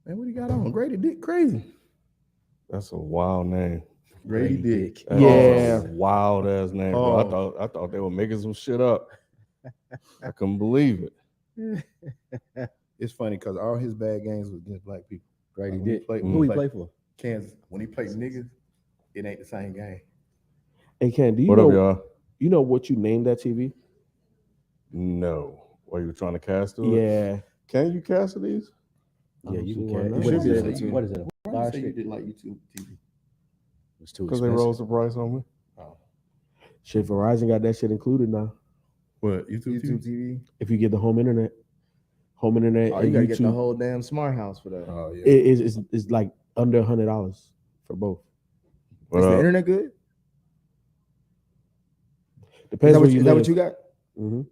Man, what he got on? Grady Dick Crazy. That's a wild name. Grady Dick. That's a wild ass name, bro. Oh. I thought they were making some shit up. I couldn't believe it. It's funny because all his bad games was against black people. Grady Like, Dick. when Who he play for? Kansas. When he played niggas, it ain't the same game. Hey, Ken, do you What know up, y'all? you know what you named that TV? No. Why you were trying to cast to it? Yeah. Can you cast to these? Yeah, you can see why catch. not. What You is should be it? able to. What is it? Why Fire you say you stick? didn't like YouTube TV? It's too Because they expensive. rose the price on me. Oh. Shit, Verizon got that shit included now. What? YouTube TV? TV. If you get the home internet. Home internet Oh, and you gotta YouTube, get the whole damn smart house for that. Oh, yeah. it's like under $100 for both. What Is the up? internet good? Depends where you Is live. that what you got?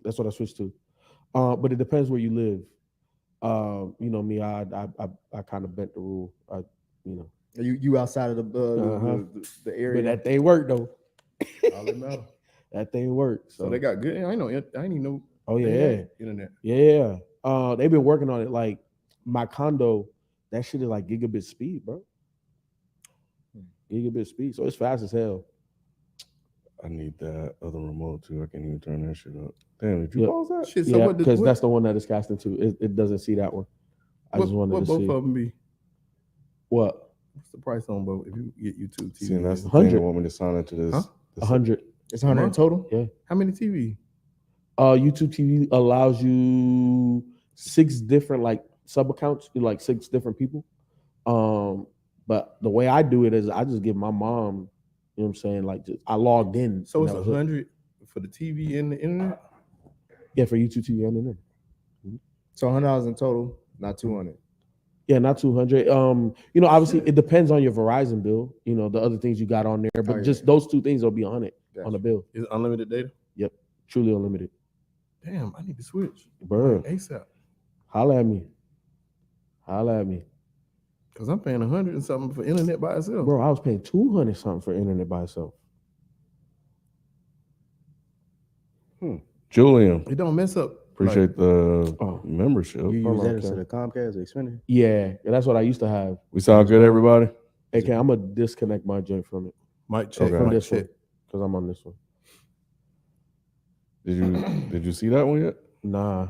That's what I switched to. But it depends where you live. You know me, I kind of bent the rule. You outside of the area? But that thing worked though. All that matter. That thing worked. So they got good. I didn't even know. Oh they yeah, had internet. yeah. They've been working on it. Like my condo, that shit is like gigabit speed, bro. Gigabit speed, so it's fast as hell. I need that other remote too. I can't even turn that shit up. Damn, did you pause that? Shit. So Yeah, what? because that's the one that is casting to. It doesn't see that one. I just wanted what to both see of them be? what What's the price on both? If you get YouTube TV, See, and that's the 100. thing. They want me to sign into this. Huh? 100. It's 100 in total. Yeah. How many TV? YouTube TV allows you 6 different like sub accounts, like 6 different people. But the way I do it is I just give my mom, you know what I'm saying, like I logged in. So and it's that was it. 100 for the TV and the internet. Yeah, for YouTube TV and internet. So $100 in total, not 200. Yeah, not 200. You know, obviously it depends on your Verizon bill. You know, the other things you got on there, but just those 2 things will be on it on the bill. Is it unlimited data? Yep, truly unlimited. Damn, I need to switch. Bro, ASAP. holla at me. Holla at me. Because I'm paying 100 and something for internet by itself. Bro, I was paying 200 something for internet by itself. Julian, It don't mess up. appreciate the membership. You Hold use on, that instead Ken. of Comcast or Xfinity? Yeah, that's what I used to have. We sound good, everybody? Hey, Ken, I'm gonna disconnect my joint from it. Might check. Okay. From Might this check. one. Because I'm on this one. Did you see that one yet? Nah,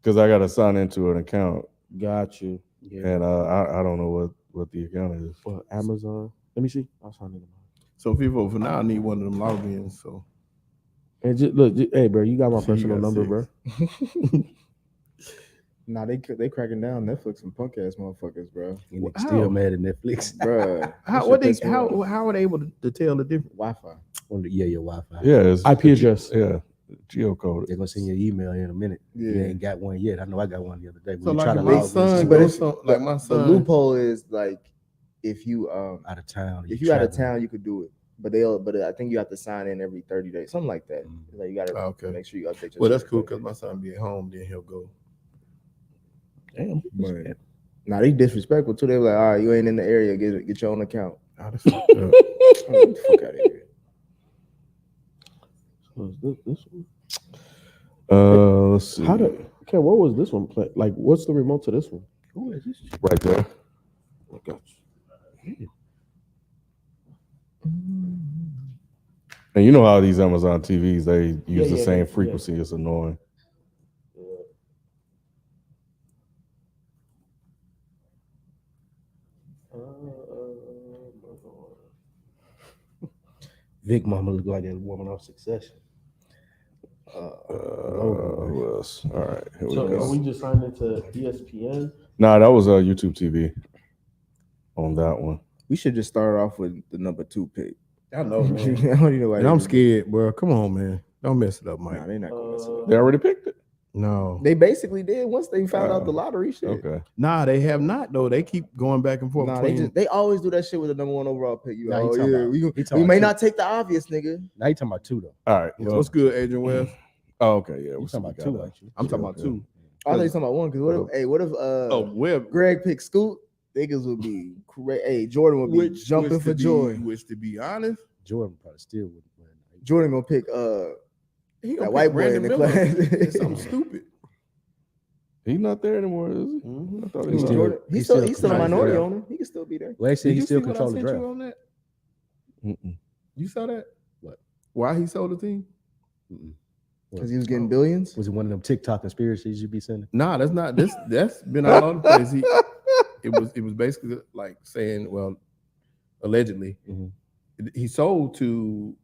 Because I got to sign into an account, got you. Yeah. and I don't know what the account is. What, Amazon? Let me see. I'll sign in. So people for now need one of them logins. So And just, look, hey, bro, you got my So you personal got number, 6. bro. Nah, they cracking down Netflix and punk ass motherfuckers, bro. You niggas still mad at Netflix. Bruh. How are they able to tell the difference? Wi-Fi. Yeah, your Wi-Fi. Yeah, it's IP address. Yeah, geocoded. They're gonna send you an email in a minute. You Yeah. ain't got one yet. I know I got one the other day. So When you like try to if my log son in, But goes it's- like my The son. loophole is like if you out of town. if you out of town, you could do it. But I think you have to sign in every 30 days, something like that. Like you gotta Okay. make sure you update your Well, that's shit. cool because my son be at home, then he'll go. Damn. But nah, they disrespectful too. They were like, all right, you ain't in the area, get your own account. Oh, that's fucked up. Get the fuck out of here. So is this one? Let's see. Okay, what was this one play? Like, what's the remote to this one? Who is this? Right there. I got you. And you know how these Amazon TVs, they use the yeah, same yeah. frequency. It's annoying. Vic Mama look like that woman off Succession. Who else? All right, here we So go. are we just signed into ESPN? Nah, that was YouTube TV on that one. We should just start off with the number 2 pick. I know, I man. don't even know why And they I'm do scared, bro. Come on, man. Don't mess it up, that. Mike. Nah, they not gonna mess it up. They already picked it? No. They basically did once they found out the lottery shit. Okay. Nah, they have not though. They keep going back and forth. Nah, between- they always do that shit with the number 1 overall pick. You Nah, he oh talking yeah, about- we he talking may about not take the obvious nigga. Now you talking about 2 though. All right. Well, What's good, Adrian West? oh, okay. Yeah. You we talking about got 2, that. ain't you? I'm talking about Okay. 2. I thought you talking about 1 because what if Webb. Greg picked Scoot, niggas would be crazy. Hey, Jordan would be jumping for joy. Which, to be honest, Jordan probably still wouldn't win. Jordan gonna pick he that gonna white pick boy in Brandon the Miller. class. It's something stupid. He's not there anymore, is he? Mhm. I thought he He's was. still- Jordan, he's he's still still a minority controlling owner. He can still be there. Well, they said Did he you still see what I control the sent draft. you on that? Mm-mm. You saw that? What? Why he sold the team? Mm-mm. Because he was getting billions. Was it one of them TikTok conspiracies you be sending? Nah, that's not. That's been all over the place. It was basically like saying, well, allegedly, he sold to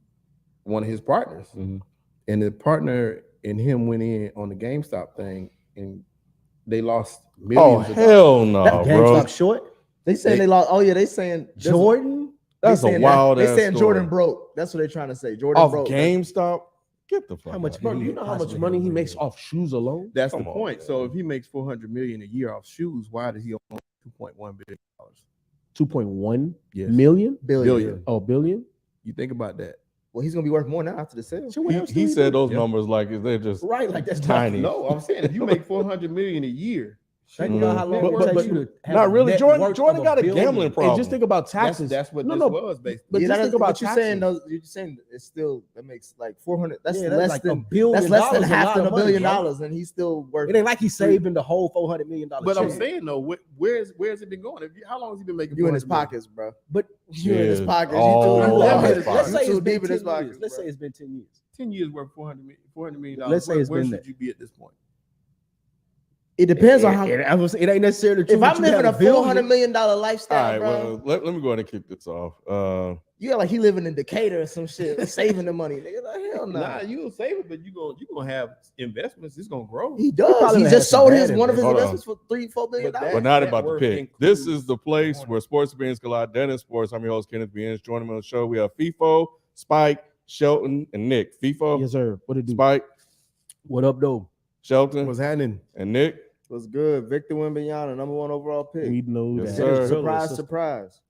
one of his partners, and the partner and him went in on the GameStop thing, and they lost Oh millions. hell no, That bro! GameStop short. They saying they lost. Oh yeah, they saying Jordan. That's a wild They ass saying story. Jordan broke. That's what they're trying to say. Jordan Off broke. GameStop. Get the fuck. How much out. Bro, did do he you know how much possibly money have he to makes win? off shoes alone? That's Come the on, point. man. So if he makes $400 million a year off shoes, why does he own $2.1 billion? 2.1 Yes. million? Billion. Oh, billion? You think about that? Well, he's gonna be worth more now after the sale. So what else do He said do? those numbers like they're just Right, like that's tiny. No, I'm saying if you make $400 million a year, Think about how long But- it takes but- you to have not a really. net Jordan worth Jordan of got a billion. gambling problem. And just think about taxes. that's what No, this no, was basically. But just think about what you're saying. taxes. Though, you're saying it's still that makes like 400. That's Yeah, less like than $1 billion. that's less than a half lot than of $1 money, billion bro. dollars, and he's still worth. It ain't like he's saving the whole $400 million. But I'm check. saying though, where's it been going? How long has he been making? you in his $400 million? pockets, bro. But You in his Yeah. pockets. Oh, you too, Lord. let's let's say too it's been deep in 10 his years. pockets. Let's bro. say it's been 10 years. 10 years worth $400 million. Let's say it's Where been should that. you be at this point? It depends on how. It ain't necessarily true. If that I'm you living have a billion. $400 million All lifestyle, right, bro, well, let me go ahead and kick this off. you got like he living in Decatur or some shit, saving the money. Nigga, like, hell no. Nah, you gonna save it, but you gonna have investments. It's gonna grow. He does. probably He had just some sold bad one of his Hold on. investments for $3-4 billion. But that- We're not net about to worth pick. This includes is the place Warner. where sports opinions collide. Dennis Sports. I'm your host, Kenneth Beans. Joining me on the show, we have FIFO, Spike, Shelton, and Nick. FIFO, Yes, sir. What it do? Spike, What up, though? Shelton, What's happening? and Nick. Was good. Victor Wembanyama, number 1 overall pick. We know Yes, that. sir. Surprise, surprise.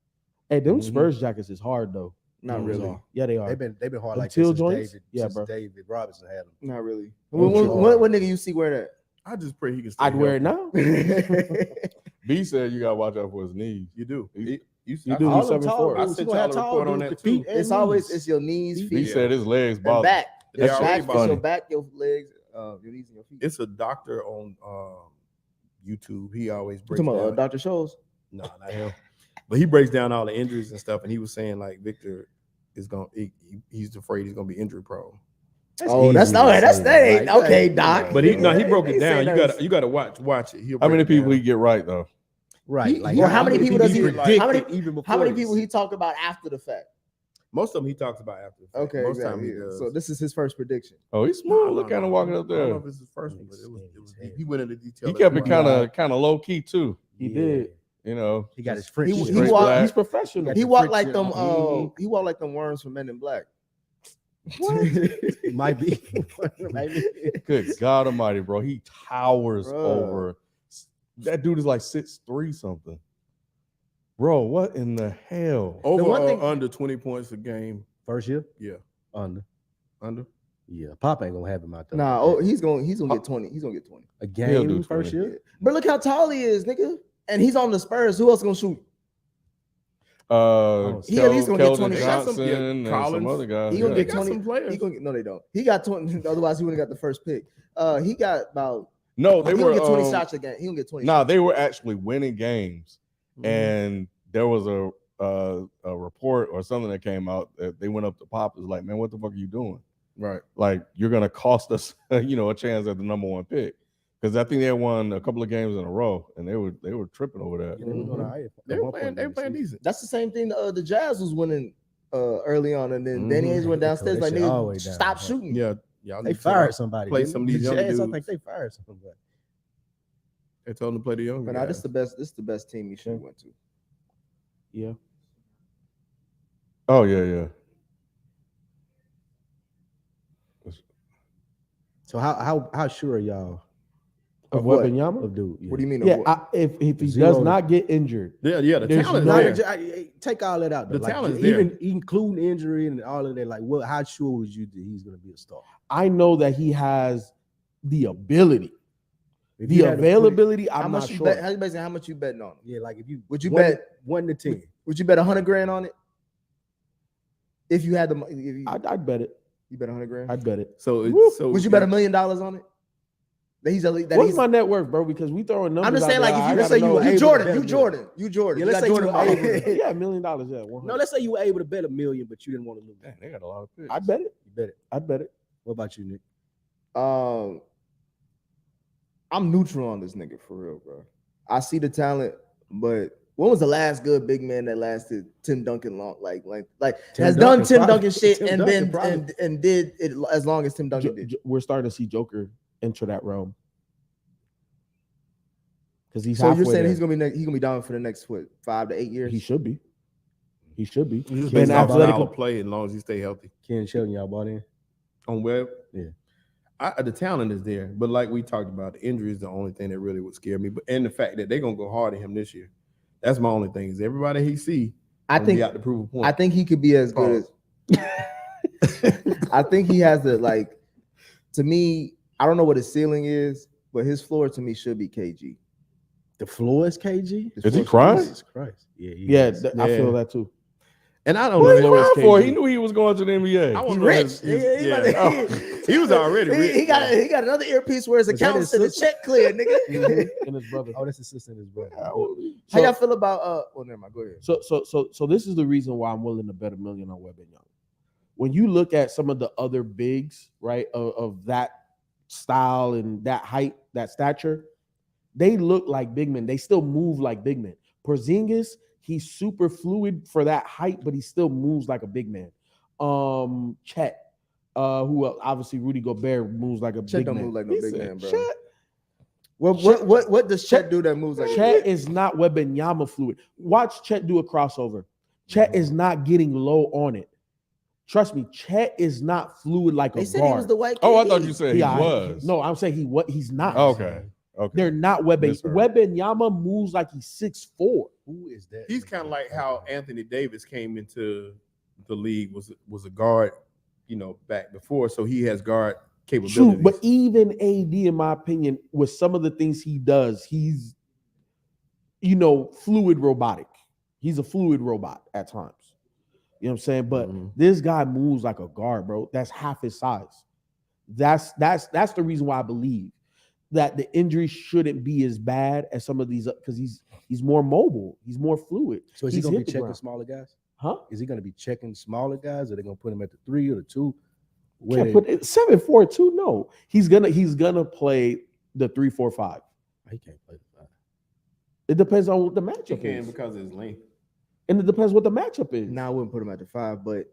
Hey, them Mhm. Spurs jackets is hard though. Not Mhm. really. Yeah, they are. They've been hard Them like teal this since joints? David. Yeah, since bro. David Robinson had them. Not really. Them shit What hard. nigga you see wear that? I just pray he can stay I'd wear it healthy. now. B said you gotta watch out for his knees. You do. He- You do. I, He's 7'4". I sent y'all a report on that too. It's always it's your knees, B feet, said his legs and bother. back. They Your already back, bother. it's your back, your legs, your knees, and your feet. It's a doctor on YouTube. He always You breaks talking about down. Dr. Scholes? No, not him. But he breaks down all the injuries and stuff, and he was saying like Victor is he's afraid he's gonna be injury prone. Oh, that's not that ain't okay, Doc. But he broke He it down. said You gotta watch it. He'll How break many it people down. he get right though? Right. Well, how many people does he predict how many even before how many this? people he talk about after the fact? Most of them he talks about after. The fact. Okay, most exactly. time he Yeah. does. So this is his first prediction. Oh, he's smooth. Look at him walking up I don't know there. if it's his first one, but it was he went into detail. He kept it Wow. kind of low key too. He did. You know, He got his just French. He straight walked- black. He's professional. He the walked like friction. them. He walked like them worms from Men in Black. It might be. Good God Almighty, bro. He towers Bruh. over. That dude is like 6'3" something. Bro, what in the hell? Over one or thing- under 20 points a game. First year? Yeah, Under. under. Yeah. Pop ain't gonna have him out there. Nah, oh, he's gonna get 20. He's gonna get 20. A He'll do game first 20. year? But look how tall he is, nigga. And he's on the Spurs. Who else gonna shoot? He at least gonna get Keldon 20 shots. Johnson Yeah, and some Collins. other guys. He gonna They get got 20. some players. He gonna get, no, they don't. He got 20. Otherwise, he would have got the first pick. He got about. No, they he were gonna get 20 shots a game. He gonna get 20. Nah, shots. they were actually winning games, Mhm. and there was a report or something that came out that they went up to Pop. It was like, man, what the fuck are you doing? Right. Like, you're gonna cost us, a chance at the number 1 pick. Because I think they had won a couple of games in a row, and they were tripping over that. Yeah, they were doing all right at They were one playing. point They were in the playing season. decent. That's the same thing. The Jazz was winning early on, and then Danny Mhm. Ainge went downstairs That like, shit nigga, always down, stop bro. shooting. Yeah, y'all. They need to fired somebody. play didn't some of they? these The young Jazz, I dudes. think they fired somebody. They told him to play the young But guys. nah, this is the best team he should have went to. Yeah. Oh yeah. So how sure are y'all Of Of what? Wembanyama? of dude? What do you mean? Yeah, of what? if he Zero does to- not get injured, The There's talent's no- there. Take all that out. Though. The Like, talent's there. even including injury and all of that. Like, what? How sure was you that he's gonna be a star? I know that he has the ability. If The you had to put it- availability, How I'm much not you sure. bet? How much you betting on him? Yeah, like if you Would you one- bet 1 to 10? Would you bet 100 grand on it? If you had the, if you, I'd bet it. you bet 100 grand. I'd bet it. So, Woo. so Would you bet $1 million on it? That he's elite. That What's he's, my net worth, bro? Because we throwing numbers. I'm just saying, out like, there, if I you let's gotta say you know. were you able Jordan, to you bet Jordan, you Jordan. Yeah, You let's got say you Jordan were money. able Yeah, $1 million. Yeah, 100. No, let's say you were able to bet $1 million, but you didn't want to lose. Dang, they got a lot of picks. I bet it. You bet it. I bet it. What about you, Nick? I'm neutral on this nigga for real, bro. I see the talent, but when was the last good big man that lasted Tim Duncan long? Like Tim has Duncan, done Tim probably. Duncan shit Tim and Duncan, been probably. and did it as long as Tim Duncan did. We're starting to see Joker enter that realm. Because he's So you're halfway saying there. he's gonna be down for the next 5 to 8 years? He should be. He should be. He's Been based off athletic. style of play as long as he stay healthy. Ken Shelton, y'all bought in. On Webb, Yeah. The talent is there, but like we talked about, the injury is the only thing that really would scare me. But and the fact that they're gonna go hard at him this year, that's my only thing. Is everybody he see, I think out to prove a point. I think he could be as good as. I think he has the like. To me, I don't know what his ceiling is, but his floor to me should be KG. The floor is KG. His Is he floor should be- crying? Jesus Christ. Yeah, he Yeah, is. I feel that too. And I don't What know he if crying it's for? KG. He knew he was going to the NBA. I He's wanna know rich. he was already rich. He got another earpiece where his Was that account his said the sister? check clear, nigga. And his brother. Oh, that's his sister and his brother. How y'all feel about well, never mind. Go ahead. So this is the reason why I'm willing to bet $1 million on Wembanyama. When you look at some of the other bigs, right, of that style and that height, that stature, they look like big men. They still move like big men. Porzingis, he's super fluid for that height, but he still moves like a big man. Chet, who obviously Rudy Gobert moves like a Chet big don't man. move like no big man, bro. Chet, What does Chet do that moves like? Chet is not Wembanyama fluid. Watch Chet do a crossover. Chet is not getting low on it. Trust me, Chet is not fluid like They a said guard. he was the white. Oh, I KD. thought you said he Yeah, was. No, I'm saying he's not. Okay. Okay. They're not Misheard. Wembanyama moves like he's 6'4". Who is that? He's kind of like how Anthony Davis came into the league was a guard, back before, so he has guard capabilities. True, but even AD, in my opinion, with some of the things he does, he's fluid robotic. He's a fluid robot at times. You know what I'm saying? But this guy moves like a guard, bro. That's half his size. That's the reason why I believe that the injury shouldn't be as bad as some of these, because he's more mobile, he's more fluid. So is he He's going to hit be the checking ground. smaller guys? Huh? Is he going to be checking smaller guys? Or are they going to put him at the 3 or the 2? Can't put it 7-4-2. No, he's gonna play the 3-4-5. He can't play the 5. It depends on what the he matchup can is, because of his length. and it depends what the matchup is. Now I wouldn't put him at the 5, but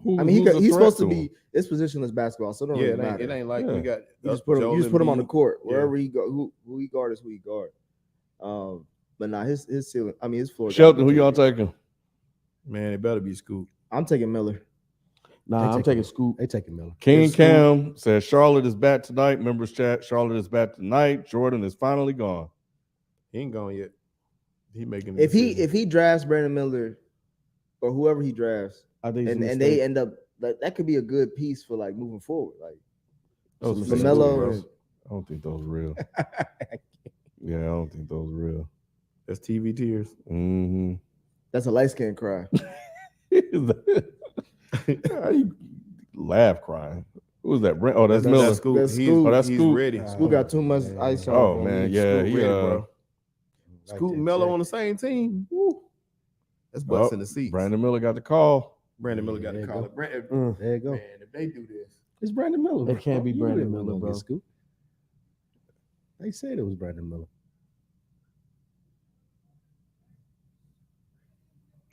Who's he's a supposed threat to to be. him? It's positionless basketball, so it don't Yeah, really matter. it ain't like Yeah. we got. You just put him on the court Yeah. wherever he go. Who he guard is who he guard. But now his ceiling. I mean his floor. Shelton, who y'all taking? Man, it better be Scoop. I'm taking Miller. Nah, I'm taking Scoop. They taking Miller. King It's Cam says Charlotte is back tonight. Members chat. Charlotte is back tonight. Jordan is finally gone. He ain't gone yet. He making. If he drafts Brandon Miller or whoever he drafts, I think it's a and they mistake. end up that could be a good piece for like moving forward. Like Those It's a fake mistake, LaMelo bro. and- I don't think those real. Yeah, I don't think those real. that's TV tears. Mm-hmm. that's a light skin cry. How you laugh crying? Who was that? Brent? Oh, that's Miller. That's Scoop. That's He's, Scoop. Oh, that's he's Scoop. ready. Who got too much ice on? Oh him. man, Scoop yeah, ready, he bro. Scoop and Melo on the same team. Woo. That's butts in the seats. Brandon Miller got the call. Brandon Miller got There to you call go. it. Brandon, There you go. man, if they do this, It's Brandon Miller. It can't be You Brandon knew they Miller, wasn't gonna bro. get Scoop. They said it was Brandon Miller.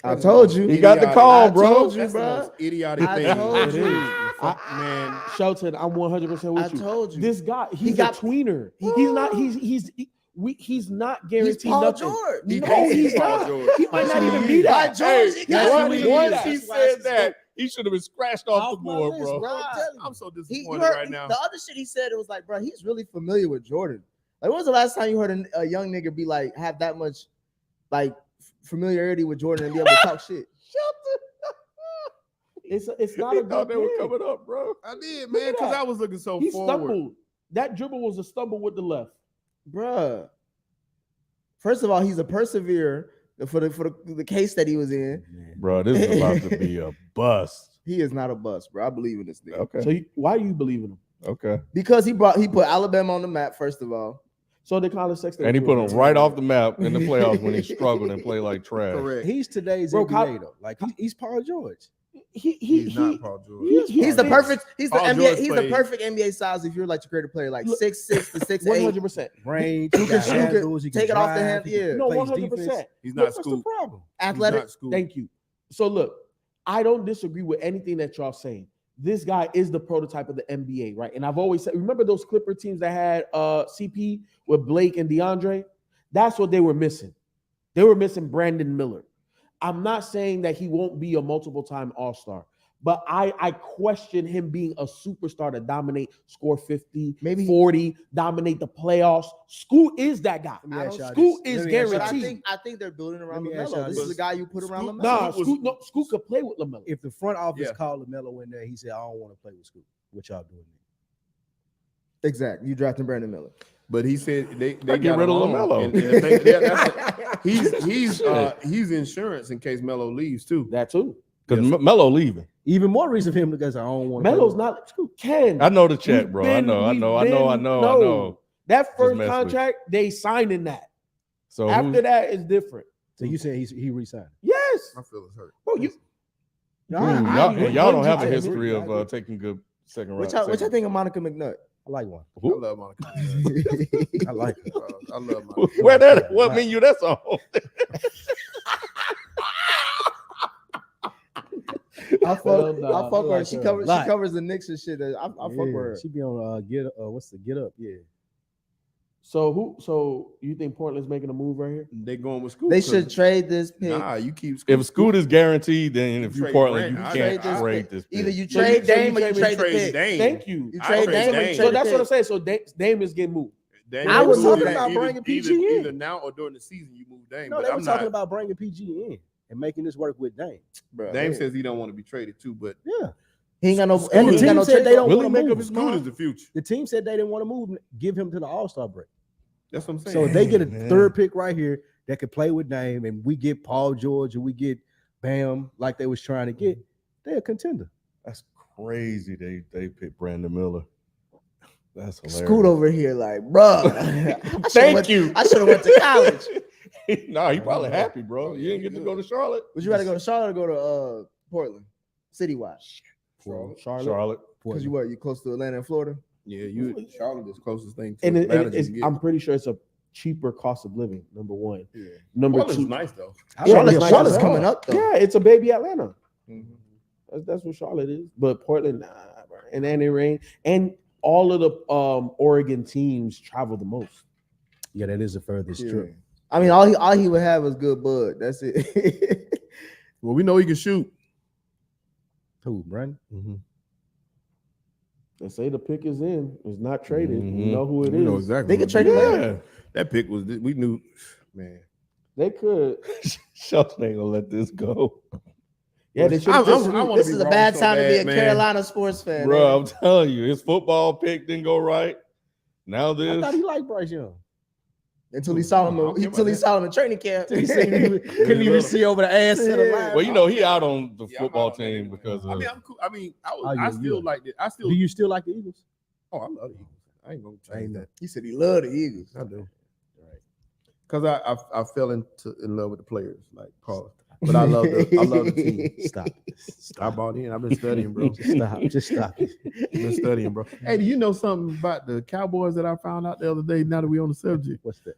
I told you. He got the call, I bro. told you, that's the bro. most idiotic I thing. told It you. is. I- Man, Shelton, I'm 100% with I you. told you. This guy, he's got- a tweener. He's not. He's not He's guaranteed Paul nothing. George. He No, thinks he's Paul not. George. He might not even be By that. George, he got Yes, to he be. is. Once he said that, he should have been scratched off the board, bro. Bro, I'm telling you. I'm so You disappointed heard right now. the other shit he said. It was like, bro, he's really familiar with Jordan. Like, when was the last time you heard a young nigga be like, have that much like familiarity with Jordan and be able to talk shit? It's not He a thought good they were pick. coming up, bro. I did, Look man, at because that. I was looking so He forward. stumbled. That dribble was a stumble with the left. Bruh. First of all, he's a perseverer for the case that he was in. Bro, this is about to be a bust. He is not a bust, bro. I believe in this nigga. Okay. So why do you believe in him? Okay. Because he put Alabama on the map, first of all. So the College Sexton, And he put him right off the map in the playoffs when he struggled and played like trash. Correct. He's today's Bro, NBA though. Like he's Paul George. He's not Paul George. He's the perfect. He's the Paul NBA. George He's the played- perfect NBA size if you're like to create a player like 6'6" to 6'8". 100%. Range, He can shoot, he take it off the hand, he can yeah. No, play 100%. defense. He's not What's the Scoop. problem? Athletic. He's not Scoop. Thank you. So look, I don't disagree with anything that y'all saying. This guy is the prototype of the NBA, right? And I've always said, remember those Clipper teams that had CP with Blake and DeAndre? That's what they were missing. They were missing Brandon Miller. I'm not saying that he won't be a multiple-time All-Star, but I question him being a superstar to dominate, score 50, Maybe- 40, dominate the playoffs. Scoot is that guy. Let me ask y'all Scoot this. is Let me ask y'all But guaranteed. I think they're building around Let me ask LaMelo. y'all This this. is the guy you put around Scoot- LaMelo. Nah, Scoot was- Scoot could play with LaMelo. If the front office Yeah. called LaMelo in there, he said, "I don't want to play with Scoop." What y'all doing? Exactly. You drafting Brandon Miller. But he said they Get got rid of along, LaMelo. and I think he's insurance in case Melo leaves too. That too. Because Yes. Melo leaving. Even more reason for him because I don't want to. Melo's not Scoot. Ken. I know the check, We've bro. been- I we've know. been- That first mess with contract, they signing that. So After that, it's different. So you saying he re-signed? Yes. My feelings hurt. Bro, you y'all don't have a I agree. history I of agree. taking good second round. What y'all second- think of Monica McNutt? I like one. I love Monica. I like it. I love Monica. Where that? What menu that's on? I fuck Hell with I her. like She her a covers lot. the Knicks and shit. I fuck with her. She be on what's the Get Up? Yeah. So you think Portland's making a move right here? They going with Scoop. They should trade this pick. Nah, you keep If Scoot is guaranteed, then if you Trade Portland, Grant. you I can't trade this trade pick. this. Either pick. you So trade you- so you Dame or you trade trade the trade pick. Dame. Thank you. You I trade trade Dame or Dame. you So trade that's the what I'm pick. saying. So Dame is getting moved. Dame I was either- talking about bringing PG in. Either now or during the season you move Dame. No, but they I'm were talking not. about bringing PG in and making this work with Dame. Dame says he don't want to be traded too, but Yeah. He ain't got no. And the he ain't got team no said trade they don't really want make to up move. his Scoot is the future. The team said they didn't want to move. Give him to the All-Star break. That's what I'm saying. So if they get a Man. third pick right here that could play with Dame, and we get Paul George and we get Bam like they was trying to get, they're a contender. That's crazy. They picked Brandon Miller. That's hilarious. Scoot over here, like, bruh. Thank you. I should have went to college. Nah, he probably happy, bro. You didn't get to go to Charlotte. Would you rather go to Charlotte or go to Portland, citywide? Charlotte. Because you close to Atlanta and Florida. Yeah, Charlotte is the closest thing to And Atlanta it's, you can get. I'm pretty sure it's a cheaper cost of living. Number one. Yeah. Number Portland's two. nice though. Charlotte's nice Charlotte's as coming hell. up though. Yeah, it's a baby Atlanta. Mhm. That's what Charlotte is. But Portland, nah, bro. And then it rain. And all of the Oregon teams travel the most. Yeah, that is the furthest Yeah. trip. I mean, all he would have was good bud. That's it. Well, we know he can shoot. Who, Brandon? They say the pick is in. It's not traded. Mhm. You know who it We know is. exactly. They could what trade it him is. later. That pick was. We knew, man. They could. Shelton ain't gonna let this go. Yeah, they should. I This wanna is be a wrong bad so time to be bad, a man. Carolina sports fan. Bro, I'm telling you, his football pick didn't go right. Now I this. thought he liked Bryce Young. Until he saw him, I don't care until he about saw him in training camp. He said he couldn't even see over the ass of the line. Well, you know, he out on the Yeah, football I'm out on team that because of. I mean, I'm cool. I mean, Oh, I yeah, still yeah. like it. I still. Do you still like the Eagles? Oh, I love the Eagles. I ain't gonna change Ain't that. He said he loved the Eagles. I do. Right. Because I fell in love with the players, like Paul. But I love the team. Stop. I bought in. I've been studying, bro. Stop. Just stop. I've been studying, bro. Hey, do you know something about the Cowboys that I found out the other day? Now that we on the subject, What's that?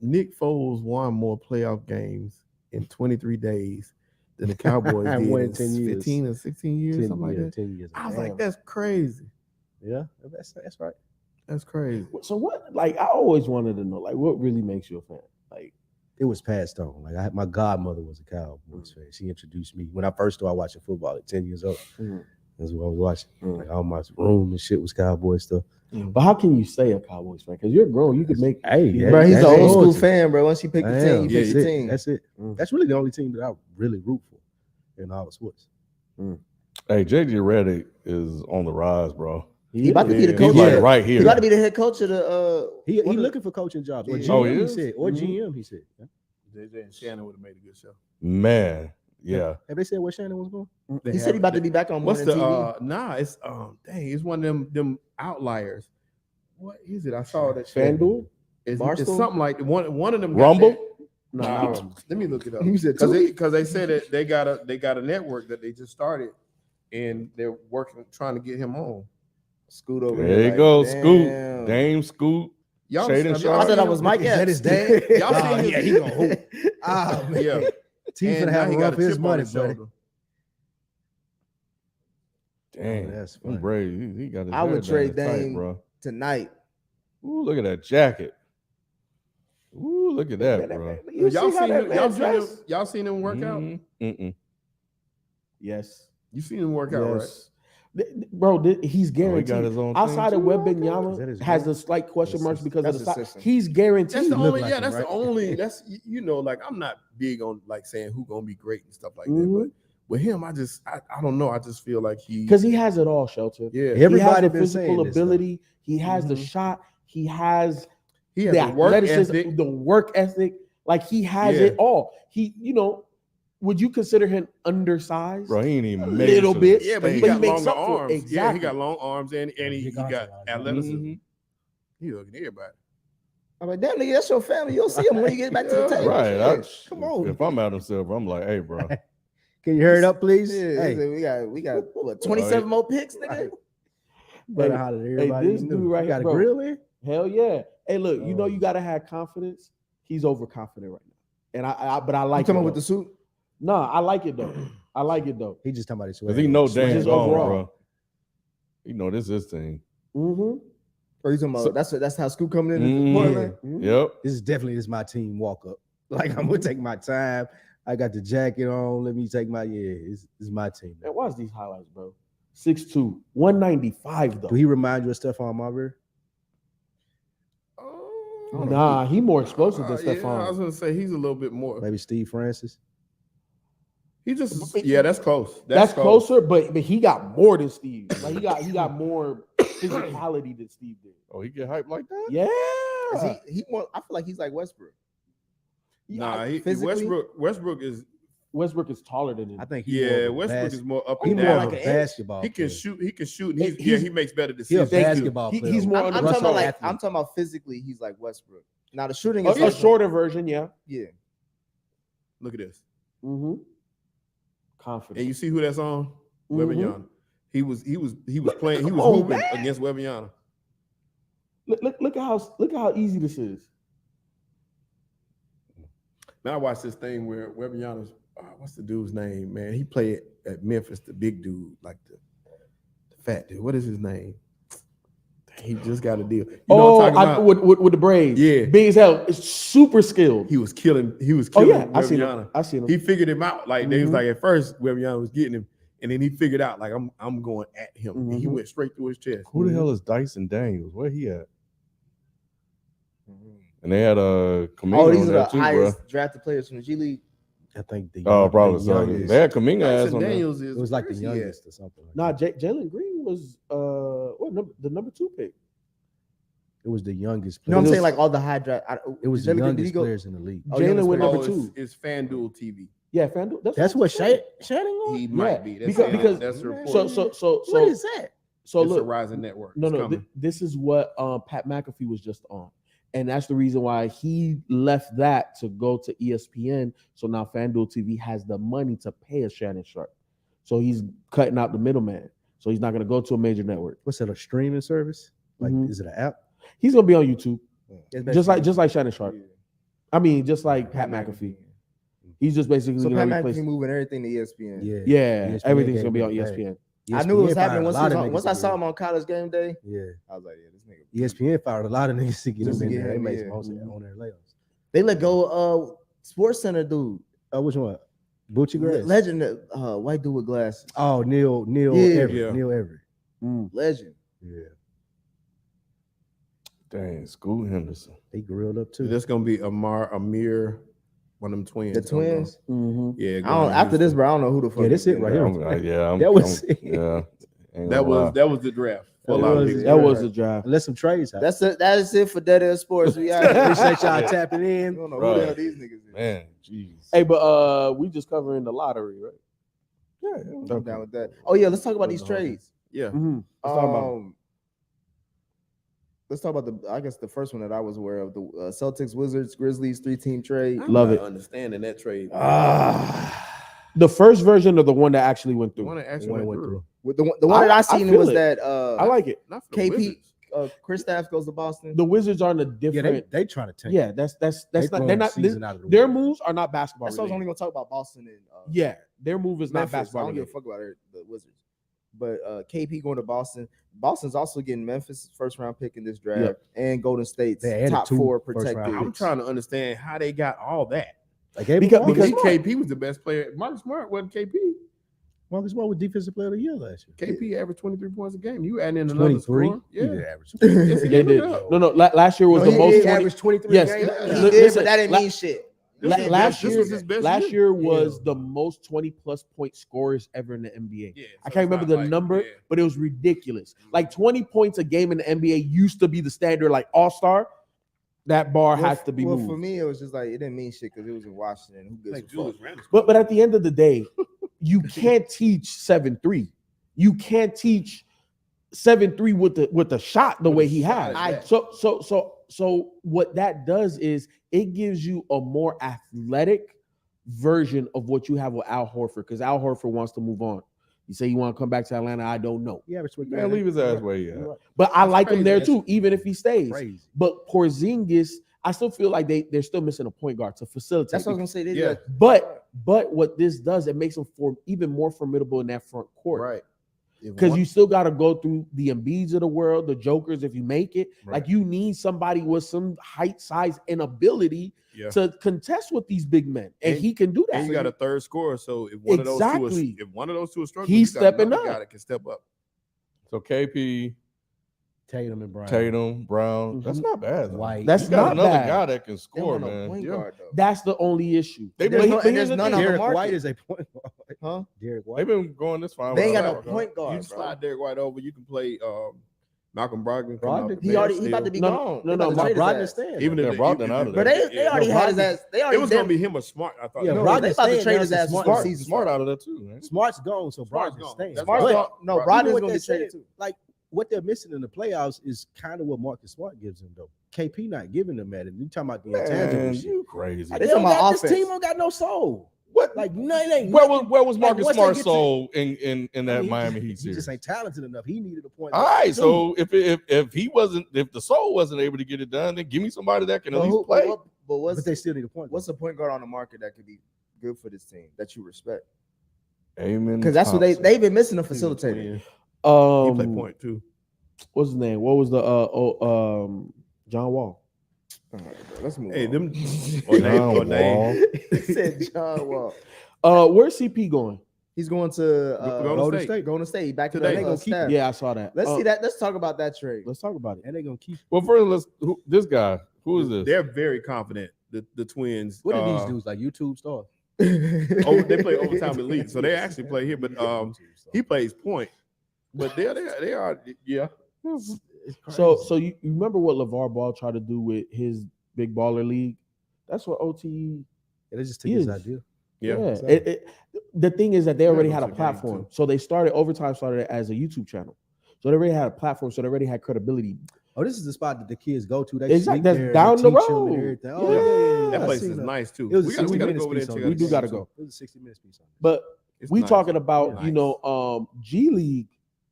Nick Foles won more playoff games in 23 days than the Cowboys did Won in in 10 years. 15 or 16 years, something like that. 10 years. I was Damn. like, that's crazy. Yeah, that's right. That's crazy. So what? Like, I always wanted to know, like, what really makes you a fan? Like, It was passed on. Like my godmother was a Cowboys fan. She introduced me when I first started watching football at 10 years old. Mhm. That's what I was watching. Mhm. Like all my room and shit was Cowboy stuff. but how can you say a Cowboys fan? Because you're grown. You could make. Hey, Yeah, Bro, he's that's an old school loyalty. fan, bro. Once you pick the I team, am. you pick That's the it. team. That's it. Mm. That's really the only team that I really root for in all sports. Hey, JJ Redick is on the rise, bro. He about to be the Yeah. coach. He's like of- right He here. about to be the head coach of the. He what the- looking for coaching jobs. Or Yeah. GM, Oh, he he is? said. Or Mhm. GM, he said. JJ and Shannon would have made a good show. Man, Yeah. Have they said where Shannon was going? He said he about to be back on What's morning the TV. nah? It's it's one of them outliers. What is it? I saw that shit. FanDuel? It's Barstool? something like one of them. Rumble? No, Nah, not Rumble. let me look it up. You said Because they said that they got a network that they just started, and they're trying to get him on. Scoot over There here. you go. Damn. Scoot. Dame Scoot. Y'all, Shade and have y'all I thought seen that him? was Mike Is that his Epps. dad? Y'all seen Oh, his- yeah, he gonna hoop. Ah, man. Yeah. T's And gonna now have he to got run a for his chip on money, his buddy. shoulder. Damn. That's I'm funny. brave. He got his I hair would down trade tight, Dame bro. tonight. Ooh, look at that jacket. Ooh, look at that, bro. You Y'all see how seen that him? man dress? Y'all seen him work out? Mm-mm. Yes. You seen him work out, right? Yes. Bro, he's Oh, he guaranteed. got his own Outside thing of too? Is that Wembanyama his has name? a slight question marks because That's of the his size. system. He's guaranteed. That's the look only, like him, that's the right? only, that's, like, I'm not big on like saying who gonna be great and stuff like Mhm. that, but with him, I don't know. I just feel like Because he has it all, Shelton. yeah, He has Everybody the been saying physical this, though. ability. He has the Mhm. shot. He has he has the the work athleticism, ethic. the work ethic. Like he has Yeah. it all. He, would you consider him undersized? Bro, he ain't even A made it little to bit. the Yeah, but he stage. got makes longer up for it. arms. Yeah, he Exactly. got long arms and he Big got entourage. athleticism. Mhm. He looking at everybody. I'm like, damn nigga, that's your family. You'll see him when you get back to the Yeah. table. Right. Shit. Come on. If I'm Adam Silver, I'm like, hey, bro. Can you hurry it up, please? Yeah, Hey, we got what 27 more picks, nigga. Right. Better holler at everybody. this you dude knew. right You got here, a bro. grill in? Hell yeah. Hey, look, you Oh. gotta have confidence. He's overconfident right now. And I You like come it. up with though. the suit? No, I like it though. I like it though. He just talking about his Because he know swag. Dame's Just gone, overall. bro. He know this is his thing. Mm-hmm. Or you talking about that's how Scoot coming in Mhm. Portland? Yep. This is my team walk up. Like I'm gonna take my time. I got the jacket on. Let me take my it's my team. Man, watch these highlights, bro. 6'2", 195 though. Do he remind you of Stephon Marbury? Nah, he more explosive than Yeah, Stephon. I was gonna say he's a little bit more. Maybe Steve Francis? He just that's close. That's closer, but he got more than Steve. Like he got more physicality than Steve did. Oh, he get hyped like that? Yeah. Is he more, I feel like he's like Westbrook. Nah, physically? Westbrook is Westbrook is taller than him. I think he's Westbrook is more up He's and more down. of like a an edge. basketball. He can player. shoot. And He's- he makes better He's a decisions. basketball He- player. he's more I'm under talking about athlete. I'm talking about physically, he's like Westbrook. Now the shooting A is like, shorter version, yeah. yeah. Look at this. Mm-hmm. And Confident. you see who that's on? Mhm. Wembanyama. He was playing. He was on, hooping man. against Wembanyama. Look at how easy this is. Now I watched this thing where Wembanyama's what's the dude's name? Man, he played at Memphis. The big dude, like the fat dude. What is his name? He just got a deal. You know what I'm talking about? With the braids. Yeah. Big as hell. It's super skilled. He was killing. He was Oh killing. yeah, I seen Wembanyama. him. I seen him. He figured him out. Like they was Mhm. like at first Wembanyama was getting him, and then he figured out like I'm going at him. And he Mhm. went straight through his chest. Who the hell is Dyson Daniels? Where he at? And they had a Kaminga Oh, these on are there the too, bro. highest drafted players from the G League. I think the Oh, probably the so. youngest. They had Kaminga ass Dyson on there. Daniels is It was like the where's he at? youngest or something. Like Nah, that. Jalen Green was the number 2 pick. It was the youngest. No, I'm player. saying like all the high draft. It was Did the Jalen- did he youngest go- players in the league. Oh, Jalen youngest went player. number Oh, 2. it's FanDuel TV. Yeah, FanDuel. That's what Shannon on. He might Yeah, be. because- That's the Man. report. So What is that? so it's a look. rising network. No, It's no. coming. This is what Pat McAfee was just on, and that's the reason why he left that to go to ESPN. So now FanDuel TV has the money to pay a Shannon Sharp. So he's cutting out the middleman. So he's not going to go to a major network. What's that? A streaming service? Like, Mhm. is it an app? He's going to be on YouTube, It's just basically- like Shannon Sharp. Yeah. I mean, just like Pat McAfee. He's just basically So going Pat to replace. McAfee moving everything to ESPN. Yeah, ESPN everything's gave going to be him on a bag. ESPN. I knew it was ESPN happening fired once, a lot of once niggas I to saw get him on College Game Day. in. Yeah, I was like, yeah, this nigga. ESPN fired a lot of niggas to get Just him to in get there. They him, made yeah. some on their layoffs. They let go Sports Center dude, Which one? Bucci Grass? legend, white dude with glasses. Oh, Neil Yeah. Everett. Yeah. Neil Everett. Legend. Yeah, Dang, Scoot Henderson. they grilled up too. That's gonna be Amir, one of them twins. The twins. Mm-hmm. Yeah. I don't, after this, bro, I don't know who the fuck. Yeah, this is it right in here. there. I'm, yeah, I'm, That was I'm- yeah. Ain't That gonna lie. was the draft. for a lot of was- people. That was a draft. Unless some trades happen. That's it. That is it for Dead End Sports. We out here. Appreciate y'all Yeah. tapping I in. don't know Right. who the hell these niggas is. Man, jeez. Hey, but we just covering the lottery, right? Yeah, I'm down with that. Oh yeah, let's talk about these trades. Yeah. Mm-hmm. Let's talk about it. Let's talk about I guess the first one that I was aware of, the Celtics-Wizards Grizzlies 3-team trade. I'm Love not it. Understanding that trade. The first version of the one that actually went The one through. that actually One that went went through. With the one that I I seen feel was it. that I like it. Not for the KP Wizards. Kristaps goes to Boston. The Wizards are in a Yeah, different. they trying to tank. Yeah, that's They not. They're throwing not. the season out of the Their window. moves are not basketball. That's why I was related. only gonna talk about Boston and Yeah, their move is not Memphis. I basketball. don't give a related. fuck about the Wizards. But KP going to Boston. Boston's also getting Memphis' first round pick in this draft Yep. and Golden State's They added top 2 4 first round protected. I'm trying to understand how they got all that. They gave Because- him Because Marcus because- KP was the best player. Marcus Smart wasn't KP. Smart was defensive player of the year last year. KP averaged 23 points a game. You adding in another 23. score. He Yeah. did average. Yes, he They did. did. No. Last year was No, the most. he 20 averaged 23 Yes. games. He Li- did, listen, but that didn't la- mean shit. Last This year, was his best last year was Yeah. the most 20+ point scorers ever in the NBA. Yeah, I so can't it's remember not the like- number, yeah. but it was ridiculous. Like 20 points a game in the NBA used to be the standard, like All-Star. That bar has to be well, moved. for me, it was just like it didn't mean shit because it was in Washington. Who gives Like a Julius fuck? Randle. But at the end of the day, you can't teach 7-3. You can't teach 7-3 with the shot the way he has. I- So what that does is it gives you a more athletic version of what you have with Al Horford, because Al Horford wants to move on. You say you want to come back to Atlanta, I don't know. He averaged 23. Man, leave his ass where he You're at. right. But I That's like him crazy. there That's too, even if he stays. Crazy. But Porzingis, I still feel like they're still missing a point guard to facilitate. That's what I was gonna say. They Yeah. just- But what this does, it makes them even more formidable in that front court. Right. Because you still got to go through the Embiids of the world, the Jokers, if you make it. Right. Like you need somebody with some height, size, and ability Yeah. to contest with these big men, and And- he can do that. And you got a third scorer, so if one Exactly. of those two is struggling, He's you got stepping another up. guy that can step up. So KP, Tatum and Brown. Tatum, Brown. That's not bad. though. White. That's You got not another bad. guy that can They score, want a man. point Yeah. guard though. That's the only issue. They've There's been, no- but and here's there's the none thing. on the Derek market. White is a point guard. Huh? Derek White. They've been going this far. They ain't got without no a point You guard, bro. slide Derek White over, you can play Malcolm Brogdon. Brogdon? He about to be No, gone. no, They no, about to My trade his Brogdon ass. stand. Even Yeah, if Brogdon out of But there. they already had his ass. They already It was gonna be him or Smart. I thought. Yeah, No, Brogdon they about to staying trade now his since ass Smart- before the Smart, season smart started. out of there too, man. Smart's gone, so Smart's Brogdon's gone. staying. That's Smart's right. gone. No, Brogdon- Brogdon's Even what gonna they get traded said, too. like what they're missing in the playoffs is kind of what Marcus Smart gives them, though. KP not giving them that. And you talking about the intangible Man, shit. you crazy. They They talking don't about got, this offense. team don't got no soul. What? Like no, it ain't. Where nothing. was Like, Marcus once they Smart's get to- soul in I that mean, Miami Heat he series? just ain't talented enough. He needed a point. All guard, right, too. so if the soul wasn't able to get it done, then give me somebody that can at But least who- play. but what's but they still need a point. what's the point guard on the market that could be good for this team that you respect? Amen. Because that's what they've been missing a facilitator. He Um, played point too. what's his name? What was the John Wall? All right, bro, let's move Hey, on. them John or Dave. Wall. He said John Wall. Where's CP going? He's going to Golden State. Golden State. Back to Today. the They gonna keep staff. Yeah, I saw that. Let's see that. Let's talk about that trade. Let's talk about it. and they're gonna keep. Well, first, this guy. Who is this? They're very confident. The Twins. What are these dudes like? YouTube stars. They play overtime elite, so they actually play here. But he plays point. But they are yeah. It's crazy. So you remember what LeVar Ball tried to do with his big baller league? That's what OTE. Yeah, they just took his is. idea. Yeah. So- The thing is that they Yeah, already those had a are games, platform. too. So they started as a YouTube channel. So they already had a platform. So they already had credibility. Oh, this is the spot that the kids go to. They Exactly. sleep That's there, down they the teach 'em and road. everything. Yeah. Oh, That I place seen is that. nice too. It was We a got 60 to minutes go over there and piece on check it. out We the do gotta game, go. It was a 60 minutes piece on it. But It's we nice. talking about, Nice. G League.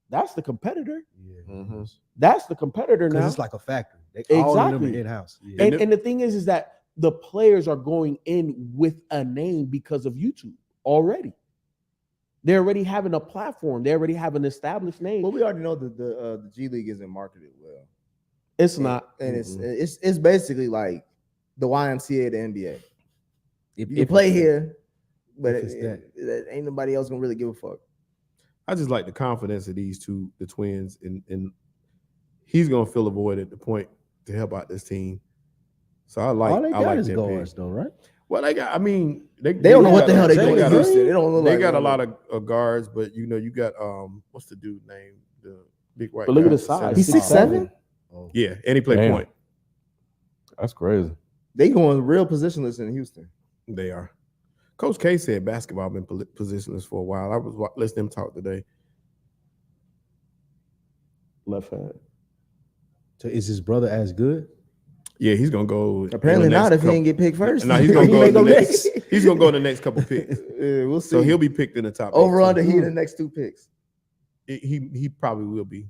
That's the competitor. Yeah. Mhm. That's the competitor Because now. it's like a factory. They all of them Exactly. are in-house. Yeah. And the thing is that the players are going in with a name because of YouTube already. They're already having a platform. They already have an established name. Well, we already know that the G League isn't marketed well. It's not. And it's basically like the YMCA of the NBA. You can If- play here, but if it's that. ain't nobody else gonna really give a fuck. I just like the confidence of these two, the Twins, and he's gonna fill a void at the point to help out this team. So I like. all they I got like is that guards, pick. though, right? Well, they got. I mean, They don't know what the hell they doing in got. Houston. They don't look They like got a them. lot of guards, but you got what's the dude name? Big white. But look guy. at his size. He's 6'7"? Oh. Yeah, and he played Damn. point. That's crazy. They going real positionless in Houston. They are. Coach K said basketball been positionless for a while. I was listening to him talk today. Left hand. So is his brother as good? Yeah, he's gonna go. Apparently in the not next if he couple- didn't get picked first. No, he's gonna He go may in the go next. He's gonna go in the next couple picks. Yeah, we'll see. So he'll be picked in the top. over 8. under he in the next 2 picks. He probably will be.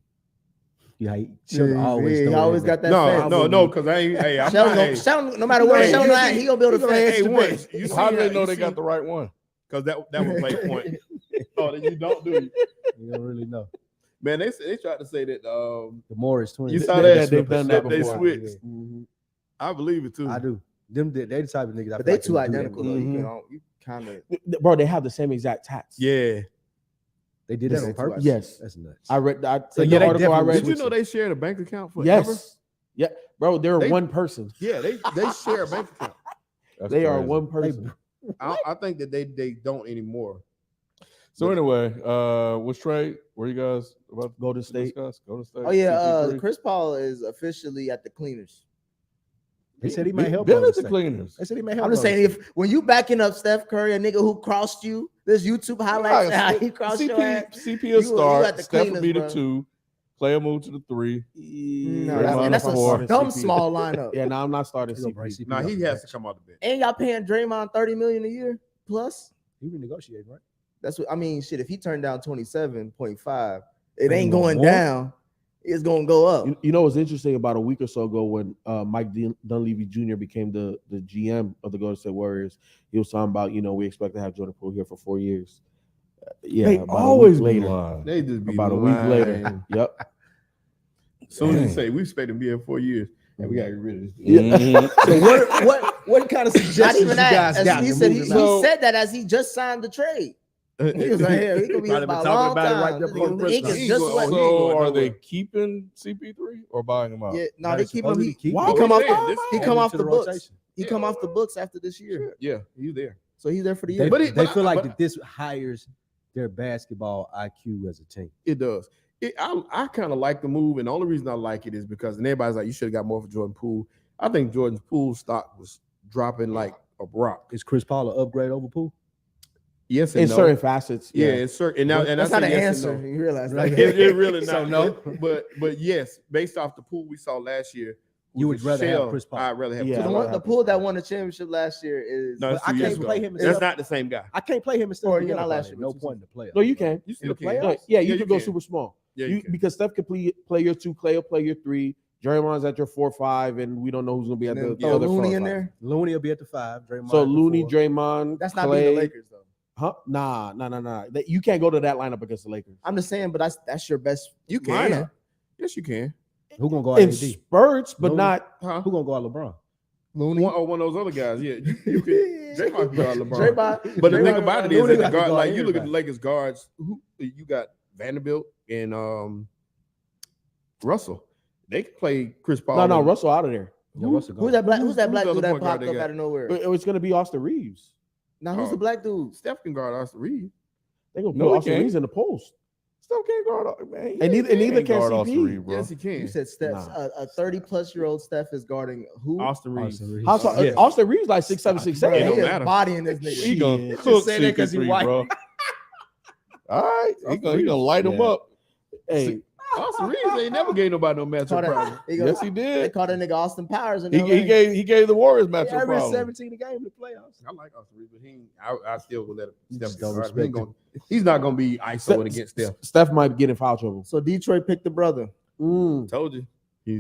Yeah, Sheldon always. he throw always that got that. No, because I ain't. Hey, I'm Sheldon, not. gonna- Sheldon, no matter where Hey, Sheldon you at, see- he gonna be able to Hey, finish the once pick. you see How do they how- know you they see- got the right one? Because that was play point. Oh, you don't do it. You don't really know. Man, they tried to say that. The Morris twins. You saw They- that? they've done that They before. switched. Mhm. I believe it too. I do. They the type of niggas. I But feel they like too can do that. identical though. You kind of. Bro, they have the same exact tats. Yeah. They did that Listen on to purpose. us. Yes. That's nuts. I read that. So, The yeah, they article I definitely read. Did you know they shared a bank account forever? Yes. Yeah, bro, they're They- one person. Yeah, they share a bank account. That's They are crazy. one person. I think that they don't anymore. So anyway, what's trade? Where you guys about Go to to state. discuss? Go to state. Oh yeah, CP3? Chris Paul is officially at the cleaners. They said he might help. Been Golden at the State. cleaners. They said he may help. I'm just Golden saying, State. if when you backing up Steph Curry, a nigga who crossed you, there's YouTube highlights of how he crossed your ass. CP You a start. at the Steph cleaners, will be the bro. 2. Clay will move to the 3. No, Draymond that's at a 4. dumb small lineup. Yeah, now I'm not starting He gonna bring CP. CP Nah, off he the has to bench. come out the bench. And y'all paying Draymond $30 million a year plus. He renegotiated, right? That's what I mean. Shit, if he turned down 27.5, it Ain't ain't no going more. down. It's gonna go up. You know what's interesting? About a week or so ago, when Mike Dunleavy Jr. became the GM of the Golden State Warriors, he was talking about, we expect to have Jordan Poole here for 4 years. Yeah, They about a always week be later. lying. They just be About a week later. lying. Yep. As soon as you Dang. say we expect him to be here 4 years, and we gotta get rid of this. Mhm. So what kind of Not suggestions even you that. guys As got? he to said move he him out? said that as he just signed the trade. He was like, "Hell, he gonna be here Probably for been a talking long about it right time. there before The Christmas. ink is He just going- what. he So going are they nowhere. keeping CP3 or buying him out? Yeah, no, Nah, they they keep him. supposedly He, keep he him. come off. saying this- He Add come him off to the the books. rotation. He come off the books after this year, Yeah, you there. so he's there for the year. They, But they feel like but- that this hires their basketball IQ as a team. It does. I kind of like the move, and the only reason I like it is because and everybody's like, you should have got more for Jordan Poole. I think Jordan Poole's stock was dropping like a rock. Is Chris Paul an upgrade over Poole? Yes and In no. certain facets. Yeah, it's certain. And, now, and That's I not say an yes and answer. no. You realize Right. that? It really So not. no. But yes, based off the Poole we saw last year, You who's would a rather have shell, Chris Paul. I'd rather have. Yeah, So Chris the, Paul. one, the pool that won the championship last year is. No, But it's I 2 can't years ago. play him. That's not the same guy. I can't play him instead Or of you're not the other last guy. year, No but point in the playoffs. No, you can. You still the can. playoffs? Yeah, you you could go can. super small. Yeah, You, you can. because Steph could play your 2, Clay will play your 3, Draymond's at your 4, 5, and we don't know who's gonna be at and then the throw other Looney 4, in 5. there. Looney will be at the 5. Draymond So at the Looney, 4. Draymond, That's not Clay. being the Lakers though. Huh? Nah. You can't go to that lineup against the Lakers. I'm just saying, but that's your best. You can. lineup. Yes, you can. Who gonna go out In AD? spurts, but Looney. not. Huh? Who gonna go out LeBron? Looney. One of those other guys. Yeah, you can. Draymond can go out LeBron. Draymond. But the Draymond- thing about it is, Looney that the got to guard, go out like you look at everybody. the Lakers guards, who you got Vanderbilt and Russell. They can play Chris Paul. No, and- Russell out of there. Yeah, Russell Who's that black? Who's that Who's black the dude other that point guard popped they up got? out of nowhere? It's gonna be Austin Reeves. Now who's Oh. the black dude? Steph can guard Austin Reeves. They gonna No, put he Austin can't. Reeves in the post. Steph can't guard, man. And neither He can guard CP. Austin Reeves, bro. Yes, he can. You said Steph, Nah. a 30-plus-year-old Steph is guarding who? Austin Reeves. Austin Reeves. How tall- Yeah. Austin Reeves like 6'7", 6'8". It don't He is matter. bodying this nigga. He gonna Shit. cook say that 'cause he CP3, white. bro. All right, he gonna light him Yeah. up. Hey, Austin Reeves ain't never gave nobody no matchup Call that- problem. he go- Yes, he They did. call that nigga Austin Powers in He LA. gave the Warriors He matchup averaged problem. 17 a game in the playoffs. I like Austin Reeves, but I still would let him. You Steph just get don't guarded. He ain't respect gonna- He's not gonna be ISOing against Steph. Steph might get in foul trouble. So Detroit picked the brother. Told you.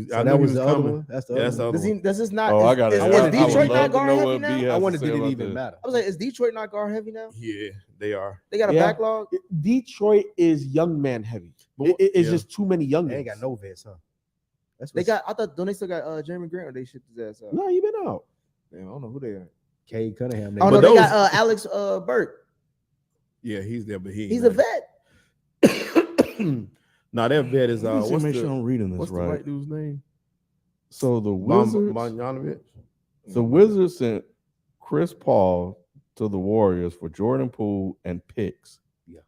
So I that knew was he the other coming. one. That's the Yeah, other that's the one. other Does he? one. Does this not? Oh, is, I got it. Is, I is would Detroit love not to guard know heavy what now? B I has to wondered, say did it about even this. matter? I was like, is Detroit not guard heavy now? Yeah, they are. They got a Yeah. backlog. Detroit is young man heavy. But what- It's yeah. just too many young They men. ain't got no vets, huh? That's They what's- got. I thought. Don't they still got Jeremy Grant? Or they shipped his ass out? No, you been out. Damn, I don't know who they are. Cade Cunningham. Oh But no, they those- got Alex Burke. Yeah, he's there, but He's a vet. Now that vet is Let me see, what's make the sure I'm reading this what's the right. white dude's name? So the Wizards, Bogdanovic. the Wizards sent Chris Paul to the Warriors for Jordan Poole and picks. Yeah.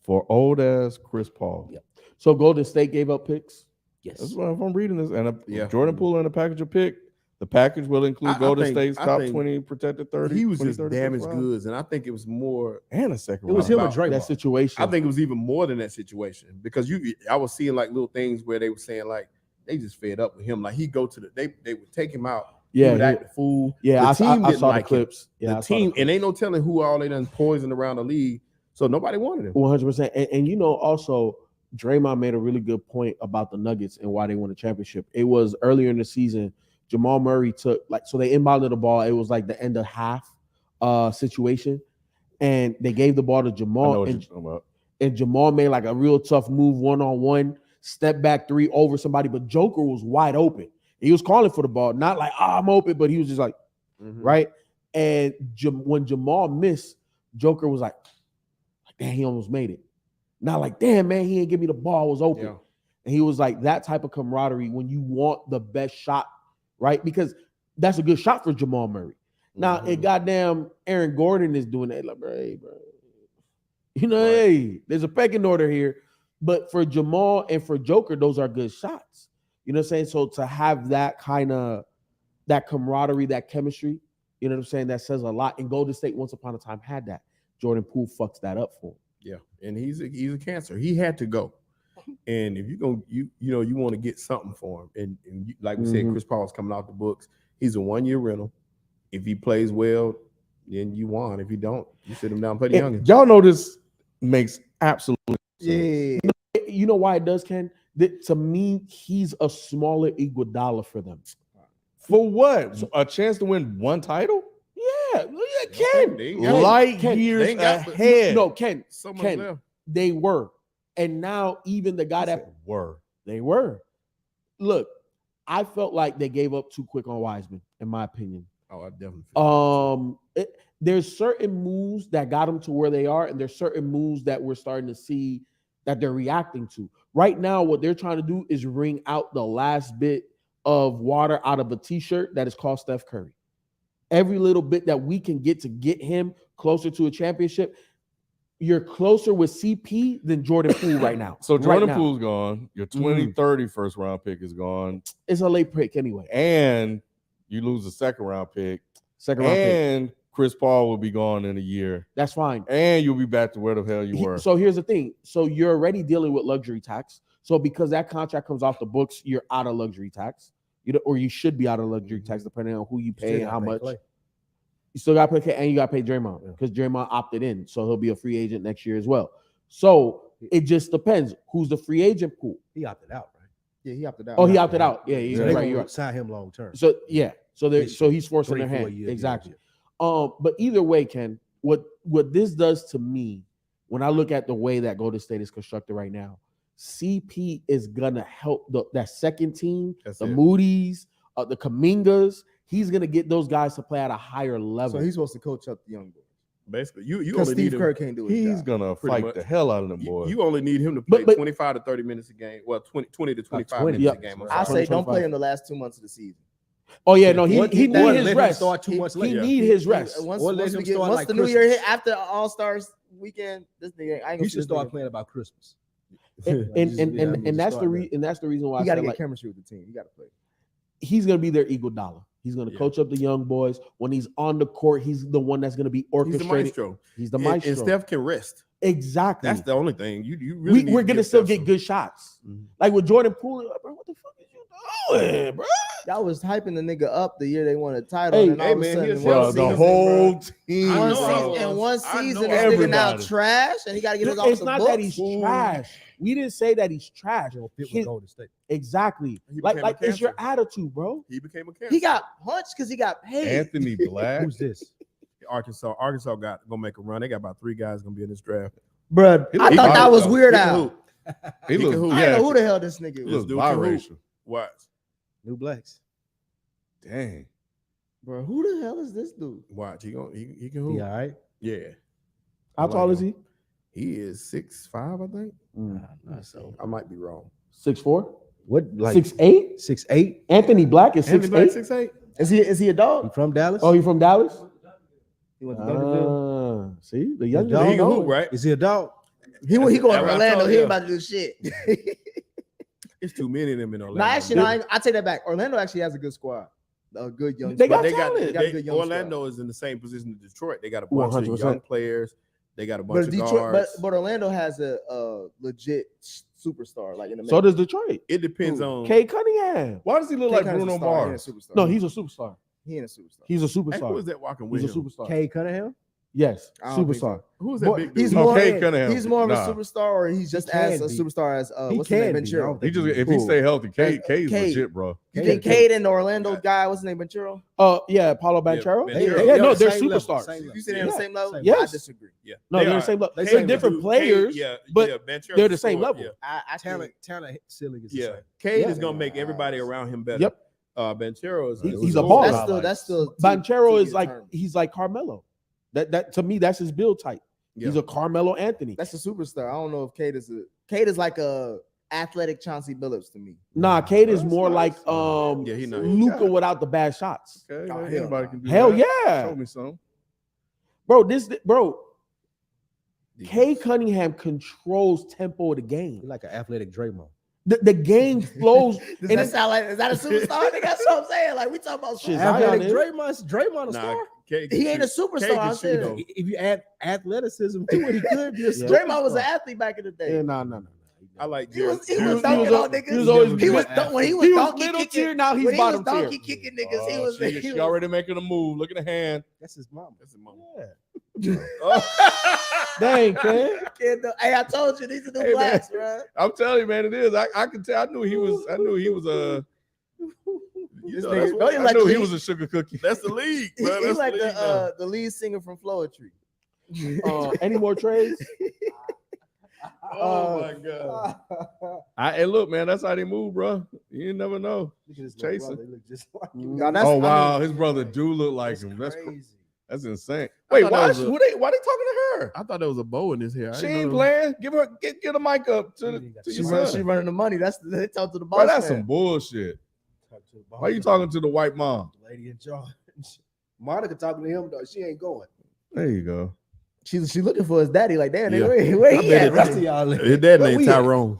For old ass Chris Paul. Yeah. So Golden State gave up picks. Yes. That's what if I'm reading this. And Yeah. Jordan Poole in a package of pick. The package will include I Golden think- State's I top think 20 protected 30. He was 20, just 30 damaged first round. goods, and I think it was more. And a second It was round. him and Draymond. That situation. I think it was even more than that situation because I was seeing like little things where they were saying like they just fed up with him. Like he go to they would take him out. Yeah, he would he- act the fool. yeah. the I team didn't saw like the him. clips. Yeah, I The saw team, clips. and ain't no telling who all they done poisoned around the league. So nobody wanted him. 100%. And you know, also Draymond made a really good point about the Nuggets and why they won the championship. It was earlier in the season. Jamal Murray took so they inbounded the ball. It was like the end of half situation, and they gave the ball to I know Jamal, what and, you're talking about. and Jamal made like a real tough move 1-on-1, step back 3 over somebody, but Joker was wide open. He was calling for the ball, not like I'm open, but he was just like right. And when Jamal missed, Joker was like, damn, he almost made it. Not like, damn, man, he didn't give me the ball, it was open. Yeah. And he was like, that type of camaraderie when you want the best shot, right? Because that's a good shot for Jamal Murray. Now, it goddamn Aaron Gordon is doing that. Like, bro, hey, bro. You know, Right. hey, there's a pecking order here. But for Jamal and for Joker, those are good shots. You know what I'm saying? So to have that kind of that camaraderie, that chemistry, you know what I'm saying? That says a lot. And Golden State once upon a time had that. Jordan Poole fucks that up for him. Yeah, and he's a cancer. He had to go. And if you go, you want to get something for him. And you, like we said, Chris Paul's coming out the books. He's a 1-year rental. If he plays well, then you won. If you don't, you sit him down, play the youngest. Y'all know this makes absolutely Yeah. You know why it does, Ken? That to me, he's a smaller Iguodala for them. For what? A chance to win one title? Yeah, Ken. They ain't got- Light Ken, years they ain't got- ahead. No, Ken. so much Ken, left. they were. And now even the guy that were. they were. Look, I felt like they gave up too quick on Wiseman, in my opinion. Oh, I definitely feel There's certain moves that got them to where they are, and there's certain moves that we're starting to see that they're reacting to. Right now, what they're trying to do is wring out the last bit of water out of a t-shirt that is called Steph Curry. Every little bit that we can get to get him closer to a championship, you're closer with CP than Jordan Poole right now. So Right Jordan now. Poole's gone. Your 2030 first round pick is gone. It's a late pick anyway. And you lose a second round pick. Second round pick. And Chris Paul will be gone in a year. That's fine. And you'll be back to where the hell you were. So here's the thing. So you're already dealing with luxury tax. So because that contract comes off the books, you're out of luxury tax. Or you should be out of luxury tax, depending on who you pay and how much. You still got to pay, and you got to pay Draymond because Draymond opted in, so he'll be a free agent next year as well. So it just depends who's the free agent pool. He opted out, right? Yeah, he opted out. Oh, he opted out. Yeah, So you're they right. gonna You're right. sign him long term. So yeah, so they This so year. he's forcing 3-4 their hand. years, Exactly. yeah. But either way, Ken, what this does to me when I look at the way that Golden State is constructed right now, CP is gonna help that second team, That's the it. Moody's, the Kumingas. He's gonna get those guys to play at a higher level. So he's supposed to coach up the young boys. Basically, you Because only need Steve him. Kerr can't do it. He's gonna Pretty fight much. the hell out of them You, boys. you only need him to play But- 25 to 30 minutes a game. Well, 20 to 25 20, minutes yeah. a game. I'm I sorry. say don't 25. play him the last 2 months of the season. Oh yeah, no, he Or need let his him rest. start 2 He, months he later. need his rest. Once, Or let once, him we get, start once like the new year hit, Christmas. after All Stars weekend, this nigga, I ain't gonna He see should this start nigga. playing about Christmas. And that's the reason. And that's the reason why I He got to said, get like, chemistry with the team. He got to play. he's gonna be their Iguodala. He's gonna Yeah. coach up the young boys. When he's on the court, he's the one that's gonna be He's the orchestrating. maestro. He's the And- maestro. And Steph can rest. Exactly. That's the only thing. You really need We're to gonna give still Steph get some- good shots. Mhm. Like with Jordan Poole, like, bro, what the fuck is you doing, bro? Y'all was hyping the nigga up the year they won a title. Hey, and all hey, of a man, sudden, he's in Bro, one the season, whole bro, team. I one know season, I was. in one I season, know this I nigga was. now Everybody. trash, and he got to get his off It's the not books. that he's trash. We didn't say that he's trash. He don't fit with His- Golden State. Exactly. He Like became a it's your cancer. attitude, bro. He became a cancer. He got punched because he got paid. Anthony Black. Who's this? Arkansas gonna make a run. They got about 3 guys gonna be in this draft. Bruh, He I look thought that was He Weird can Al. hoop. He He looks, can hoop. I yeah, don't know who the hell this nigga he is. looks dude can hoop. biracial. Watch. New Blacks. Dang. Bro, who the hell is this dude? Watch. He can hoop. He all right? Yeah. How I tall like is he? He is 6'5", I think. Not so. I might be wrong. 6'4", What, like 6'8"? 6'8"? Anthony Black is Anthony Black 6'8". 6'8". Is he a He dog? from Dallas? Oh, you from Dallas? He went to Duncanville. See, the young dog. He can know hoop, it. right? Is he a dog? He going to That's what I Orlando. told He you. ain't about to do shit. It's too many of them in Orlando. No, actually, no, I take that back. Orlando actually has a good squad. A good young They squad. got They got, talent. got a good young Orlando is in the same position as Detroit. They got a bunch 100%. of young players. They got a bunch But of Detroit, guards. but Orlando has a legit superstar like in the So does Detroit. It depends Who? on. Cade Cunningham. Why does he look like Bruno Mars? No, he's a superstar. He ain't a superstar. He's a Hey, who superstar. is that walking with He's a him? superstar. Cade Cunningham. Yes, I don't think superstar. Who is that More- big he's dude? No, more, Cade Cunningham. he's more of Nah. a superstar, or he's just He as can a be. superstar as He what's his name, can be. I Ventura. don't He think just he- if he Who? stay healthy, Cade's Cade. legit, bro. You think Cade and the Orlando guy, what's his name, Ventura? Yeah, Paulo Banchero. Banchero. Yeah, no, they're same level, superstars. same level. You see they're on the Yeah. same level? Same I Yes. disagree. Yeah. No, They they're are. the same level. They They're same different Cade- players. yeah, but Banchero they're the same scored, level. Yeah, I Talent ceiling is the yeah. same. Cade Yeah. is gonna make everybody around him better. Yep. Banchero is. He's a baller. That's still Banchero to is be like determined. he's like Carmelo. That to me, that's his build type. Yeah. He's a Carmelo Anthony. That's a superstar. I don't know if Cade is like a athletic Chauncey Billups to me. Nah, Cade is That's more nice. like Yeah, he nice. Luka without the bad shots. Okay, Oh, anybody hell can do Hell that. yeah, Show me some. bro. Cade Cunningham controls tempo of the game. He's like an athletic Draymond. The game flows. Does And that it's- sound like is that a superstar? Nigga, that's what I'm saying. Like we talking about Shit, superstar. Zion Athletic is. Draymond a Nah, star. Cade He can ain't a shoot. superstar. Cade can I'm shoot, saying. though. If you add athleticism to it, he could be a Yeah. Draymond was an superstar. athlete back in the day. Yeah, no. I like He was Jared. dunking on niggas. he was always He was good. when he was He was donkey middle kicking. tier. Now he's When he was bottom tier. donkey kicking niggas, he was. She he was- already making a move. Look at the hand. That's his mama. That's his mama. Dang, man. Kid, hey, I told you these are the Hey, blacks, bro. I'm telling you, man, it is. I can tell. I knew he was You This know, nigga- that's don't what- you I like knew the he lead- was a sugar cookie. That's the league, He, bro. he That's like the league now. the lead singer from Floetry. Any more trades? Oh my god. Hey, look, man, that's how they move, bro. You never know. Look at his Chasing. little brother. He look just like him. Now, that's- Oh I mean, wow, his brother do look like That's him. That's crazy. that's insane. I Wait, thought why that is, was a- why they talking to her? I thought there was a bow in his hair. I She didn't ain't know- playing. Give her get a mic up to She your running, son. she running the money. That's they talk to the boss. Bro, that's man. some bullshit. Talk to the boss. Why you talking to the white mom? Lady in charge. Monica talking to him though. She ain't going. There you go. She's looking for his daddy. Like, damn, Yeah. nigga, where I he bet at? it- bro? Rest of y'all. His dad Where named we at? Tyrone.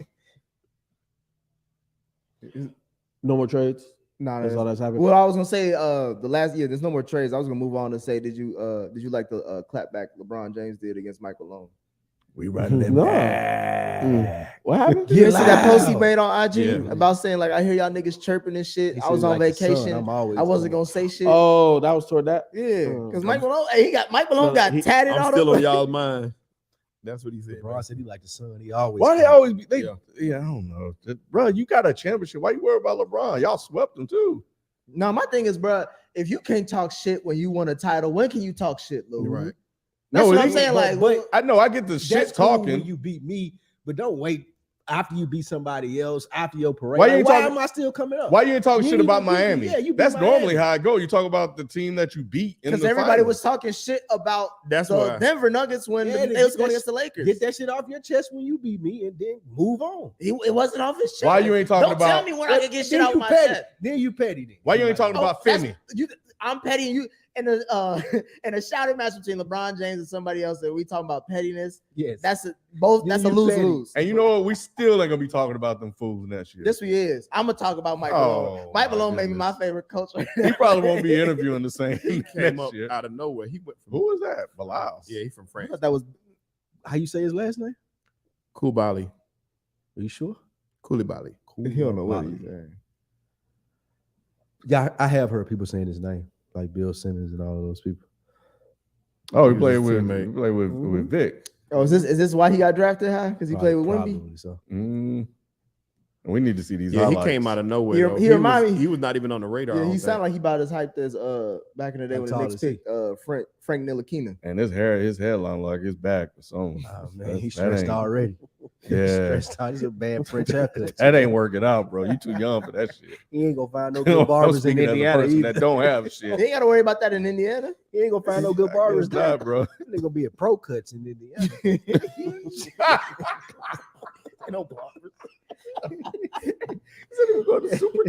No more trades. Nah, That's all that's happening. well, I was gonna say the last year. There's no more trades. I was gonna move on to say, did you like the clapback LeBron James did against Michael Malone? We running them No. back. What happened? You didn't see that post he loud. made on IG Yeah. about saying like I hear y'all niggas chirping and shit. He I was said, on like the sun, vacation. I'm always I wasn't going. gonna say shit. Oh, that was toward that. Yeah, Oh. because Mike Malone, hey, Mike Malone got tatted I'm on still him. on y'all's mind. That's what he said. LeBron said he like the sun. He always. Why they come. always be they Yeah. yeah, I don't know. Bro, you got a championship. Why you worry about LeBron? Y'all swept him too. Now my thing is, bro, if you can't talk shit when you won a title, when can you talk shit, Lou? You're right. That's No, what it I'm ain't- saying. but- Like, but- I know I get the That's shit cool talking. when you beat me, but don't wait after you beat somebody else after your parade. Why you Like, ain't why talking- am I still coming up? Why you ain't talking You shit ain't about even beat me. Miami? Yeah, you beat That's normally Miami. how I go. You talk about the team that you beat in the because everybody finals. was talking shit about That's the why. Denver Nuggets when Yeah, they get was going that against the Lakers. Get that shit off your chest when you beat me, and then move on. It wasn't off his chest. Why you ain't talking Don't about- tell me when I can get shit Then out you my petty. chest. Then you petty. Then Why you ain't talking about that's- Finney? I'm petty, and you and the and a shouting match between LeBron James and somebody else that we talking about pettiness. Yes. That's a Then that's a you lose petty. lose. And you know what? We still ain't gonna be talking about them fools next year. This we is. I'm gonna talk about Mike Malone. Oh, Mike my Malone made me my goodness. favorite coach. He probably won't be interviewing the same He came next up year. out of nowhere. He went from Who is that? Bilal. yeah, he from I France. thought that was How you say his last name? Koulibaly. Are you sure? Koulibaly. he don't know what he's saying. Yeah, I have heard people saying his name, like Bill Simmons and all of those people. Oh, he He played was a with teammate. with Vic. Oh, is this why he got drafted high? Because he played with Wemby? Probably so. We need to see these. Yeah, he highlights. came out of nowhere. He- though. he remind was, me- he was not even on the radar. I Yeah, don't he think. sounded like he about as hyped as back in the day How when the tall Knicks is he? picked Frank Ntilikina. And his headline like his back or something. Oh man, That- he's that stressed ain't- already. He's Yeah, stressed out. He's a bad French haircut. that ain't working out, bro. You too young for that shit. He ain't gonna find no I'm good barbers in speaking as a Indiana person either. that don't have He shit. ain't got to worry about that in Indiana. He ain't gonna find no good barbers It's there. not, bro. They're gonna be at Pro Cuts in Indiana. No barbers. Super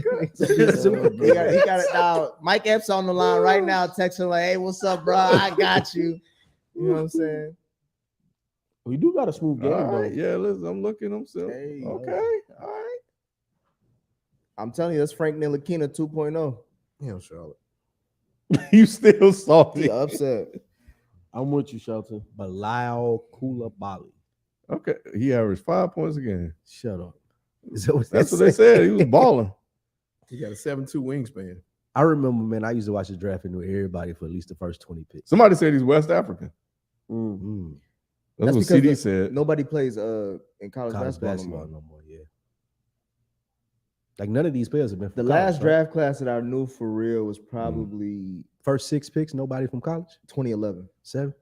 he got it down. Mike Epps on the line right now, texting like, "Hey, what's up, bro? I got you." You know what I'm saying? We do got a smooth game, All though. right, yeah. Listen, I'm looking. I'm still Hey, okay. All right. I'm telling you, that's Frank Ntilikina 2.0. Yeah, Charlotte. You still salty? He upset. I'm with you, Shelton. Bilal Koulibaly. Okay, he averaged 5 points a game. Shut up. Is that what That's what they said. He was balling. He got a 7'2" wingspan. I remember, man, I used to watch the draft and knew everybody for at least the first 20 picks. Somebody said he's West African. Mm. That's what because CD said. Nobody plays in college College basketball, no more, yeah. Like none of these players have been from The college, last right? draft class that I knew for real was probably First 6 picks, nobody from college? 2011. 7?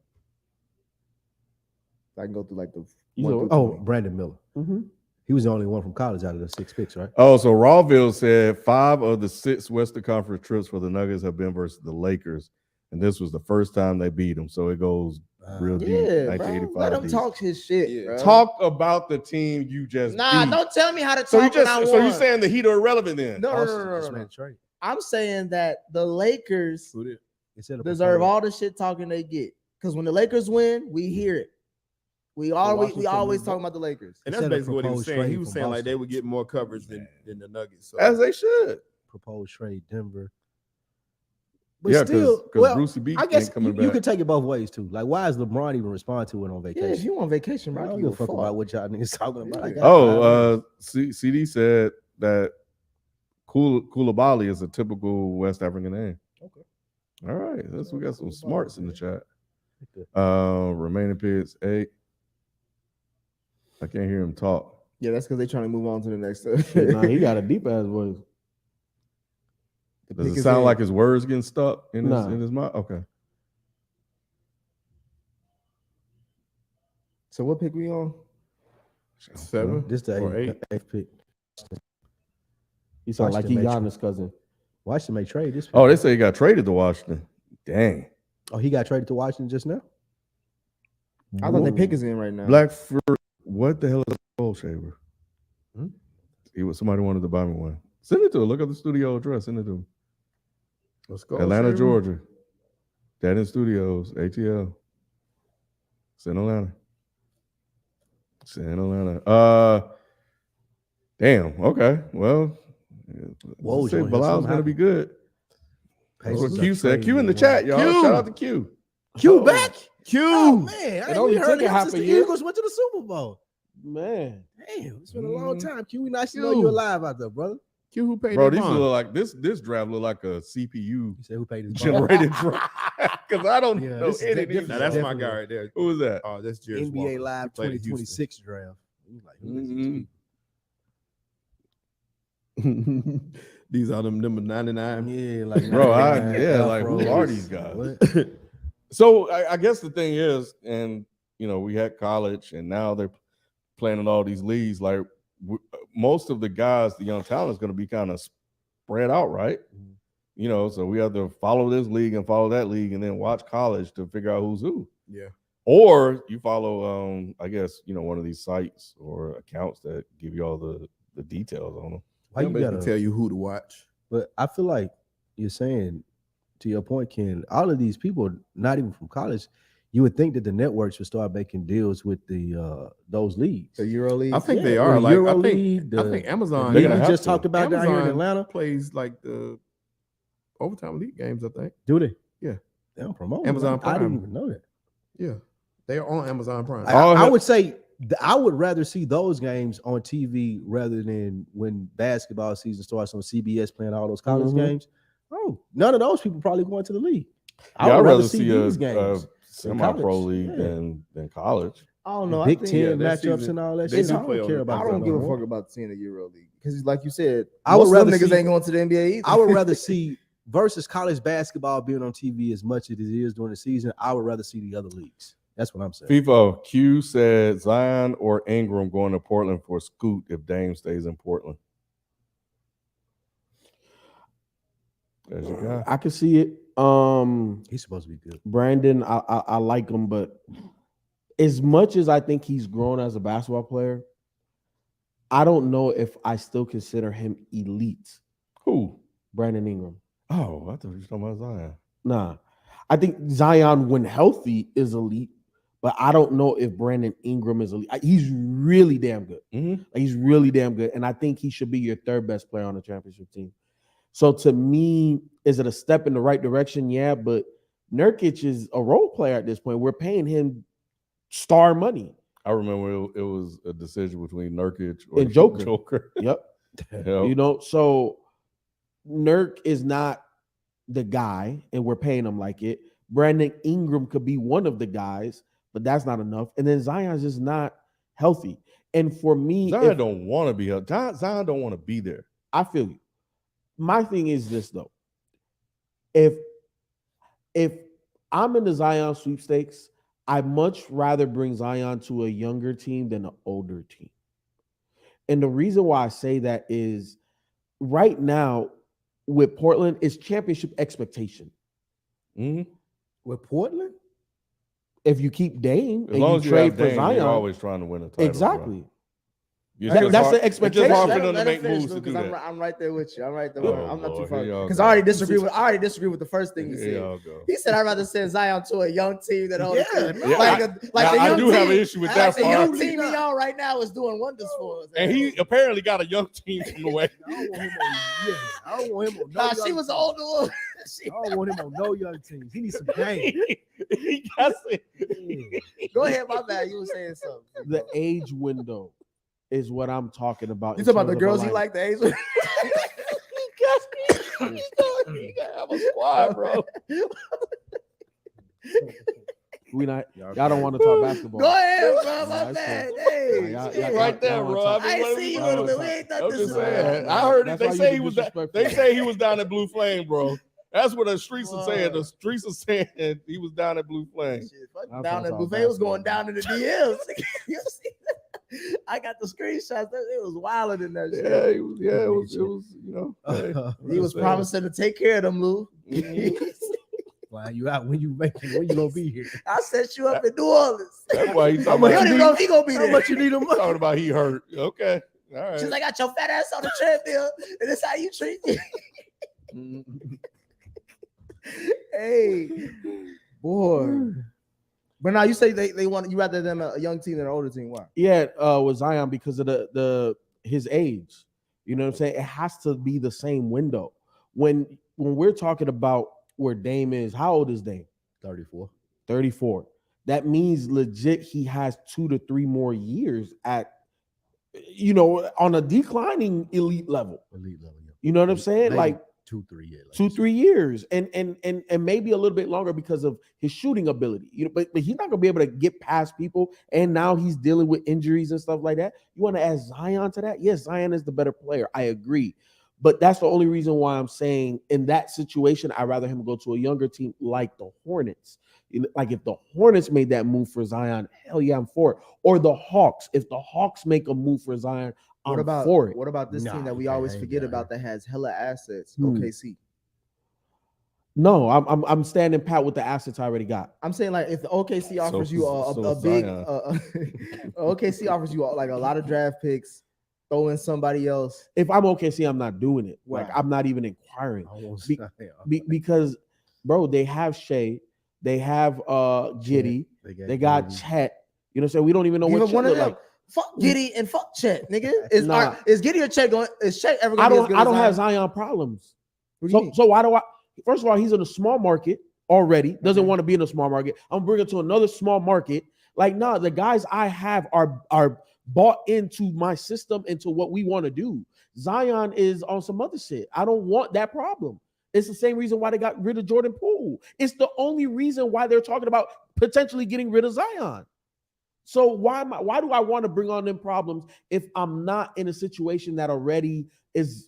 I can go through like the You one know- through Oh, 20. Brandon Miller. Mm-hmm. He was the only one from college out of the 6 picks, right? Oh, so Rawville said 5 of the 6 Western Conference trips for the Nuggets have been versus the Lakers, and this was the first time they beat them. So it goes real deep. Yeah, bro. 1985. Let him deep. talk his shit, Yeah. bro. Talk about the team you just Nah, beat. don't tell me how to talk So you when just I so you won. saying the Heat are irrelevant then? No, no, Austin no, no, just no, made no. a trade. I'm saying that the Lakers Who did? Instead of deserve proposed- all the shit talking they get. Because when the Lakers win, we hear it. We always Washington- talking about the Lakers. And that's Instead of basically what he was proposed saying. He trade was from saying like Boston. they would get more coverage than the Nuggets. So As they should. proposed trade Denver. But Yeah, still, because well, Brucey B I guess ain't coming you back. could take it both ways too. Like, why is LeBron even respond to it on Yeah, if vacation? you on vacation, bro, I I don't don't give a give a fuck about what y'all niggas talking about. I Yeah. got 5 minutes. CD said that Koulibaly is a typical West African name. Okay. All right. We got some Koulibaly, smarts in the yeah. chat. Remaining picks 8. I can't hear him talk. Yeah, that's because they're trying to move on to the next. Nah, he got a deep ass voice. The Does pick it is sound in. like his words getting stuck in Nah. his mouth? Okay. So what pick we on? 7 This the or 8. eighth pick. He sound like he Washington made Giannis' cousin. Washington may trade this. Oh, pick. they say he got traded to Washington. Dang. Oh, he got traded to Washington just now. I thought the pick is in right now. Black Fur. What the hell is a gold shaver? Hmm? Somebody wanted to buy me one. Send it to him. Look up the studio address. Send it to him. Let's go. Atlanta, Shaver. Georgia. Dad in Studios, ATL. It's in Atlanta. Damn. Okay. Well, Woj say on here, Bilal's something gonna be good. That's what Pacers Q are said. Q in the trading chat, y'all. Q. Shout out to Q. Q back. Q. Oh man, I ain't only even heard took him half since a the year. Eagles went to the Super Bowl. Man. Damn, it's been a long time. Q, we nice to Q. know you alive out there, brother. Q who paid Bro, that these bond? look like this draft look like a CPU You said who paid his bond? generated draft. Because I don't Yeah, know this is any of different. these. Now that's my Definitely. guy right there. Who is that? Oh, that's Jerry NBA Walker. Live He played at 2026 draft. You like, who is these Mhm. people? Houston. These are them number 99. Yeah, like Bro, Afros. who are these guys? What? So I guess the thing is, and we had college, and now they're playing in all these leagues. Like most of the guys, the young talent is going to be kind of spread out, right? So we have to follow this league and follow that league, and then watch college to figure out who's who. Yeah. Or you follow, I guess, one of these sites or accounts that give you all the details on them. Why you They'll gotta tell you who to watch. But I feel like you're saying, to your point, Ken, all of these people, not even from college, you would think that the networks would start making deals with the those leagues. The Euro League. I think Yeah, they or are. the Like Euro I League, think Amazon. They're league gonna we have just to. talked about down here in Amazon Atlanta. plays like the overtime league games. I think. Do they? Yeah. They don't promote them. Amazon I didn't Prime. even know that. Yeah, they are on Amazon Prime. I would say I would rather see those games on TV rather than when basketball season starts on CBS playing all those college games. Oh, none of those people probably going to the league. I I'd would rather see these a games. semi-pro college. league Yeah. than college. I don't know. Big I think, Ten that matchups season, and all that they shit. do I play don't on care the- about I that don't no give a more. fuck about seeing the Euro League because, like you said, I would most of them rather niggas see- ain't going to the NBA either. I would rather see versus college basketball being on TV as much as it is during the season. I would rather see the other leagues. That's what I'm saying. FIFO Q said Zion or Ingram going to Portland for Scoot if Dame stays in Portland. There's your guy. I can see it. He's supposed to be good. Brandon, I like him, but as much as I think he's grown as a basketball player, I don't know if I still consider him elite. Who? Brandon Ingram. Oh, I thought you were talking about Zion. Nah. I think Zion, when healthy, is elite, but I don't know if Brandon Ingram is elite. He's really damn good. Mhm. Like, he's really damn good, and I think he should be your third best player on the championship team. So to me, is it a step in the right direction? Yeah, but Nurkic is a role player at this point. We're paying him star money. I remember it was a decision between Nurkic or And Joker. Joker. Yep. Yep. You know, so Nurk is not the guy, and we're paying him like it. Brandon Ingram could be one of the guys, but that's not enough. And then Zion's just not healthy. And for me, Zion don't want to be here. Zion don't want to be there. I feel you. My thing is this though. If I'm in the Zion sweepstakes, I'd much rather bring Zion to a younger team than an older team. And the reason why I say that is right now with Portland, it's championship expectation. Mhm. With Portland? If you keep Dame As and long you as you trade have for Dame, Zion, you're always trying to win a title. exactly. Bro. It's That- just that's hard- the It's expectation. just hard for Let them to him make finish, moves to because do I'm, that. I'm right there with you. I'm right there. Oh, I'm not too Lord, far here y'all because go. I already disagree with the first thing you Here said. y'all go. He said I'd rather send Zion to a young team than a older Yeah, team. no. Like Now, the I young do team, have an issue with like that the young part. team he on right now is doing wonders for us. And he apparently got a young team from the way. I don't want him on. Yeah, I don't want him on. No Nah, young she was the team. older one. I don't want him on no young teams. He needs some game. He got it. Go ahead, my bad. You were saying something. The age window is what I'm talking about. You in talking about the terms of girls you alignment. like, the age? You gotta have a squad, bro. We not. Y'all Y'all don't want to talk basketball. Go ahead, bro. Nah, My it's bad. cool. Hey, Y'all- shit. y'all- Right there, y'all bro. wanna I ain't what seen you we in a doing? minute. We ain't done I'm this just in a saying. while. I heard it. That's They why say you he was. disrespectful. They say he was down at Blue Flame, bro. That's what the streets are saying. The Word. streets are saying he was down at Blue Flame. Shit, fuck I'm down talking in about Buffet was going basketball. down in the DMs. You see that? I got the screenshots. It was wilder than that shit. Yeah, he was. Yeah, it was. You know. Hey, He was saying. promising to take care of them, Lou. Flying you out when you gonna be here. I set you up in New Orleans. That's why he's You talking don't about. even know if he gonna be How there. much you need him? Talking about he hurt. Okay. All right. She's like, I got your fat ass on the treadmill, and that's how you treat me. Hey, boy. But now you say they want you rather than a young team than an older team. Why? Yeah, with Zion because of the his age. You know what I'm saying? It has to be the same window. When we're talking about where Dame is, how old is Dame? 34. 34. That means legit he has 2 to 3 more years at, you know, on a declining elite level. Elite level. Yeah. You know what I'm saying? Maybe Like 2-3 years. 2-3 years, and maybe a little bit longer because of his shooting ability. You know, but he's not gonna be able to get past people. And now he's dealing with injuries and stuff like that. You want to add Zion to that? Yes, Zion is the better player. I agree. But that's the only reason why I'm saying in that situation, I'd rather him go to a younger team like the Hornets. Like if the Hornets made that move for Zion, hell yeah, I'm for it. Or the Hawks. If the Hawks make a move for Zion, I'm for it. What about this team that we always forget about that has hella assets? OKC. No, I'm standing pat with the assets I already got. I'm saying like if the OKC offers you so a big Zion. OKC offers you like a lot of draft picks, throw in somebody else. If I'm OKC, I'm not doing it. Like Why? I'm not even inquiring I won't Be- say- because, bro, they have Shea, they have Giddy, they got Giddy. Chet. You know what I'm saying? We don't even know Give what up one Chet of look them. like. Fuck Giddy and fuck Chet, nigga. Nah. Is Giddy or Chet going? Is Chet ever I going to be as don't good I as don't Zion? have Zion problems. What do you So mean? so why do I? First of all, he's in a small market already. Doesn't Okay. want to be in a small market. I'm bringing to another small market. Like, nah, the guys I have are bought into my system, into what we want to do. Zion is on some other shit. I don't want that problem. It's the same reason why they got rid of Jordan Poole. It's the only reason why they're talking about potentially getting rid of Zion. So why do I want to bring on them problems if I'm not in a situation that already is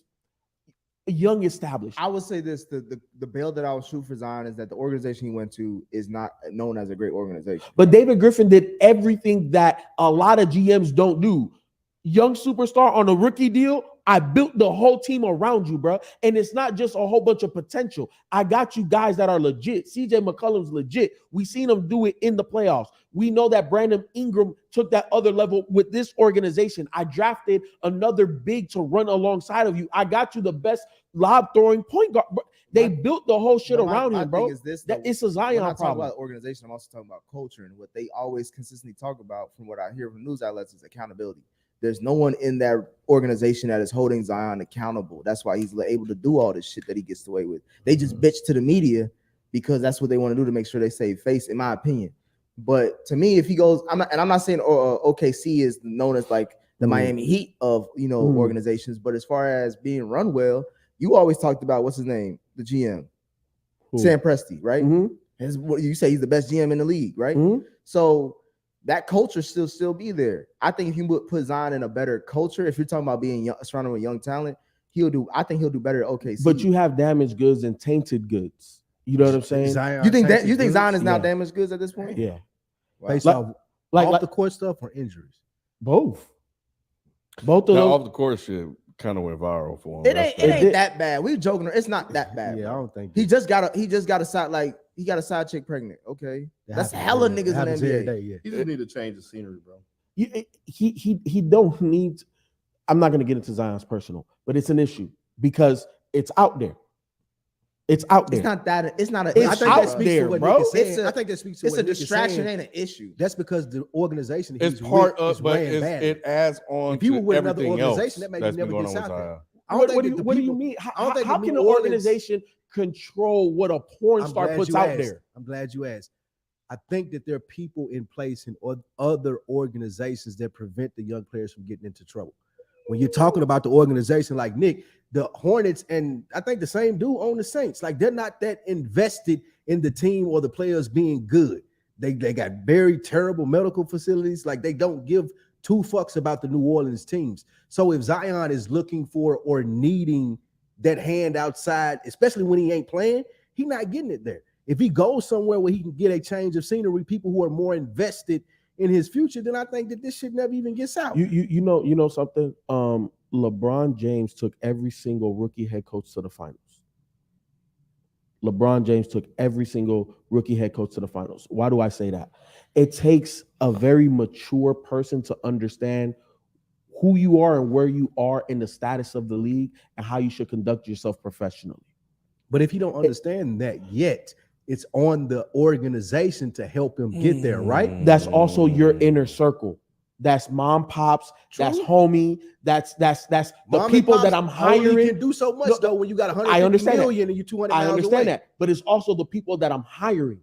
young established? I would say this: the bail that I would shoot for Zion is that the organization he went to is not known as a great organization. But David Griffin did everything that a lot of GMs don't do. Young superstar on a rookie deal, I built the whole team around you, bro. And it's not just a whole bunch of potential. I got you guys that are legit. CJ McCollum's legit. We seen him do it in the playoffs. We know that Brandon Ingram took that other level with this organization. I drafted another big to run alongside of you. I got you the best lob throwing point guard. They built the whole shit No, around my him, bro. thing is this, That though. it's a When I Zion talk problem. about organization, I'm also talking about culture, and what they always consistently talk about, from what I hear from news outlets, is accountability. There's no one in that organization that is holding Zion accountable. That's why he's able to do all this shit that he gets away with. They just bitch to the media because that's what they want to do to make sure they save face, in my opinion. But to me, if he goes, I'm not saying OKC is known as like the Miami Heat of organizations, but as far as being run well, you always talked about what's his name, the GM, Sam Presti, right? What you say, he's the best GM in the league, right? So that culture still be there. I think if you put Zion in a better culture, if you're talking about being surrounded with young talent, I think he'll do better at OKC. But you have damaged goods and tainted goods. You know what I'm saying? Zion you think goods? Zion is now damaged goods at this point? Yeah. Based Like- off Like the court stuff or injuries? both of Now, those. off the court shit kind of went viral for him. It That's ain't that bad. We joking. It's not that bad. Yeah, I bro. don't think He just got a side chick pregnant. Okay, that's hella niggas in the NBA. Day, yeah. He just need to change the scenery, bro. He don't need. I'm not going to get into Zion's personal, but it's an issue because it's out there. It's out there. It's not that. It's not a. It's I think out that speaks there, to what bro. Nick is saying. It's I think that speaks to It's what a Nick is distraction, saying. ain't an issue. That's because the organization it's he's part with of, is but ran badly. it adds on If he were to with another everything else organization, that may that's never been gets going on out with there. Zion. I don't think What that do the you people- mean? I don't think How the can New an Orleans- organization control what a porn star glad puts you out asked. there? I'm glad you asked. I think that there are people in place in other organizations that prevent the young players from getting into trouble. When you're talking about the organization like Nick, the Hornets, and I think the same dude on the Saints, like they're not that invested in the team or the players being good. They got very terrible medical facilities. Like they don't give two fucks about the New Orleans teams. So if Zion is looking for or needing that hand outside, especially when he ain't playing, he's not getting it there. If he goes somewhere where he can get a change of scenery, people who are more invested in his future, then I think that this shit never even gets out. You know something? LeBron James took every single rookie head coach to the finals. LeBron James took every single rookie head coach to the finals. Why do I say that? It takes a very mature person to understand who you are and where you are in the status of the league and how you should conduct yourself professionally. But if you don't understand that yet, it's on the organization to help him get there, right? That's also your inner circle. That's mom, pops. True. That's homie. That's the Mom and people pops that I'm only hiring. can do so much No, though when you got 150 I understand that. million and you 200 I miles understand away. that, but it's also the people that I'm hiring.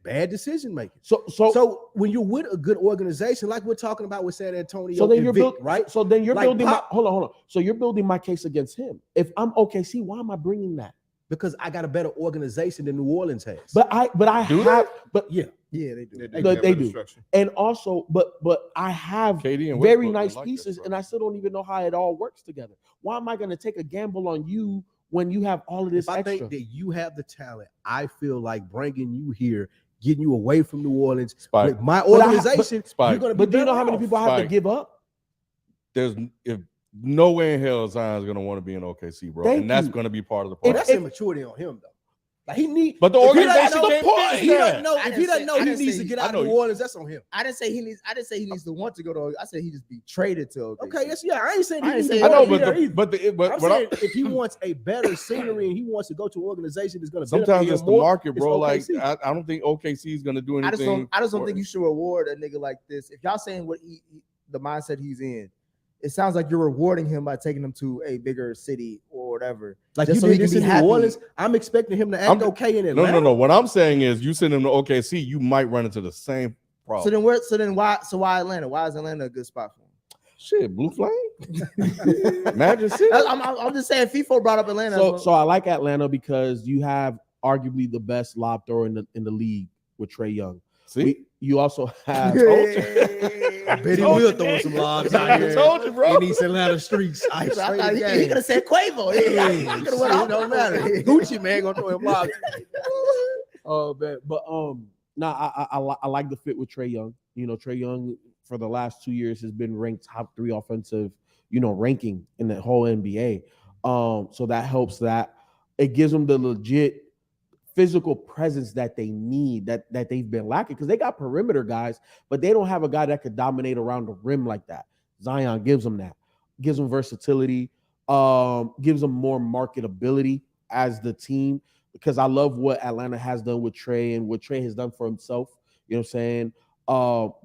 Bad decision making. So So when you're with a good organization, like we're talking about with San Antonio, So then and you're Vic, building right? So then you're Like building Pop- my hold on. So you're building my case against him. If I'm OKC, why am I bringing that? Because I got a better organization than New Orleans has. But I Do have yeah, they do. They do. And also, but I have KD and very Westbrook, they nice like pieces, this, and I still don't even know how it all works together. Why am I going to take a gamble on you when you have all of this if I extra? think that you have the talent, I feel like bringing you here, getting you away from New Orleans Spike. with my But I- organization, Spike. you're going to be But do you know better how many off. people I have to Spike. give up? There's if no way in hell Zion's gonna want to be in OKC, bro, Thank and that's you. gonna be part of the Well, process. that's immaturity on him, though. Like he need, But the if he doesn't organization know- can't if fix he that. doesn't know, I if he doesn't know, he didn't needs say- to get I out know of New you- Orleans. That's on him. I didn't say he needs to want to go to. I said he just be traded to OKC. Okay, yes, yeah. I ain't saying he I ain't needs to saying- I know, go but there the, either. but the I'm but saying if he wants a better scenery and he wants to go to an organization that's going to sometimes it's the market, bro. Like OKC. I don't think OKC is gonna do I anything. just don't think you should reward a nigga like this. If y'all saying what the mindset he's in, it sounds like you're rewarding him by taking him to a bigger city or whatever. like just you so did he can this be in New happy. Orleans. I'm expecting him to act okay in Atlanta. No. What I'm saying is, you send him to OKC, you might run into the same problem. Why Atlanta? Why is Atlanta a good spot for him? Shit, Blue Flame, Magic City. I'm just saying. FIFO brought up Atlanta. So I like Atlanta because you have arguably the best lob thrower in the league with Trae Young. See, You also have I bet he will throw some lobs out here told you, bro. in East Atlanta streets. I I thought straight he game. could have said Quavo. Hey, He shit, could have went off. it don't matter. Gucci man gonna throw him lobs. Oh man, but I like the fit with Trae Young. You know, Trae Young for the last 2 years has been ranked top 3 offensive, ranking in the whole NBA. So that helps. That it gives them the legit physical presence that they need, that they've been lacking, because they got perimeter guys, but they don't have a guy that could dominate around the rim like that. Zion gives them that, gives them versatility. gives them more marketability as the team, because I love what Atlanta has done with Trey and what Trey has done for himself. You know what I'm saying?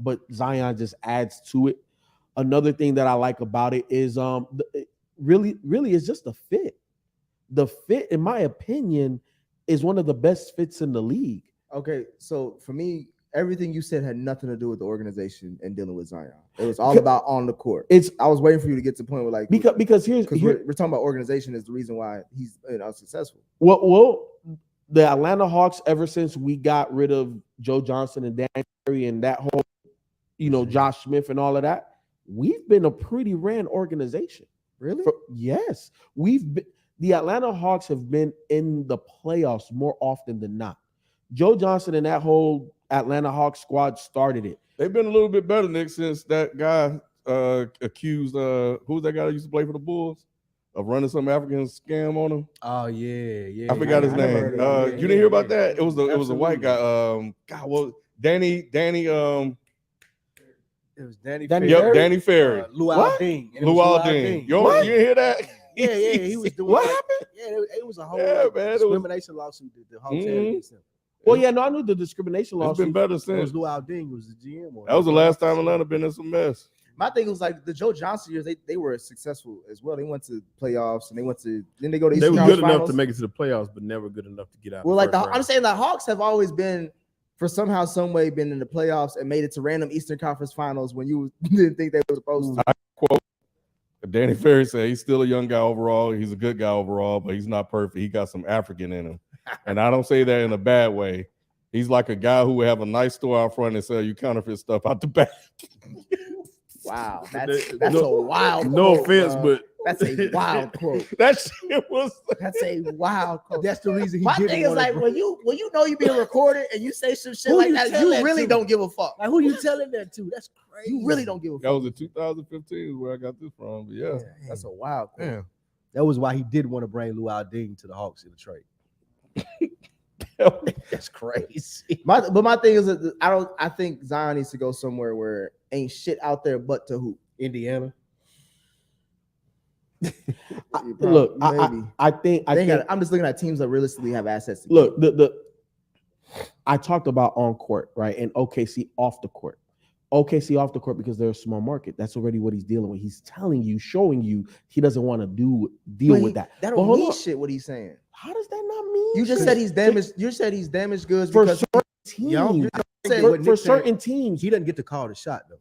But Zion just adds to it. Another thing that I like about it is really it's just the fit. The fit, in my opinion, is one of the best fits in the league. Okay, so for me, everything you said had nothing to do with the organization and dealing with Zion. It was all about on the court. I was waiting for you to get to the point where like because we're talking about organization is the reason why he's unsuccessful. Well, the Atlanta Hawks, ever since we got rid of Joe Johnson and Dan Curry and that whole, Josh Smith and all of that, we've been a pretty ran organization. Really? Yes, the Atlanta Hawks have been in the playoffs more often than not. Joe Johnson and that whole Atlanta Hawks squad started it. They've been a little bit better, Nick, since that guy accused who's that guy that used to play for the Bulls of running some African scam on him. Oh yeah. I forgot his name. You didn't hear about that? It was a white guy. Danny. It was Danny. Yep, Danny Ferry. Luau Ding. Luau Ding. You didn't hear that? Yeah. He was doing what happened? Yeah, it was a whole discrimination lawsuit that the Hawks had against him. Well, yeah, no, I knew the discrimination lawsuit. It's been better It since. was Luau Ding, was the GM. That was the last time Atlanta been in some mess. My thing was like the Joe Johnson years, they were successful as well. They went to playoffs and then they go to They Eastern were good Conference enough to make it to the playoffs, but never good enough to get out. Well, like I'm saying the Hawks have always been, for somehow, some way, been in the playoffs and made it to random Eastern Conference finals when you didn't think they were supposed to. I quote Danny Ferry said he's still a young guy overall. He's a good guy overall, but he's not perfect. He got some African in him. And I don't say that in a bad way. He's like a guy who would have a nice store out front and sell you counterfeit stuff out the back. Wow, that's a wild. No quote, offense, bro. but That's a wild quote. That shit was. That's a wild quote. That's the reason he My didn't thing is wanna like bro- when you know you're being recorded and you say some shit Who like you that, tell you that really to? don't give a fuck. Like, who you telling that to? That's crazy. You really don't give a That fuck. was in 2015 is where I got this from. But yeah. That's a wild quote. damn. That was why he did want to bring Luau Ding to the Hawks in the trade. That's crazy. But my thing is that I think Zion needs to go somewhere where ain't shit out there but to hoop. Indiana. Look, Maybe. I think I'm just looking at teams that realistically have assets. To look, I talked about on court, right? And OKC off the court. OKC off the court because they're a small market. That's already what he's dealing with. He's telling you, showing you he doesn't want to deal with that. That But don't hold mean on. shit. What he's saying? How does that not mean? You just shit? said he's damaged. You said he's damaged goods for because certain teams. said what For Nick said, certain teams. he doesn't get to call the shot though.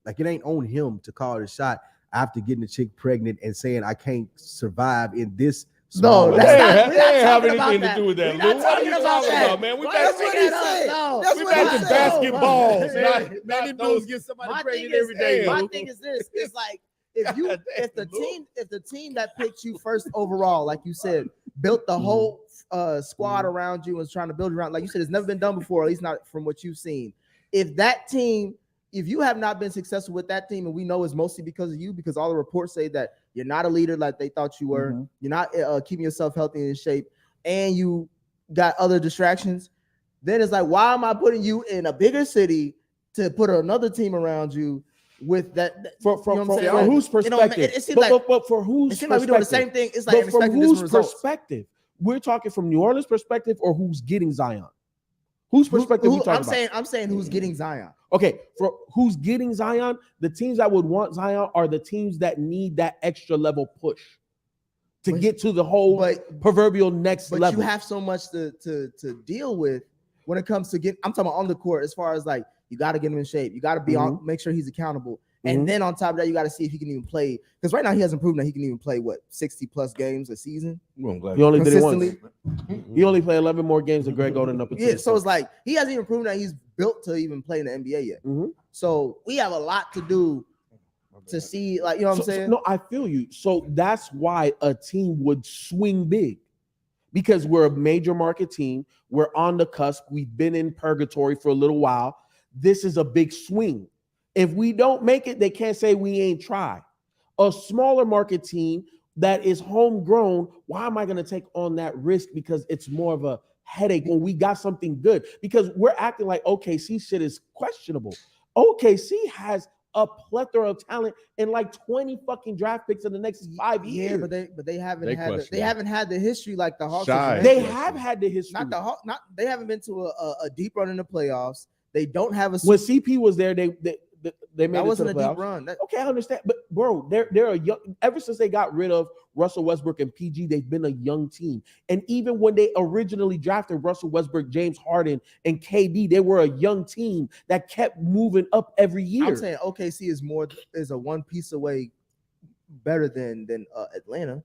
Like, it ain't on him to call the shot after getting the chick pregnant and saying I can't survive in this. No, small that's market." not- They we're not ain't have talking about anything to that. do with that. We're not Lou. What are talking you about talking that. about, man? We Why back that's what he said. no. That's We what back he to said. basketballs. Man, Not Manny those. Blues get somebody My pregnant thing is, every day. my Lou. thing is this: it's like if the team that picked you first overall, like you said, built the whole squad around you and was trying to build around, like you said, it's never been done before, at least not from what you've seen. If you have not been successful with that team, and we know it's mostly because of you, because all the reports say that you're not a leader like they thought you were, you're not keeping yourself healthy and in shape, and you got other distractions, then it's like, why am I putting you in a bigger city to put another team around you with that? For you know what I'm saying? for whose You know, perspective? it seems like but for whose it seems like we're doing the same perspective? thing. It's like But from expecting whose different results. perspective? We're talking from New Orleans' perspective, or who's getting Zion? Whose perspective we talking about? I'm saying who's getting Zion. Okay, for who's getting Zion, the teams that would want Zion are the teams that need that extra level push to get to the whole proverbial next But level. you have so much to deal with when it comes to I'm talking about on the court, as far as like you got to get him in shape, you got to be on, make sure he's accountable, and then on top of that, you got to see if he can even play, because right now he hasn't proven that he can even play 60 plus games a season He only did it once. consistently. He only played 11 more games than Greg Oden up until Yeah, this so point. it's like he hasn't even proven that he's built to even play in the NBA yet. So we have a lot to do to see, like, you know what I'm saying? No, I feel you. So that's why a team would swing big, because we're a major market team. We're on the cusp. We've been in purgatory for a little while. This is a big swing. If we don't make it, they can't say we ain't tried. A smaller market team that is homegrown, why am I going to take on that risk? Because it's more of a headache when we got something good. Because we're acting like OKC shit is questionable. OKC has a plethora of talent and like 20 fucking draft picks in the next 5 years. Yeah, but they haven't They had the, question they that. haven't had the history like the Hawks. Shy. have. They question. have had the history. Not the Hawks. Not they haven't been to a deep run in the playoffs. They don't have a. When CP was there, they made that it wasn't to a the playoffs. deep run. Okay, I understand, but bro, they're a young. Ever since they got rid of Russell Westbrook and PG, they've been a young team. And even when they originally drafted Russell Westbrook, James Harden, and KD, they were a young team that kept moving up every year. I'm saying OKC is a one piece away better than Atlanta.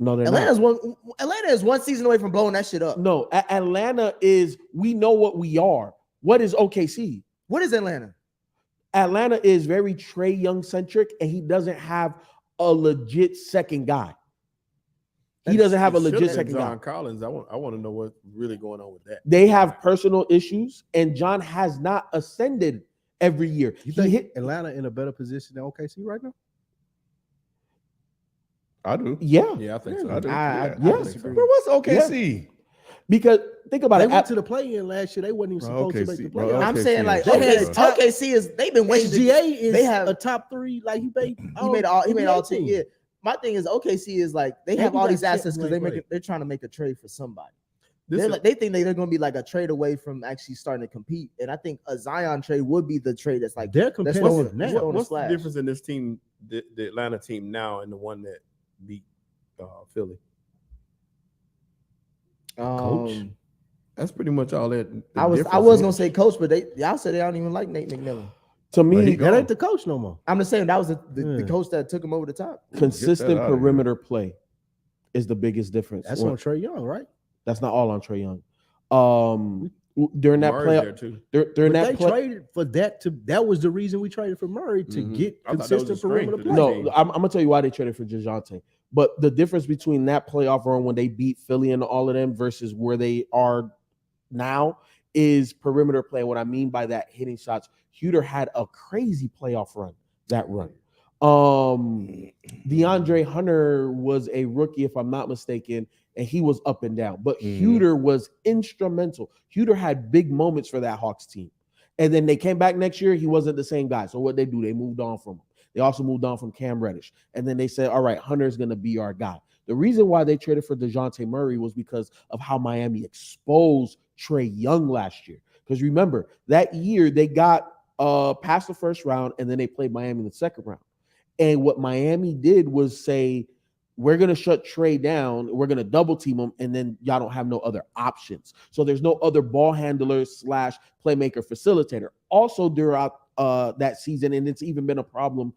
No, they're Atlanta not. is one season away from blowing that shit up. No, Atlanta is. We know what we are. What is OKC? What is Atlanta? Atlanta is very Trae Young centric, and he doesn't have a legit second guy. He doesn't have a It should've legit been second guy. John Collins. I want to know what's really going on with that. They have personal issues, and John has not ascended every year. You He think hit, Atlanta in a better position than OKC right now? I do. yeah, Yeah, I think so. I do. I Yes. disagree. Bro, what's OKC? because think about They it. went to the play-in last year. They wasn't even Bro, supposed to make the OKC, bro, playoffs. I'm OKC saying like is- They had a top- OKC is they've been waiting. SGA is they have- a top 3. Like he made He made all 10. Yeah. My thing is OKC is like they have Maybe all that these shit assets because went they're trying to make a trade for somebody. This is- They think they're going to be like a trade away from actually starting to compete, and I think a Zion trade would be the trade that's like They're that's competitive what's- now. what- on the what's the splash. difference in this team, the Atlanta team now, and the one that beat Philly? Coach? That's pretty much all that. the I was difference gonna is. say coach, but y'all said they don't even like Nate McMillan. To But he me, That ain't the coach no more. I'm just saying that was the Yeah. coach that took him over the top. consistent out of here. perimeter play is the biggest difference. That's on Trae Young, right? That's not all on Trae Young. During that Murray's playoff, there too. during But that they play, traded for that. That was the reason we traded for Murray to Mhm. get I thought that was consistent a strength perimeter of play. the no, team. I'm gonna tell you why they traded for DeJounte. But the difference between that playoff run when they beat Philly and all of them versus where they are now is perimeter play. What I mean by that, hitting shots. Huter had a crazy playoff run. That run. DeAndre Hunter was a rookie, if I'm not mistaken, and he was up and down. But Huter was instrumental. Huter had big moments for that Hawks team. And then they came back next year. He wasn't the same guy. So what they do, they moved on from him. They also moved on from Cam Reddish. And then they said, all right, Hunter's going to be our guy. The reason why they traded for DeJounte Murray was because of how Miami exposed Trae Young last year. Because remember, that year they got past the first round, and then they played Miami in the second round. And what Miami did was say, we're going to shut Trae down. We're going to double team him. And then y'all don't have no other options. So there's no other ball handler / playmaker facilitator. Also throughout that season, and it's even been a problem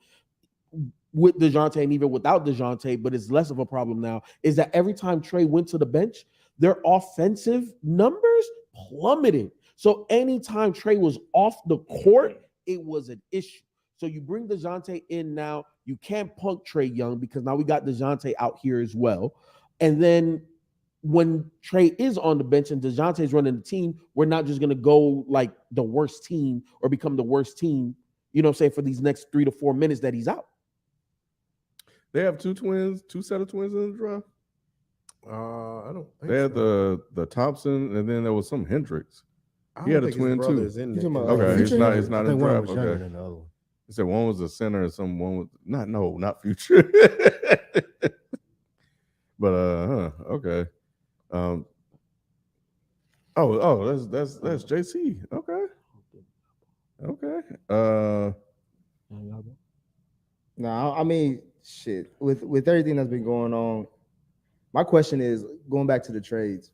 with DeJounte and even without DeJounte, but it's less of a problem now, is that every time Trae went to the bench, their offensive numbers plummeted. So anytime Trae was off the court, it was an issue. So you bring DeJounte in now. You can't punk Trae Young because now we got DeJounte out here as well. And then when Trae is on the bench and DeJounte is running the team, we're not just going to go like the worst team or become the worst team, you know what I'm saying, for these next 3 to 4 minutes that he's out. They have two set of twins in the draft. I don't. Think They had so. the Thompson, and then there was some Hendricks. I he don't had a think his twin, too. brother's in You there. talking about, Okay, it's Future? not I in think the one draft. was younger Okay, than the other one. he said one was a center and one was not Future. But okay. That's JC. Okay. No, I mean, shit. With everything that's been going on, my question is going back to the trades.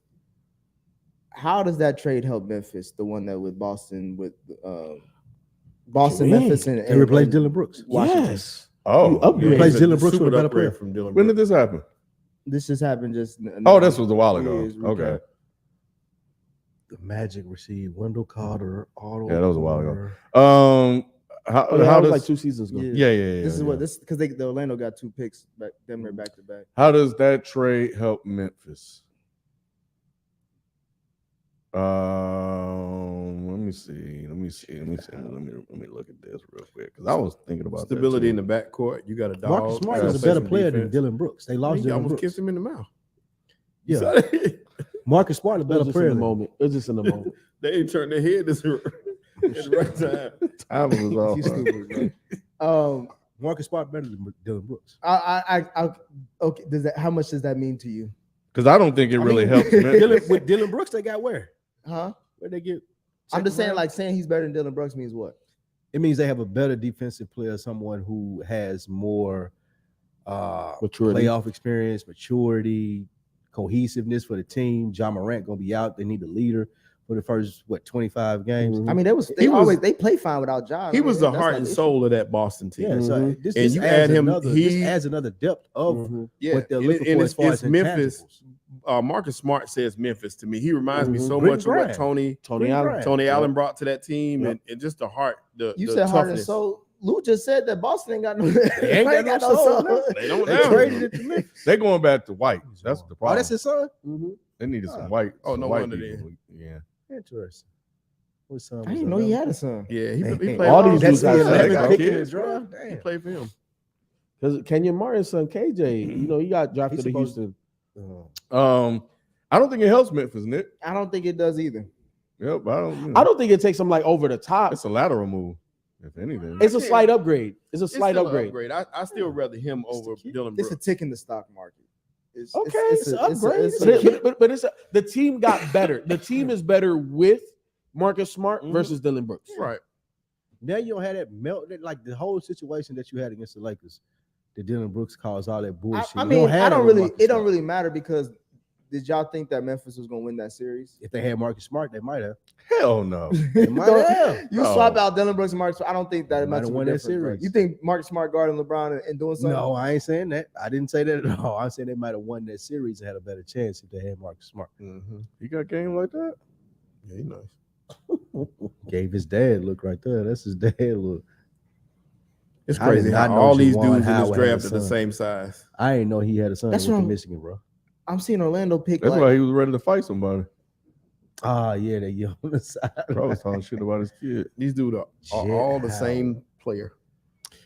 How does that trade help Memphis? The one that with Boston, Dang. Memphis, and They replaced Dylan Brooks. Washington. Yes. Oh, You upgrade. Yeah, Replace he's a Dylan Brooks super with a better upgrade player. from Dylan when did Brooks. this happen? This just happened just. Oh, this was a while ago. Years, Okay. recap. The Magic received Wendell Carter, Otto. Yeah, that was a while ago. Porter. How Oh, yeah, that how was does like 2 seasons ago. Yeah. yeah. This is what this because the Orlando got 2 picks back to back. How does that trade help Memphis? Let me see. Let me look at this real quick because I was thinking about Stability in that the backcourt. You got a dog. Marcus Smart gotta is a play better some player defense. than Dylan Brooks. They lost He Dylan almost Brooks. kissed him in the mouth. Yeah, Marcus Smart is a It better was just player. in the than him. moment. It was just in the moment. They ain't turned their head this at the right time. Time was off. You stupid, bro. Marcus Smart better than Dylan Brooks. Okay. How much does that mean to you? Because I don't think it really helps. With Dylan Brooks, they got where? Huh? Where they get? I'm just saying, round? like saying he's better than Dylan Brooks means what? It means they have a better defensive player, someone who has more Maturity. playoff experience, maturity, cohesiveness for the team. John Morant gonna be out. They need a leader for the first 25 games. Mhm. I mean, they play fine without John. He was the that's heart not and the issue. soul of that Boston team. Yeah, so this And you adds add him, another, this adds another depth of what they're looking and for as far as Memphis. intangibles. Marcus Smart says Memphis to me. He reminds me so Grit much and of what grind. Tony Green Allen. grind. Tony Allen brought to that team, Yep. and just the heart. You the said heart and toughness. soul. Lou just said that Boston ain't got no. They ain't got no soul now. They don't They now. traded it to Memphis. They're going back to White. That's the Oh, problem. that's his son? They needed Ah. some white. Oh, some no white wonder people. Yeah. Interesting. What son I was didn't know he had a son. Yeah, he Hey, played all all these these dudes got dudes. sons, They bro. got pick in kids, the bro. draft. He Damn. played for him. Because Kenyon Martin's son, KJ, he got drafted He's to supposed- Houston. I don't think it helps Memphis, Nick. I don't think it does either. Yep, I don't think it takes him like over the top. It's a lateral move, if anything. It's a slight upgrade. It's a It's slight still an upgrade. I still rather him over Dylan It's Brooks. a tick in the stock market. It's, Okay, it's an upgrade. it's a- But the team got better. The team is better with Marcus Smart versus Dylan Brooks. Right. Now you don't have that melt, like the whole situation that you had against the Lakers. The Dylan Brooks caused all that bullshit. I You mean, have I don't that with really. Marcus It don't Smart. really matter because did y'all think that Memphis was gonna win that series? If they had Marcus Smart, they might have. Hell no. They might have. You No. swap out Dylan Brooks and Marcus. I don't think that They much might have of a won that difference. Bro. series. You think Marcus Smart guarding LeBron and doing something? No, I ain't saying that. I didn't say that at all. I'm saying they might have won that series and had a better chance if they had Marcus Smart. You got a game like that? Yeah, he nice. Gave his dad look right there. That's his dad look. It's I did crazy not how know all these Juwan dudes in this Howard had draft a are the son. same size. I ain't know he had a son That's that went wrong. to Michigan, bro. I'm seeing Orlando pick. That's like, why he was ready to fight somebody. Ah, yeah, they young on the side. Bro was talking shit about his kid. These dudes are all the same player.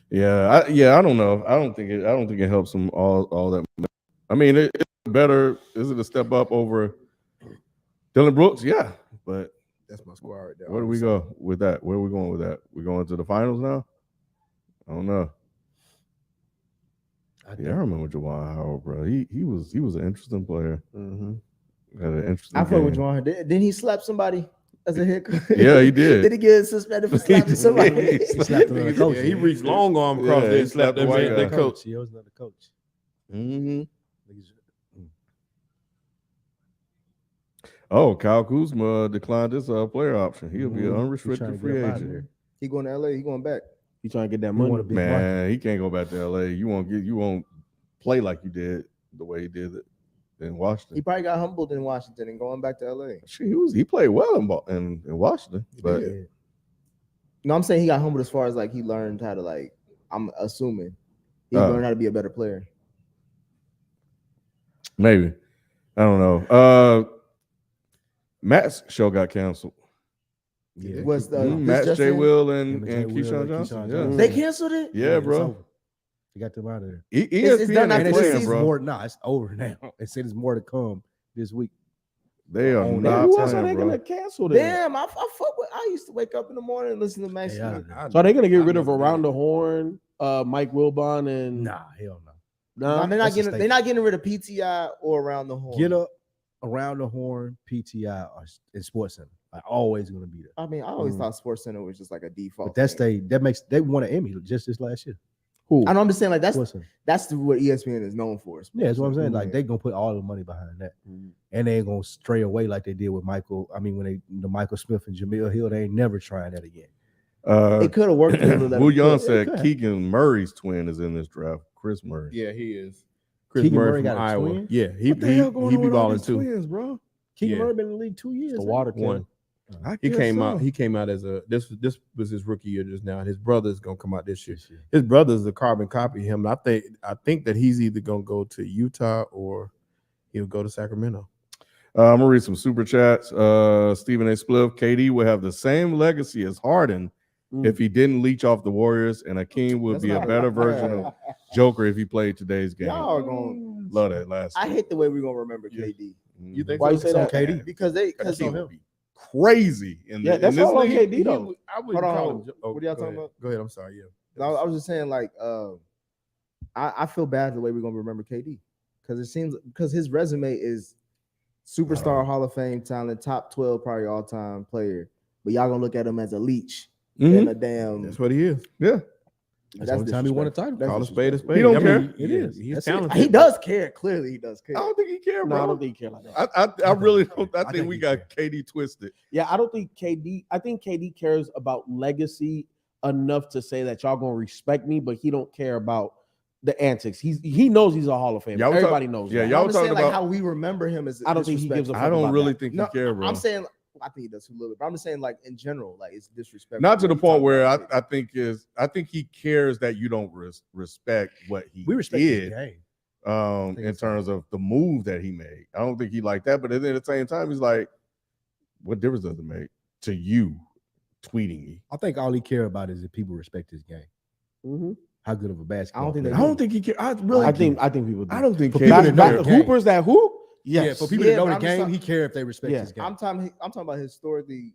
Yeah, I don't know. I don't think it helps him all that much. I mean, it's better. Is it a step up over Dylan Brooks? Yeah, but That's my squad right there. where do we go with that? Where are we going with that? We going to the finals now? I don't know. Yeah, I remember Juwan Howard, bro. He was an interesting player. Had an interesting. I feel with game. Juwan. Didn't he slap somebody as a hit? Yeah, he did. Did he get suspended for slapping somebody? He slapped another coach. Yeah, he reached long arm across Yeah, there he and slapped slapped the white that guy. coach. He was another coach. Oh, Kyle Kuzma declined his player option. He'll be an He trying unrestricted to free get him out of agent. there. He going to LA. He going back. He trying to get that He want money. a big market. Man, he can't go back to LA. You won't play like you did the way he did it in He Washington. probably got humbled in Washington and going back to LA. Shit, he played well in Washington, but Yeah. No, I'm saying he got humbled as far as like he learned how to like. I'm assuming he Oh. learned how to be a better player. maybe I don't know. Matt's show got canceled. Yeah. What's the Matt this J. just Will Him and and Jay Will Keyshawn and Johnson. Keyshawn Yeah, Johnson. They canceled it. yeah, It's bro. over. They got them out of there. It's done ESPN after ain't this playing, season. bro. More, nah, it's over now. They said there's more to come this week. They are On not Who else are they playing, gonna bro. cancel them? Damn, I fuck with. I used to wake up in the morning and listen to Max. Hey, Smith. So are they gonna get rid of never Around did. the Horn, Mike Wilbon, and Nah, hell no. No, they're not that's a getting. They're not getting rid of PTI or Around the Horn. Get up around the horn, PTI, or in Sports Center. Like always gonna be there. I mean, I always thought Sports Center was just like a default. But that's thing. they won an Emmy just this last year. who? I know. I'm just saying, like Sports Center. that's what ESPN is known for. Yeah, that's what I'm saying. Like Yeah. they gonna put all the money behind that, and they ain't gonna stray away like they did with Michael. I mean, when the Michael Smith and Jamil Hill, they ain't never trying that again. It could have worked. Wu Young said could. Keegan Murray's twin is in this draft. Chris Murray. Yeah, he is. Chris Keegan Murray Murray from got a Iowa. twin? Yeah, he What the hell going be on with all balling these too. twins, bro? Keegan Yeah. Murray been in the league 2 years. The ain't water One. I He guess came so. out. He came out as a this was his rookie year just now. His brother's gonna come out this year. This year. His brother's a carbon copy of him. I think that he's either gonna go to Utah or he'll go to Sacramento. I'm gonna read some super chats. Stephen A. Spliff, KD will have the same legacy as Harden if he didn't leech off the Warriors, and Akeem would That's be a not better right. version of Joker if he played today's game. Y'all are going. Love that last. I hate the way we're gonna remember Yeah. KD You think Why so? you say It's on that? KD. because Akeem would be crazy in Yeah, in that's this all on league. KD though. I wouldn't Hold on, call hold him. on. What are y'all go talking ahead. about? Go ahead. I'm sorry. Yeah. I was just saying, like, I feel bad the way we're gonna remember KD because it seems because his resume is superstar, Hall of Fame talent, top 12 probably all time player, but y'all gonna look at him as a leech and a damn. That's what he is. Yeah. That's the only time he won a title. That's Call a spade a spade. He don't I care. mean, It is. He's That's it. talented. He does care. Clearly, he does care. I don't think he cares, No, bro. I don't think he cares like that. I really don't. I think think we he got KD twisted. Yeah, I don't think KD. I think KD cares about legacy enough to say that y'all gonna respect me, but he don't care about the antics. He knows he's a Hall of Famer. Y'all was Everybody talk- knows. yeah, that. y'all I'm was just saying, talking like about. how we remember him as. I don't think he gives a disrespectful. I don't about really that. think he No, cares, bro. I'm saying, I think he does a little bit, but I'm just saying, like in general, like it's disrespectful. Not to the He point talk where about I think he cares that you don't respect what he We respect his did. game. In it's terms of the move that he made. I don't think he like that, but at the same time, he's like, what difference does it make to you tweeting me? I think all he care about is if people respect his game. Mm-hmm. How good of a basketball? think player they I he don't is. think he cares. I really I think people. Do. I don't think For KD people Back, that know back, the game. hoopers that hoop. Yeah, Yes. for people Yeah, that know but the I'm just game, talking- he care if they respect Yeah. his game. I'm talking about historically,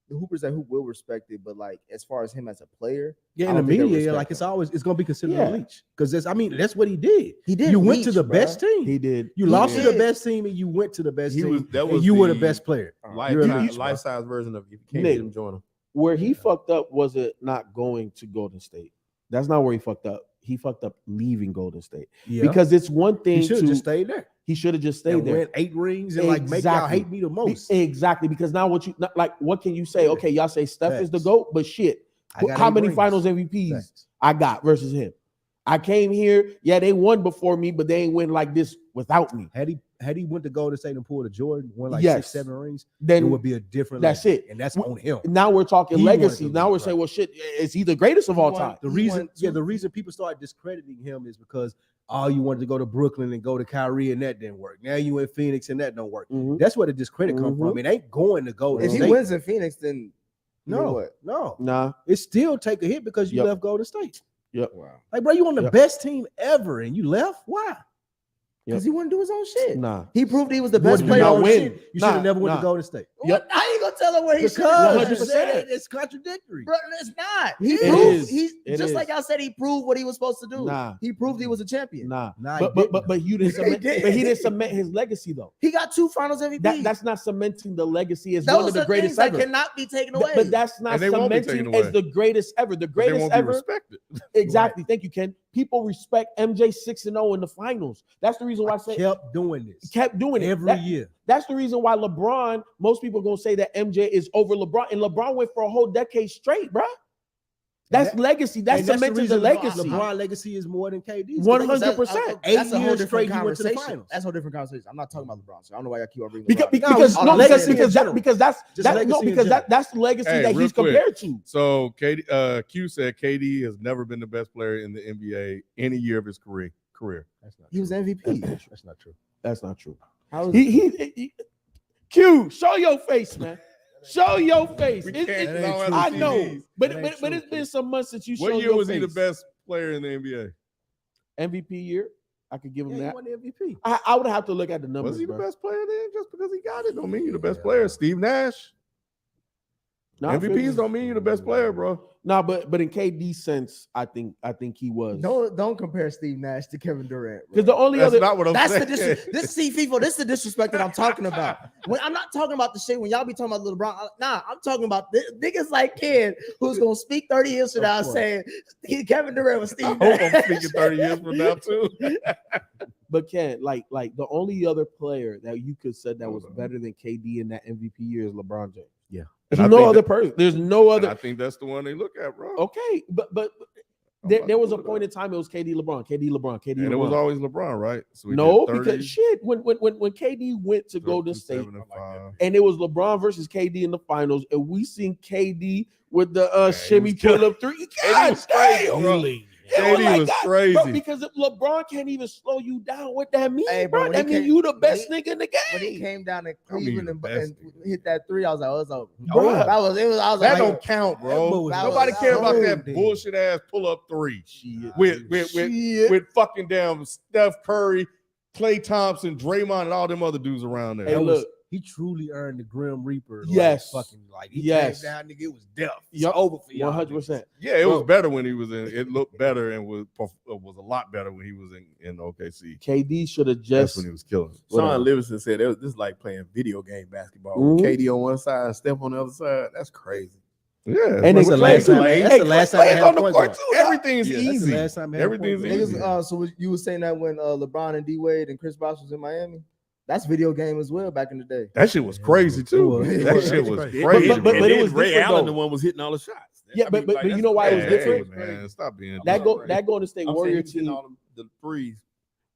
the hoopers that hoop will respect it, but like as far as him as a player, Yeah, I in the don't think they media, respect like it's him. always it's gonna be considered Yeah. a leech because that's what he did. he did. You went to leech, the bruh. best team. He did. You He lost to did. the best team and you went to the best He team. was- that and was you were the the best player. You're a Lifetime, leech, bro. life-size version of if you can't Nick. get him, join him. Where he fucked up was it not going to Golden State. That's not where he fucked up. He fucked up leaving Golden State Yeah, because it's one thing he should to have just stayed there. he should have just stayed And there. win 8 rings and like make y'all Exactly. hate me the most. Exactly, because now what can you say? Yeah. Okay, y'all say Steph is the Facts. GOAT, but shit, I got how 8 many rings. finals MVPs Facts. I got versus him? I came here, yeah, they won before me, but they ain't win like this without me. Had he went to Golden State and pulled a Jordan, won like Yes. 6-7 rings, it Then would be a different. that's level. it. And that's W- on him. now we're talking He wanted legacy. to Now leave, we're saying, right. well, shit, is he the greatest of He all won- time? The He reason, won yeah, two- the reason people started discrediting him is because you wanted to go to Brooklyn and go to Kyrie and that didn't work. Now you in Phoenix and that don't work. Mhm. That's where the discredit come from. It ain't going to Golden If he State. wins in Phoenix, then you know no, what? no, Nah, it still take a hit because you Yep. left Golden State. Wow, Like, bro, you on the Yep. best team ever and you left. Why? because he wouldn't do his own shit. nah. He proved he was the You best wanna do player your not on own the win. shit. shit. You Nah, should have never went nah. to Golden State. What? How you gonna tell him where he should Because go? 100%. it's contradictory. Bro, it's not. He It proved. is. He's It just is. like y'all said. He proved what he was supposed to do. Nah. He proved he was a champion. Nah. Nah, But he you didn't He cement, did. but he didn't cement his legacy though. He got 2 Finals MVP. That's not cementing the legacy as Those one of the are greatest things ever. that cannot be taken away. But that's not And they won't be taken cementing as away. the greatest ever. The But they greatest won't be ever. respected. Exactly. Thank you, Ken. People respect MJ 6-0 in the finals. That's the reason why I say kept doing this kept doing it every year. That's the reason why LeBron. Most people are gonna say that MJ is over LeBron, and LeBron went for a whole decade straight, bro. That's legacy. That's And that's the cementing the reason legacy. LeBron legacy is more than KD's. 100%. 8 That's a whole years different straight he went to the conversation. finals. That's a whole different conversation. I'm not talking about LeBron. So I don't know why I keep on bringing Because LeBron. because No, no, legacy because in because general. because that's Just that, legacy no in because general. that's the legacy Hey, that real he's quick. compared to. So Q said KD has never been the best player in the NBA any year of his career. That's not He was true. MVP. That's not true. That's not true. How is He Q, show your face, man. Show your face. We It- can't- it- we don't have I the know, TVs. but That ain't but true, it's been Q. some months since you What showed year your was face. he the best player in the NBA? MVP year? I could give him Yeah, he that. won the MVP. I would have to look at the numbers. Was he the bro. best player then? Just because he got it don't mean you're the best Yeah. player. Steve Nash. No, I feel MVPs you. don't mean you're the best player, bro. No, but in KD sense, I think he was. don't compare Steve Nash to Kevin Durant. bro. Because the only That's other not what I'm That's saying. the see FIFO. This is the disrespect that I'm talking about. When I'm not talking about the shit when y'all be talking about LeBron. Nah, I'm talking about niggas like Ken who's gonna speak 30 years from now saying Kevin Durant was I Steve hope Nash. I'm speaking 30 years from now too. but Ken, like the only other player that you could said that was better than KD in that MVP year is LeBron James. Yeah. There's And I no think other person. There's no And other. I think that's the one they look at, bro. Okay, but I'm there about to was a pull it point up. in time it was KD LeBron, KD LeBron, KD And LeBron. it was always LeBron, right? So we no, did 30, because shit, when KD went to Golden State 7 and 5. and it was LeBron versus KD in the finals, and we seen KD with the he shimmy was pull up 3. And he was crazy, bro. KD was crazy. Bro, because if LeBron can't even slow you down, what that mean, Hey, bro, bro? when That he mean came- you the best when nigga in the When he game. came down to I mean, Cleveland the and best hit that 3, I was like, oh, it's over. Bro, That was it. I was That like, don't count, That bro. was Nobody so cared about that dude. bullshit ass pull up 3 Shit. with fucking damn Steph Curry, Klay Thompson, Draymond, and all them other dudes around there. Hey, That look, he truly earned the Grim Reaper. Yes. He Yes. came down, nigga. It was death. It's Yup. over for y'all. 100%. Yeah, it Bro. was better when he was in. It looked better and was a lot better when he was in OKC. KD should have That's just. when he was killing. Sean Livingston said this is like playing video game basketball. Mhm. KD on one side and Steph on the other side. That's crazy. Yeah, And That's the last time. Clay- That's the last time. Clay I had on a the point court guard. too. Everything's Yeah, that's That's easy. the last time I had a Everything's point guard. easy. Niggas, so you were saying that when LeBron and D Wade and Chris Bosh was in Miami, that's video game as well back in the day. That shit was crazy too. It That was. shit It was was crazy. But it And then was Ray different, Allen, though. the one was hitting all the shots. Yeah, but you know why it was Hey, different? man. Stop being That go- Golden State Warrior team, all the threes.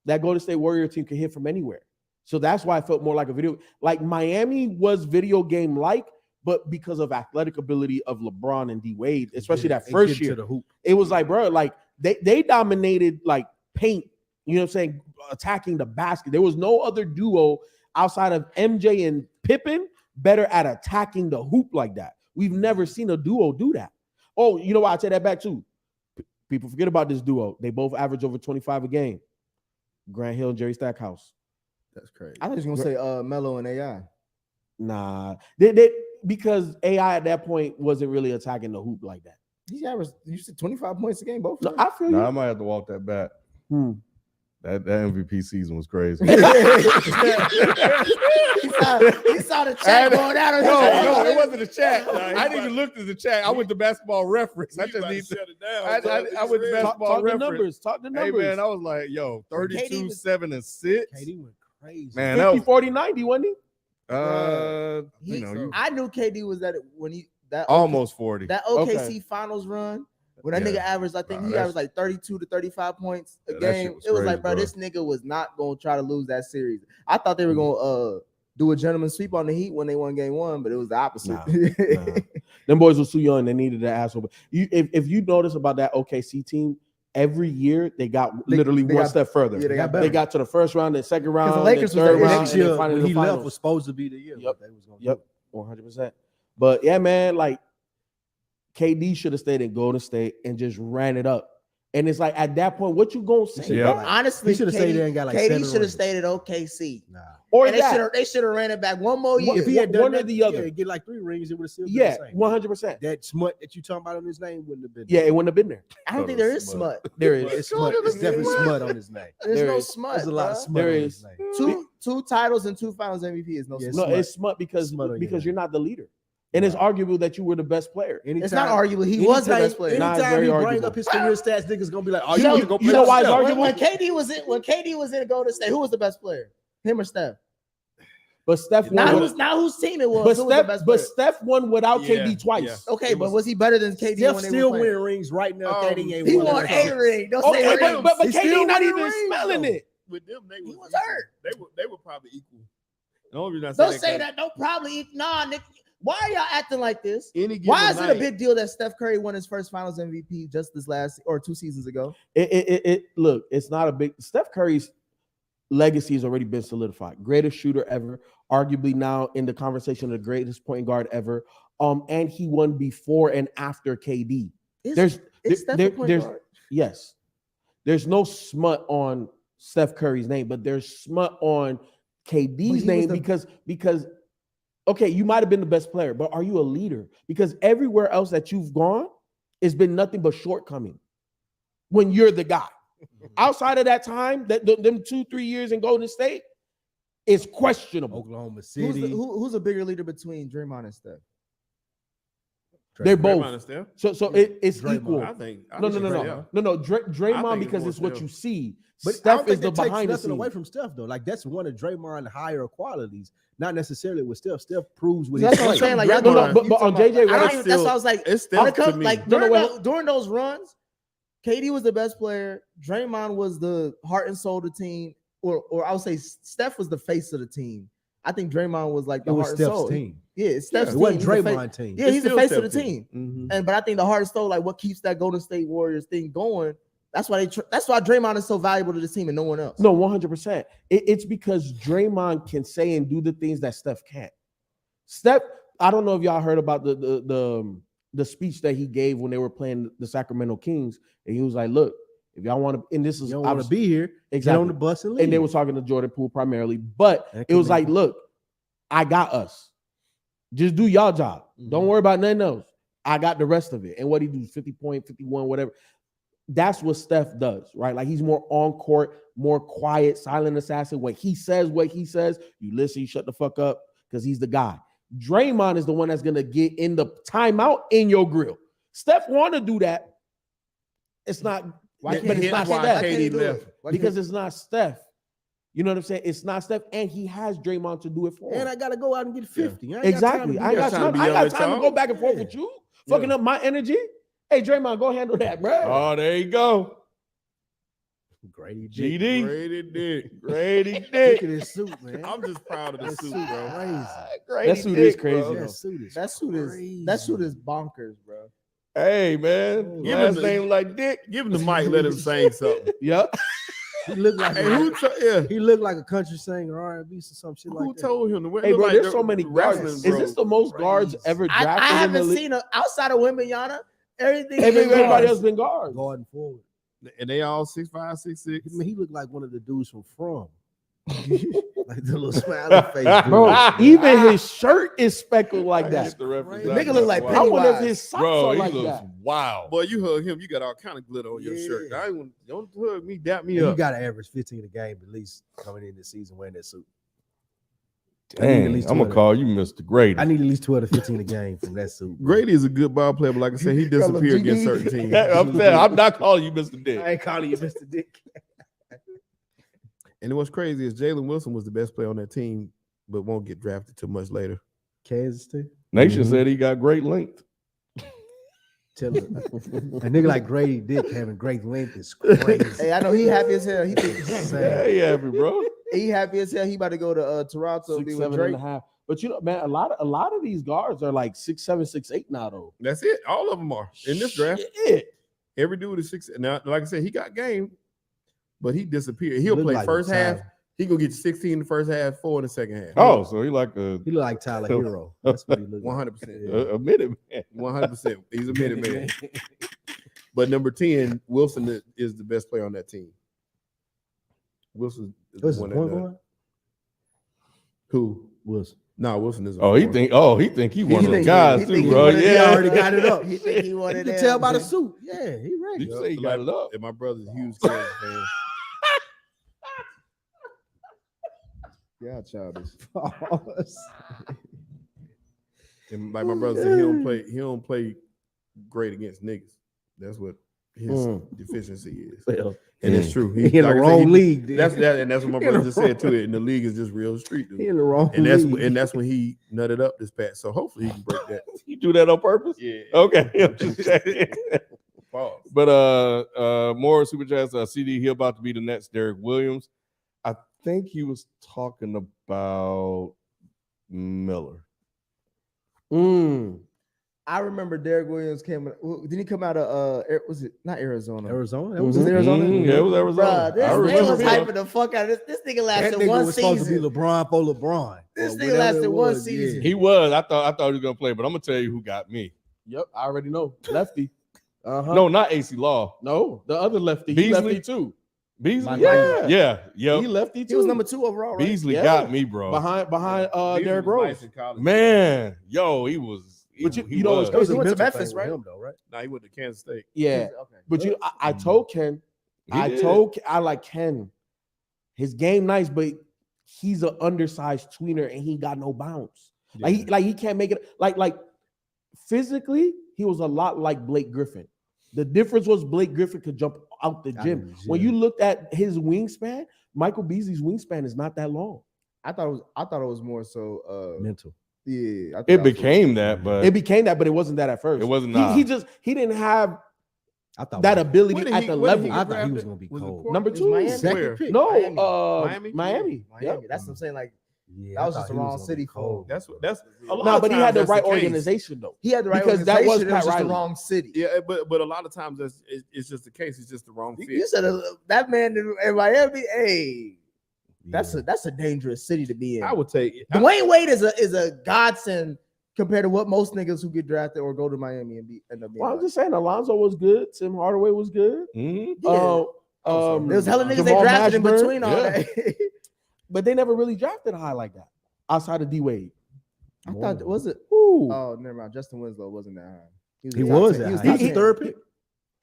that Golden State Warrior team could hit from anywhere. So that's why I felt more like a video. Like Miami was video game like, but because of athletic ability of LeBron and D Wade, especially that first year, to the hoop. it was like, bro, like they dominated like paint. You know what I'm saying? Attacking the basket. There was no other duo outside of MJ and Pippen better at attacking the hoop like that. We've never seen a duo do that. Oh, you know why I take that back too? People forget about this duo. They both average over 25 a game. Grant Hill and Jerry Stackhouse. That's crazy. I thought you was gonna say Melo and AI. Nah, they because AI at that point wasn't really attacking the hoop like that. He's averaged, you said 25 points a game, both No, of them. I feel Nah, I you. might have to walk that back. Hmm. That MVP season was crazy. he saw the chat going out on No, his it wasn't a chat. Nah, I didn't even look at the chat. I went to Basketball Reference. I just need to. shut it down. I went to Basketball Talk the Reference. numbers. Talk the Hey numbers. man, I was like, yo, 32, KD was- 7, and 6. KD went crazy. Man, that 50, was 40, 90, wasn't he? you know, you I knew KD was when he that almost 40. that OKC Okay. finals run when that Yeah. nigga averaged, I think Nah, he that's- averaged like 32 to 35 points a Yeah, that shit game. was It was crazy, like, bro, bro. this nigga was not gonna try to lose that series. I thought they were gonna do a gentleman's sweep on the Heat when they won game one, but it was the opposite. Nah. Them boys were too young. They needed an asshole. If you notice about that OKC team, every year they got literally they one got- step further. yeah, they got They better. got to the first round, then second round, the then Lakers was third there round, Next and then year finally when he the left finals. was supposed to be the year. Yep. They was gonna Yep, 100%. But yeah, man, like KD should have stayed in Golden State and just ran it up. And it's like at that point, what you gonna say? Yeah. bro? Honestly, He should have stayed there and got like KD 7 should have rings. stayed at OKC. Nah. Or And that. they should have ran it back one more year. If he had done one or that, the other. yeah, get like 3 rings, it would have still been Yeah, the same. 100%. That smut that you talking about on his name wouldn't have been. Yeah, it wouldn't have been there. I don't think there is smut. There is. It's smut. It's definitely smut on his name. There's There no is. smut. There's a lot of bruh. smut There on is. his name. Two titles and 2 finals MVP is no Yeah, smut. No, it's smut because Smut on your because name. you're not the leader. And it's arguable that you were the best player. It's not arguable. He was the best player. Nah, it's Anytime very he bring arguable. up his career stats, niggas gonna be like, "Oh, You you know- need to go you play know with why it's Steph." arguable? When KD was in Golden State, who was the best player? Him or Steph? But Steph Now won. whose team it was? But Who was the best player? Steph won without Yeah, KD twice. yeah. Okay, but was he better than KD Steph when they still were playing? winning rings right now. KD ain't He won won that. 8 rings. Don't Okay, say but, rings. but He's KD still not winning even rings, smelling though. it. With them, they He was was equal. hurt. They were probably equal. The only reason I Don't say that. Don't probably. Nah, Nick. Why are y'all acting like this? Any given Why is it a night- big deal that Steph Curry won his first Finals MVP just this last or 2 seasons ago? Look, it's not a big. Steph Curry's legacy has already been solidified. Greatest shooter ever, arguably now in the conversation of the greatest point guard ever. And he won before and after KD. Is Steph a point there's guard? yes, there's no smut on Steph Curry's name, but there's smut on KD's he name was because okay, you might have been the best player, but are you a leader? Because everywhere else that you've gone, it's been nothing but shortcoming when you're the guy. Outside of that time, them 2-3 years in Golden State, it's questionable. Oklahoma Who's, City. who's a bigger leader between Draymond and Steph? They're Draymond both. and Steph? So it's Draymond. equal. I think No. Draymond. Draymond think it's because more it's what Steph. you see. But I Steph don't is think the that takes behind the nothing away scenes. from Steph though. Like that's one of Draymond's higher qualities, not necessarily with Steph. Steph proves with That's his what I'm play. saying. Like, y'all No, talking- but you on talking JJ about- I don't Redick even- that's why I was like, It's when it Steph to comes, me. like during those runs, KD was the best player. Draymond was the heart and soul of the team, or I would say Steph was the face of the team. I think Draymond was like It the was heart and Steph's soul. team. Yeah, it's Steph's It team. wasn't He's the face- Draymond's team. Yeah, It's he's the still face of the Steph's team. Mhm. And but I think the heart and soul, like what keeps that Golden State Warriors thing going. That's why that's why Draymond is so valuable to this team and no one else. No, 100%. It's because Draymond can say and do the things that Steph can't. Steph, I don't know if y'all heard about the speech that he gave when they were playing the Sacramento Kings, and he was like, "Look, if y'all want to," and this You is don't want to obviously- be here. Get exactly. on the bus and leave. And they were talking to Jordan Poole primarily, but That it was could like, be- "Look, I got us. Just do y'all job. Don't worry about nothing else. I got the rest of it. And what he do, 50 point, 51, whatever. That's what Steph does, right? Like he's more on court, more quiet, silent assassin. When he says what he says, you listen, you shut the fuck up because he's the guy. Draymond is the one that's going to get in the timeout in your grill. Steph want to do that. It's not, Why but it's not why Steph. can't he do it? Why Because can't- it's not Steph. You know what I'm saying? It's not Steph, and he has Draymond to do it for him. And I gotta go out and get 50. Exactly. I ain't got time. I ain't got time to go back and forth with you, fucking up my energy. Hey, Draymond, go handle that, bro. Oh, there you go. Grady Dick. GD. Grady Dick. Grady Look Dick. at his suit, man. I'm just proud of the That suit, suit bro. crazy. Grady That suit is Dick, crazy, bro. though. That suit is That crazy. suit is bonkers, bro. Hey, man. Give Last him the- name like Dick. Give him the mic, let him say something. Yep. He looked like Hey, he looked like a country singer, R&B or some shit like who that. told him to wear? Hey, bro, Look there's like so the many guards. wrestling, Is bro. this the most guards ever drafted I in the haven't league? seen outside of Wembanyama. Everything. Everybody guards. else been guards. Garden forward. And they all 6'5", 6'6". I mean, he looked like one of the dudes from. Like the little smiley face dude. Bro, even his shirt is speckled like I that. get the reference. Nigga look like I wonder if Pennywise. his socks Bro, are he like looks that. wow. Boy, you hug him, you got all kind of glitter on your shirt. Yeah. I ain't want, don't hug me, dap me And he up. got to average 15 a game at least coming in this season wearing that suit. Dang, at least I'm 2 gonna call you Mr. Grady. I need at least 12 to 15 a game from that suit. bro. Grady is a good ball player, but like I said, he disappeared against certain teams. I'm saying, I'm not calling you Mr. Dick. I ain't calling you Mr. Dick. And what's crazy is Jalen Wilson was the best player on that team, but won't get drafted too much later. Kansas too. Nation said he got great length. Tell him. A nigga like Grady Dick having great length is crazy. Hey, I know he happy as hell. He think Yeah, he happy, bro. he happy as hell. He about to go to Toronto and be 6'7" with and Drake. a half. But you know, man, a lot of these guards are like 6'7", 6'8" now, though. That's it. All of them are in this draft. Shit. Every dude is 6. Now, like I said, he got game, but he disappeared. He'll Look play like first half. Tyler. He gonna get 16 in the first half, 4 in the second half. Oh, so he like a He look like Tyler Hero. That's what he look like. 100%. a minute man. 100%. He's a minute man. But number 10, Wilson is the best player on that team. Wilson is What's the his one point that guard? who? Wilson. No, Wilson is. Oh, he think he one of the think- guys he too, think he bro. one of the- He Yeah, already got it up. He think he You wanted can that. tell by the suit. Yeah, he ready. You say he got it up. And my brother's a huge Kansas fan. Yeah, childish. And like my brother said, he don't play great against niggas. That's what his deficiency is. Well, And it's true. he in the like I said, wrong league. Dude. That's what my He in brother the just said too. And the league is just real street, He dude. in the wrong And league. that's when he nutted up this patch. So hopefully he can break that. You do that on purpose? Yeah. Okay, I'm just checking. Pause. But more super chats. CD, he about to be the next Derek Williams. I think he was talking about Miller. I remember Derek Williams came. Did he come out of? Was it not Arizona? Arizona. That Was was it Arizona? Yeah, it was Arizona. Bruh, this I nigga remember was that. hyping the fuck out of this. This nigga That lasted nigga one was supposed to be season. LeBron for LeBron. This or nigga whatever lasted it one was, season. He was. I thought he was gonna play, but I'm gonna tell you who got me. Yep, I already know. Lefty. Uh-huh. No, not AC Law. No, the other lefty. He Beasley? lefty too. Beasley. Yeah. Yeah. He Yep. lefty too. He was number 2 overall, right? Beasley Yeah. got me, bro. behind Beasley Derrick was Rose. nice in college. Man, yo, he was. But you he know was. what's That was He a went to mental Memphis, thing with right? him, though, right? Nah, he went to Kansas State. Yeah, Okay. but I told Ken, He did. I like Ken. His game nice, but he's an undersized tweener and he got no bounce. Like he can't make it. Like physically, he was a lot like Blake Griffin. The difference was Blake Griffin could jump out the gym. When you looked at his wingspan, Michael Beasley's wingspan is not that long. I thought it was more so. Mental. Yeah, I thought It became that, but It became that, but it wasn't that at first. It wasn't, He, nah. he didn't have I thought that ability Where did at he- the where did level. he I get thought he was drafted? gonna be Was it cold. Portland? Number It was 2. Miami. Where? Second pick. No, Miami? Miami. Yep. That's what I'm saying. Like Yeah, that I was thought just the he was wrong gonna city be for cold. That's a lot No, of but he times had the that's right case. organization though. he had the right Because that was organization. It was Pat just the Riley. wrong city. Yeah, but a lot of times it's just the case. It's just the wrong fit. You said that man in Miami. Hey, Yeah. that's a dangerous city to be in. I would take. Dwayne Wade is a godsend compared to what most niggas who get drafted or go to Miami and end up being. Well, I'm like. just saying, Alonzo was good. Tim Hardaway was good. Mhm. Yeah. There There was hella niggas they Jamal drafted in Mashburn. between all Yeah. that. but they never really drafted high like that. outside of D Wade. I thought was it? Ooh. Oh, never mind. Justin Winslow wasn't that high. He was top 10. that He high. was He top third 10. pick.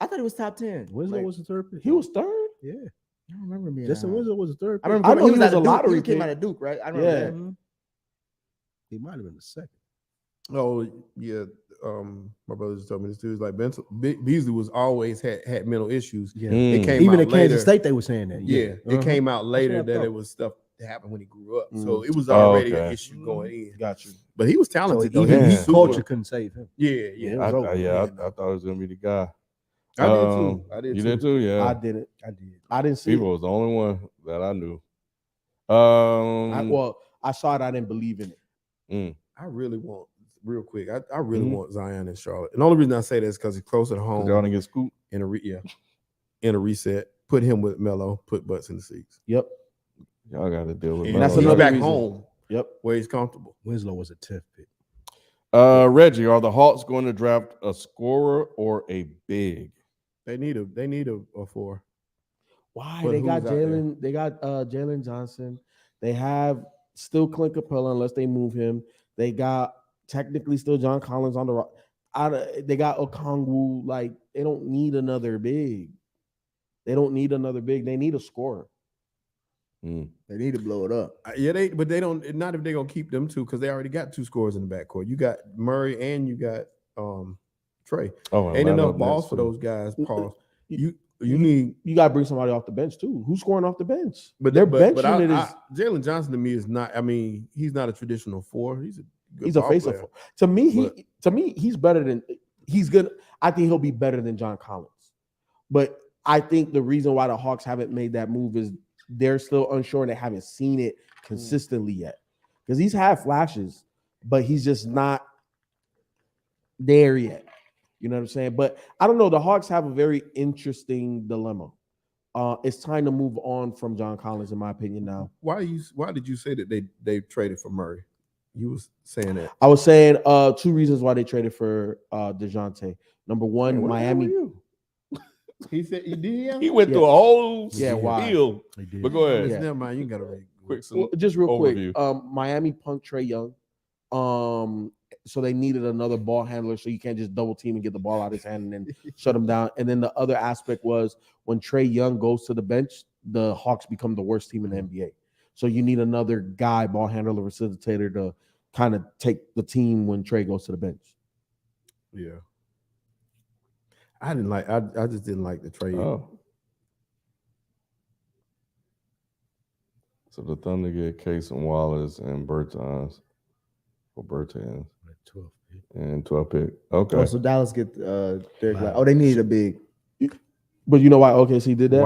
I thought he was top 10. Winslow Like, was the third pick. He was third. Yeah. I don't remember him being Justin that high. Winslow was the third I pick. remember I know he he was was a at Duke. lottery He came pick. out of Duke, right? I remember Yeah. that. He might have been the second. Oh yeah, my brother just told me this too. It's like Beasley was always had mental issues. Yeah. It came Even out at Kansas later. State, they were saying that. Yeah, Uh-huh. it came out later what I that thought. it was stuff that happened when he grew up. Mm. So it was already okay. an issue going in. Got you. But he was So talented though. even Yeah. He's his super- culture couldn't save him. Yeah, Yeah, yeah. it was over. I thought it was gonna be the guy. I did too. I did You too. did too, yeah. I didn't. I did. I didn't see People it. was the only one that I knew. I saw it. I didn't believe in it. I really want real quick. I really Mhm. want Zion in Charlotte. And the only reason I say that is because he's closer to home. y'all didn't get scooped. in a reset. Put him with Melo. Put butts in the seats. Yep. Y'all got to deal with. And that's he's Melo. another back reason. home Yep. where he's comfortable. Winslow was a 10th pick. Reggie, are the Hawks going to draft a scorer or a big? They need a four. Why? But They got who's out there? Jalen. They got Jalen Johnson. They have still Clint Capella unless they move him. They got technically still John Collins on the rock. They got Okongwu. Like they don't need another big. They don't need another big. They need a scorer. They need to blow it up. Yeah, but they don't. Not if they're gonna keep them two because they already got two scorers in the backcourt. You got Murray and you got Trey. Oh, Ain't Atlanta enough up balls next, for too. those guys. Paul. You- You need, You got to bring somebody off the bench too. Who's scoring off the bench? but their but bench but unit is Jalen Johnson to me is not. I mean, he's not a traditional four. He's a good he's a ball face player. of. To me, But- he's better than he's good. I think he'll be better than John Collins. But I think the reason why the Hawks haven't made that move is they're still unsure and they haven't seen it consistently yet. Because he's had flashes, but he's just not there yet. You know what I'm saying? But I don't know. The Hawks have a very interesting dilemma. It's time to move on from John Collins, in my opinion. Now, Why did you say that they traded for Murray? You was saying that. I was saying two reasons why they traded for DeJounte. Number one, Man, where the hell Miami. were you? He said he did. He went Yeah. through a whole Yeah, why? spiel. They did. But go ahead. Yeah. Never mind. You got to read. Quick Well, just real overview. quick, Miami punked Trae Young. So they needed another ball handler, so you can't just double team and get the ball out of his hand and then shut him down. And then the other aspect was when Trae Young goes to the bench, the Hawks become the worst team in the NBA. So you need another guy, ball handler, facilitator to kind of take the team when Trae goes to the bench. Yeah. I just didn't like the trade. Oh. So the Thunder get Case and Wallace and Bertans for Bertans 12th pick. and 12 pick. Okay. Oh, so Dallas get Derek Wow. White. Oh, they needed a big. But you know why OKC did that?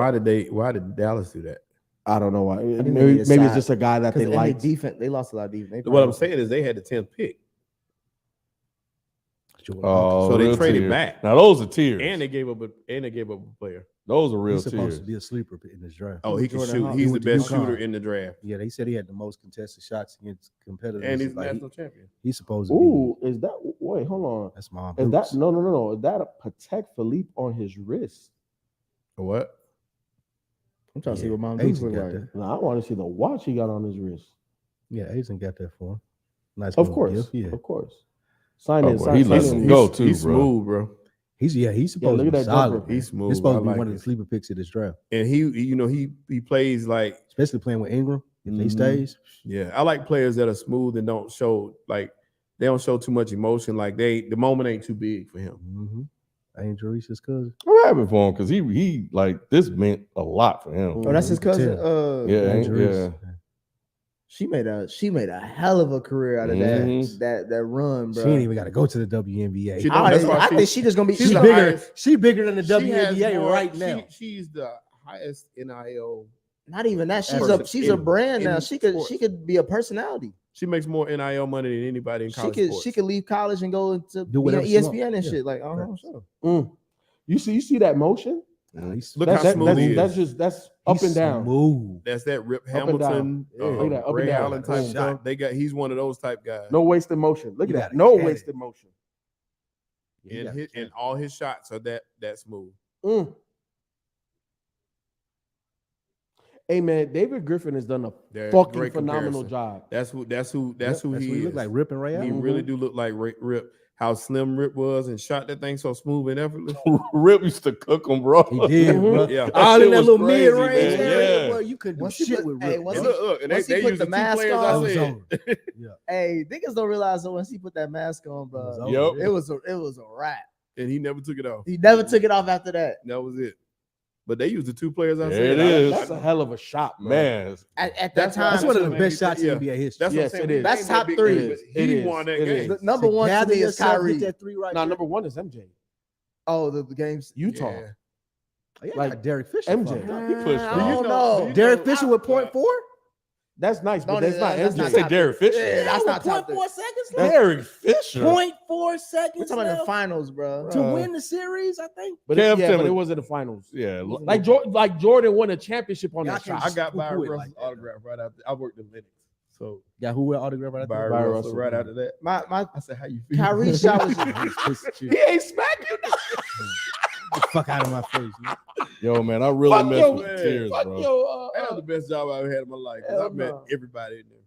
Why did Dallas do that? I don't know why. think they Maybe need a it's side. just a guy that they Because like. defense, they lost a lot of defense. They What I'm probably- saying is they had the 10th pick. Oh, So they real traded tears. back. Now those are tears. And they gave up a player. Those are real He's supposed tears. to be a sleeper in this draft. Oh, he can Jordan shoot. Hawk. He's He the went to best UConn. shooter in the draft. Yeah, they said he had the most contested shots against competitors. And he's Like, national champion. he's supposed to be. Ooh, is that? Wait, hold on. That's my Is that boots. no? Is that a Patek Philippe on his wrist? What? I'm trying to see Yeah, what Mom Dukes Agent look got like. that. No, I want to see the watch he got on his wrist. Yeah, Agent got that for him. Nice. Of little course, gift, Yeah, of course. Sign Oh, it. boy, Sign, he sign listen- it. go too, He's bro. smooth, bro. he's supposed look to at be that solid. jumper. Man. He's smooth. He's supposed I to be like one of it. the sleeper picks of this draft, And he plays like, especially playing with Ingram. If he Mhm. stays, yeah. I like players that are smooth and don't show too much emotion. Like the moment ain't too big for him. Ain't Jerice's cousin. I'm happy for him because he like this meant a lot for him. Oh, that's his You can cousin. tell. Yeah, Ain't yeah. Jerice. She made a hell of a career out of Mhm. that run, bro. She ain't even got to go to the WNBA. She I, That's why I she- think she just gonna be. she's She's the bigger. highest- She bigger than the She has WNBA more- right now. She's the highest NIL. Not even that. Person She's a in- brand now. in She sports. could be a personality. She makes more NIL money than anybody in college sports. She could leave college and go into Do be on whatever she ESPN want. and Yeah. shit. Like, Right. sure. You see that motion? He's Look how smooth he is. That's up and down. Smooth. That's that Rip Up and down. Hamilton, Yeah, look at that, up and Ray down. Allen type Boom. stuff. He's one of those type guys. No wasted motion. Look You at that. gotta No get it. wasted motion. And all his shots are that smooth. Hey man, David Griffin has done a They're fucking great phenomenal comparison. job. That's who That's he he is. look like Rip and Ray He Allen. really do look like Rip. How slim Rip was and shot that thing so smooth and effortless. Rip used to cook them, bro. He did, bro. Yeah. All shit in that was little crazy, mid-range man. area Yeah. where you couldn't do Once he shit put- with hey, Rip. once And he- look, and once he they put use the the two mask players on, I It was said. over. Hey, niggas don't realize that once he put that mask on, It was bro, over. Yep. it was a wrap. And he never took it off. He never took it off after that. That was it. But they used the two players I There said. it is. That's a hell of a shot, bro. Man, At that That's why- time, That's one of the man, best shots yeah. in NBA history. That's Yes, what I'm saying. it is. That's He top ain't that big, three. but It He is. won that It game. is. the number one to gather me is yourself, Kyrie. hit that three right Nah, there. number one is MJ. Oh, the games. Utah. Yeah. Oh, yeah, like got Derek Fisher. MJ. fucked up. he pushed I him. don't know. Derek Fisher with .4? That's nice, but Don't that's even- not that's You MJ. not say top Derek three. Fisher? Yeah, that's not with top three. 0.4 seconds. Derek Fisher. 0.4 seconds We're talking about the left finals, bro. to Bruh. win the series, I think. But Kev, it, yeah, tell but me- it wasn't the finals. Yeah, Like Jordan won a championship on Y'all that can't shot. I got Poo-poo Byron it Russell's like that. autograph right after. I worked in Linux. So Got who with autograph right after? Byron Byron Russell Russell. right after that. My I said, how you feel? Kyrie shot was He ain't smack you. Get the fuck out of my face, man. yo, man, I really Fuck mess your- with the tears, Fuck bro. your, That was the best job I ever had in my life. 'Cause Hell I met no. everybody in there.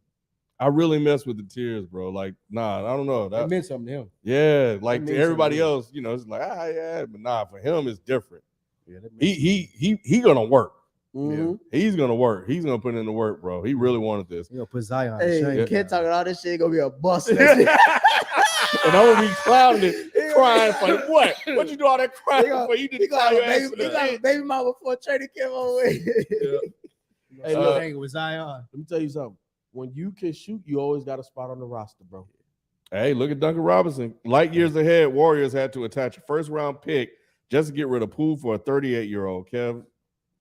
I really mess with the tears, bro. Like, nah, I don't know. That That, meant something to him. yeah, like That to means everybody something. else, you know, it's like, yeah, but nah, for him, it's different. Yeah, that meant He gonna work. Mhm. He's gonna work. He's gonna put in the work, bro. He really wanted this. you know, put Zion. to hey, shame. kid talking all this shit gonna be a bust. And I'm gonna be clowning it, crying for what? What you do all that crying He gonna- for? You He didn't got cry a your baby, ass. he got a baby mama before training came on way. Hey, Uh, look, hanging with Zion. Let me tell you something. When you can shoot, you always got a spot on the roster, bro. Hey, look at Duncan Robinson. Light years ahead, Warriors had to attach a first round pick just to get rid of Poole for a 38-year-old Kev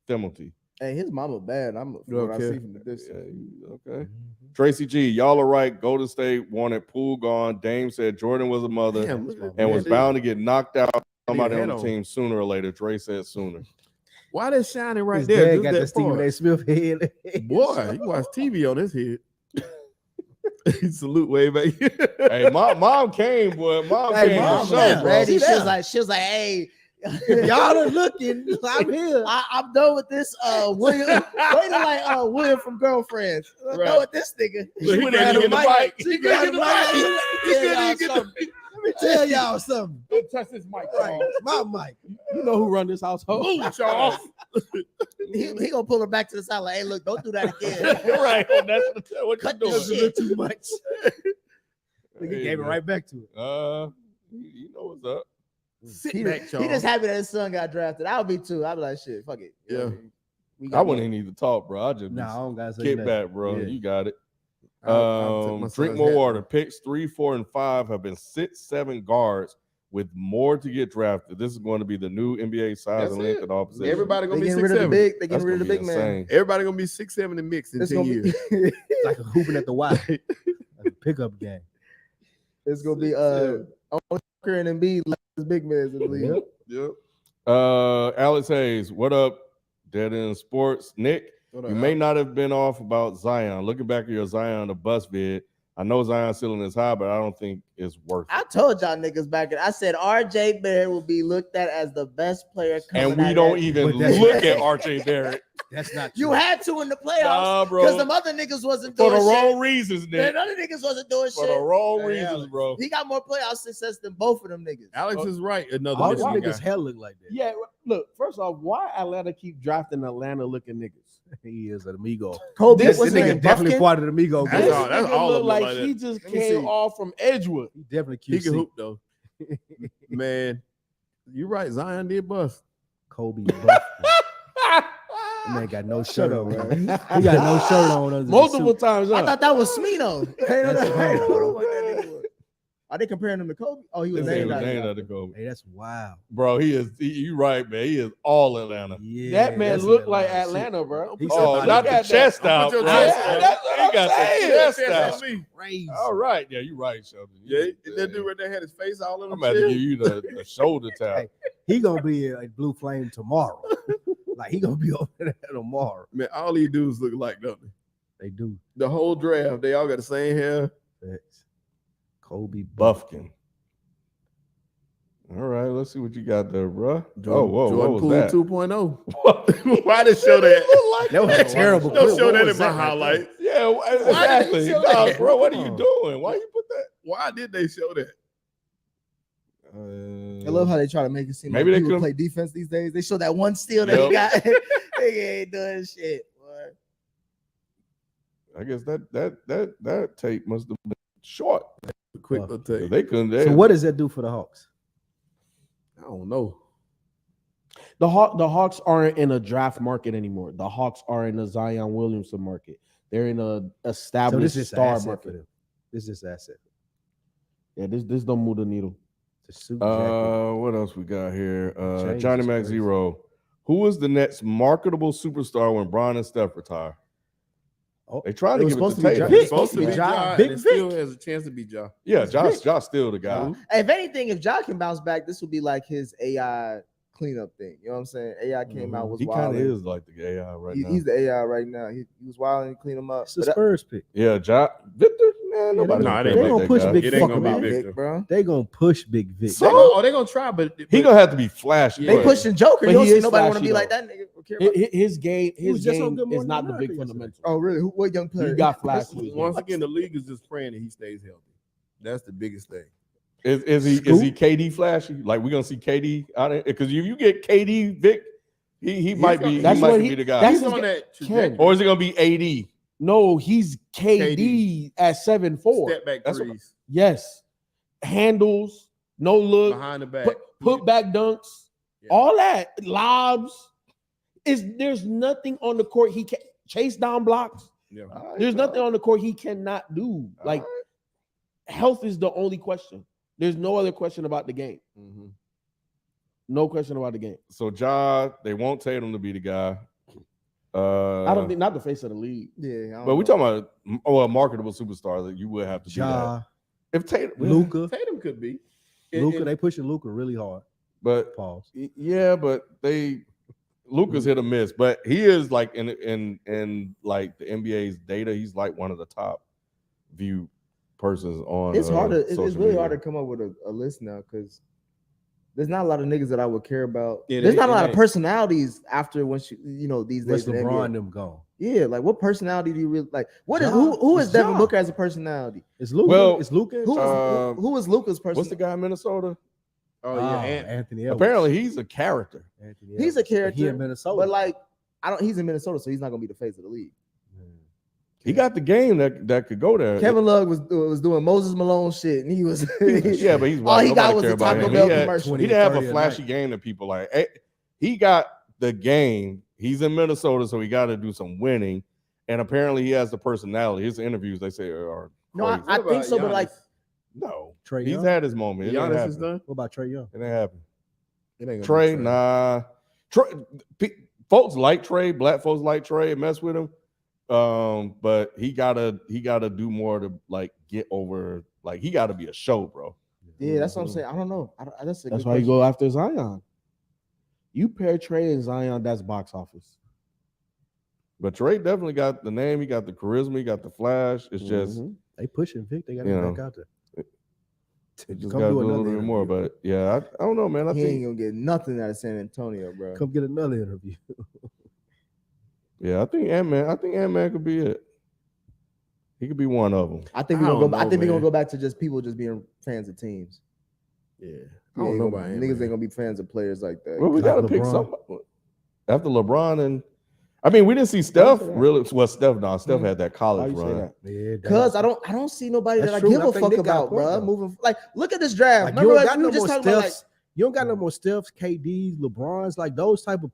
Thimelty. Hey, his mama bad. I'm from what I Okay. see from the distance. Yeah, okay. Tracy G, y'all are right. Golden State wanted Poole gone. Dame said Jordan was a mother Damn, look at and was that. bound to get knocked out. Somebody Head on the on. team sooner or later. Dre said sooner. Why they shining right His there? dad Just got that the Stephen far. A. Smith head. Boy, he watched TV on his head. Salute way back. Hey, mom came, boy. Mom Hey, came mom, to show, yeah. bro. Ready? See She was that? like, hey, If y'all are looking, I'm here. I'm done with this. William, wait till like William from Girlfriends. I'm done Right. with this nigga. He couldn't even get the mic. He couldn't get the mic. Let me tell y'all something. Don't touch this mic, Right, my mic. You know who run this household? Move, y'all. He gonna pull her back to the side like, hey, look, don't do that again. Right. That's what Cut you this doing. shit. Too much. Nigga Hey, gave it man. right back to it. You know what's up. Sit He, back, y'all. he just happy that his son got drafted. I would be too. I'd be like, shit, fuck it. Yeah. We I wouldn't even need to talk, bro. I just Nah, I don't gotta say kick nothing. back, bro. Yeah. You got it. I'll take my Drink son's more hat. water. Picks 3, 4, and 5 have been 6, 7 guards with more to get drafted. This is going to be the new NBA size That's and length it. at all positions. Everybody They gonna be getting rid of the 6'7". big. They That's getting rid of the gonna big be man. insane. Everybody gonna be 6'7" and mixed in It's 10 gonna years. be. It's like a hooping at the Y. Like a pickup game. It's gonna be Curry and Embiid last big men in the league. Yep. Yep. Alex Hayes, what up? Dead End Sports. Nick, What you up, may Al? not have been off about Zion. Looking back at your Zion the bus vid, I know Zion's ceiling is high, but I don't think it's worth I it. told y'all niggas back in. I said RJ Barrett will be looked at as the best player coming And we out don't of even But that's- look at RJ Barrett. That's not You true. had to in the playoffs Nah, because bro. the other niggas wasn't For doing the shit. wrong reasons, The Nick. other niggas wasn't doing For the shit. wrong Hey, reasons, Alex. bro. He got more playoff success than both of them niggas. Alex is right. Another All these Michigan niggas guy. hell look like that. Yeah, look, first off, why Atlanta keep drafting Atlanta looking niggas? He is an amigo. Kobe, This what's his nigga name? definitely Buffkin? part of the amigo That's game. all- that's nigga all of look them like like that. he just Let me came see. off from Edgewood. He definitely He can QC. hoop though. Man, you're right. Zion did bust. Kobe Buffkin. Man got no shirt up, on. man. He got no shirt on. under the Multiple suit. times. I Up. thought that was Smino. That's right. Are they comparing him to Kobe? Oh, he was This named nigga after named him. after Kobe. Hey, that's wild. Bro, you right, man. He is all Atlanta. Yeah, That man that's looked an like Atlanta Atlanta, bro. He's Oh, somebody not the that- chest Don't out, put bro. your chest out. He That's what I'm got saying. the chest That's out. me. Crazy. All right. Yeah, you're right, Shelby. Yeah, that dude right there had his face all in I'm the about to chair. give you the shoulder tap. Hey. He gonna be a Blue Flame tomorrow. Like he gonna be over there tomorrow. Man, all these dudes look like nothing. They do. The whole draft, they all got the same hair. Facts. Kobe Buffkin. All right, let's let's see what you got there, bro. Jordan, What Jordan was Poole that? 2.0. Why did show that? That was a terrible. Don't clip. show What that was in my right there? highlights. Yeah, did exactly. they show Nah, that? bro, what are Come you on. doing? Why you put that? Why did they show that? I love how they try to make it seem Maybe they like people couldn't- play defense these days. They show that one steal that he got. They ain't doing shit. Boy. I guess that tape must have been short. Quick little take. They couldn't. So what does that do for the Hawks? I don't know. The Hawks aren't in a draft market anymore. The Hawks are in a Zion Williamson market. They're in a So established this is an star asset for market. them. This is asset. Yeah, this don't move the needle. The suit jacket. What else we got here? Change Johnny is Mac crazy. Zero. Who is the next marketable superstar when Bron and Steph retire? Oh, They tried it to was give it to supposed to be Tatum. Ja. It's supposed to be Yeah. Ja, Big and it Vic. still has a chance to be Ja. Yeah, Josh still the guy. Hey, if anything, if Ja can bounce back, this will be like his AI cleanup thing. You know what I'm saying? AI came out, was He kind wild. of is like the AI right now. He's the AI right now. He was wild and clean him up. It's a But that- Spurs pick. Yeah, Victor. Man, nobody. Nah, care they about gonna that push guy. Big It ain't Fuck gonna man. be Vic, Victor. bro. They gonna push Big Vic. They're gonna try, but He gonna have to be flashy. Yeah. They but- pushing Joker. But You don't he see is nobody want to flashy, be like though. that nigga. Or care about- His game, He was just on Good is Morning not the America big yesterday. fundamental. Oh, really? What young player? He got flashy. once again, the league is just praying that he stays healthy. That's the biggest thing. Is he KD flashy? Like we're gonna see KD out there? Because if you get KD Vic, he might be. That's he might what be he- the guy. that's He's his on ga- that Ken. trajectory. Or is it gonna be AD? No, he's KD at 7'4". Step back That's what- threes Yes, handles, no look, behind the back. put back dunks, Yeah. all that lobs. There's nothing on the court he can chase down blocks. Yeah. There's nothing on the court he cannot do. Like health is the only question. There's no other question about the game. Mhm. No question about the game. So they won't Tatum to be the guy. I don't think not the face of the league. Yeah, I don't But we know. talking about a marketable superstar that you would have to do that. Ja, If Tatum, Luca, Tatum could be. Luca. They pushing Luca really hard. but Pause. yeah, but Luka's hit or miss, but he is like in like the NBA's data, he's like one of the top viewed persons on. It's hard to. It's social really media. hard to come up with a list now because there's not a lot of niggas that I would care about. Yeah, There's they- not a lot they- of personalities after once these What's days. in the LeBron NBA. them gone? Yeah, like what personality do you really like? What is Ja. who is It's Devin Ja. Booker as a personality? It's Luca. Well, It's Luca. Who is Luca's personality? What's the guy in Minnesota? Oh yeah, and Anthony Edwards. Apparently, he's a character. Anthony He's a Edwards. But He character, in Minnesota. but like he's in Minnesota, so he's not gonna be the face of the league. He got the game that could go there. Kevin Love was doing Moses Malone shit, and he was Yeah, but he's all he got nobody was care the about Taco him. Bell He had- commercial. He didn't have 30 a a flashy night. game that people like. He got the game. He's in Minnesota, so he got to do some winning. And apparently, he has the personality. His interviews, they say, are No, crazy. I think so, but like no. Trey He's Young. had his moment. It ain't Giannis is happen. done. What about Trey Young? It ain't happen. It ain't gonna Trey, be nah. Folks like Trey. Black folks like Trey and mess with him. But he gotta do more to like get over. Like he gotta be a show, bro. yeah, that's what I'm saying. I don't know. That's That's why you go after Zion. You pair Trey and Zion, that's box office. But Trey definitely got the name. He got the charisma. He got the flash. It's just Mhm. They pushing Vic. They got You him know, back out there. just Come got to do do a little another bit more. interview. But yeah, I don't know, man. I He ain't think gonna get nothing out of San Antonio, bro. Come get another interview. I think Ant-Man could be it. He could be one of them. I think I we're gonna don't go. I know, think we're gonna man. go back to just people just being fans of teams. Yeah, I Yeah, don't know about him. niggas ain't gonna be fans of players like that. Well, we Like gotta pick LeBron. somebody after LeBron and. I mean, we didn't see Steph say that. really. Well, Steph Mm-hmm. had that Why college you say run. that? Yeah, Cause I don't see nobody That's that true. I give I a think fuck Nick got about, point, bro. though. Moving like, look at this draft. Like, you Remember, don't got we no were just more talking about like, Stephs. You don't got no more Stephs, KDs, LeBrons, like those type of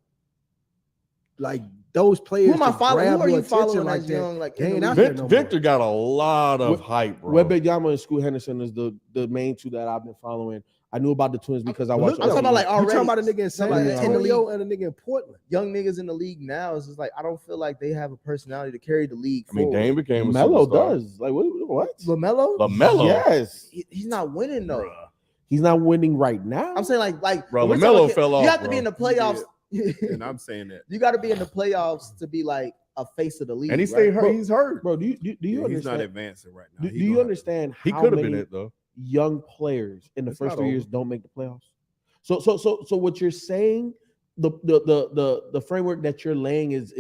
like those players. who am I to following? grab Who are your you following attention like as that. young? Like, They in ain't the out league? there no more. Victor got a lot of hype, bro. Wembanyama and Scoot Henderson is the main two that I've been following. I knew about the Twins because I watched. I'm talking about like You already. talking about a nigga in San Like, Antonio and a nigga in Portland. young niggas in the league now. It's just like I don't feel like they have a personality to carry the league. I mean, forward. Dame became a Melo superstar. does. Like what? LaMelo. LaMelo, Yes, He's not winning though. he's not winning right now. I'm saying like Bro, we're LaMelo talking- fell off, You have to bro. be in the playoffs. and I'm saying that. You got to be in the playoffs to be like a face of the league. and he right? stayed hurt. He's hurt. bro, do you Yeah, understand? he's not advancing right now. Do He you gonna- understand He how could have been many it though. young players in the It's first not 3 over. years don't make the playoffs? So what you're saying, the framework that you're laying is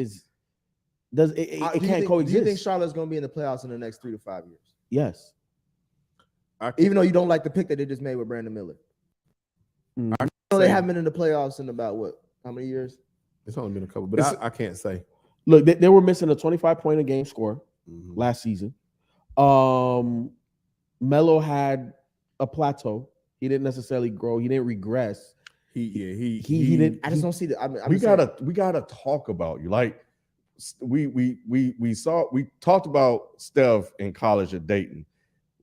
does it can't coexist? Do you think Charlotte's going to be in the playoffs in the next 3 to 5 years? Yes. Even though you don't like the pick that they just made with Brandon Miller. I know they haven't been in the playoffs in about how many years? It's only been a couple, but I can't say. Look, they were missing a 25-point a game score last season. Melo had a plateau. He didn't necessarily grow. He didn't regress. He didn't. I just don't see that. We gotta talk about you. Like we talked about Steph in college at Dayton.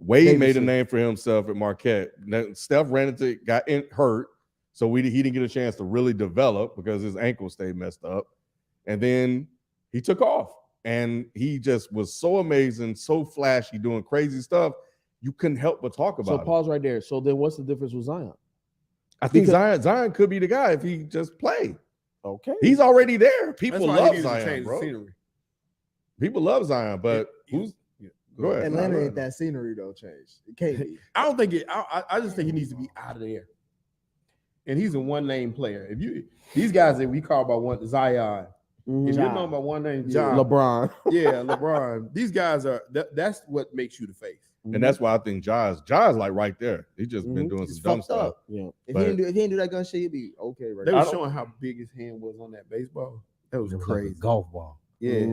Wade made a name for himself at Marquette. Steph got hurt, so he didn't get a chance to really develop because his ankle stayed messed up. And then he took off, and he just was so amazing, so flashy, doing crazy stuff. You couldn't help but talk about it. So pause right there. So then what's the difference with Zion? I think Zion could be the guy if he just played. Okay. He's already there. People That's why love he needs to Zion, change the bro. scenery. People love Zion, but go ahead. Atlanta ain't that scenery though. Change. It can't be. I don't think it. I just think he needs to be out of there. And he's a one-name player. If these guys that we call by one Zion, if you're known by one name, John, LeBron. yeah, LeBron. These guys are. That's what makes you the face. And that's why I think Ja's like right there. He's just been doing some dumb stuff. Yeah. If he didn't do that gun shit, he'd be okay right They now. were showing how big his hand was on that baseball. That was It was crazy. like a golf ball. Yeah.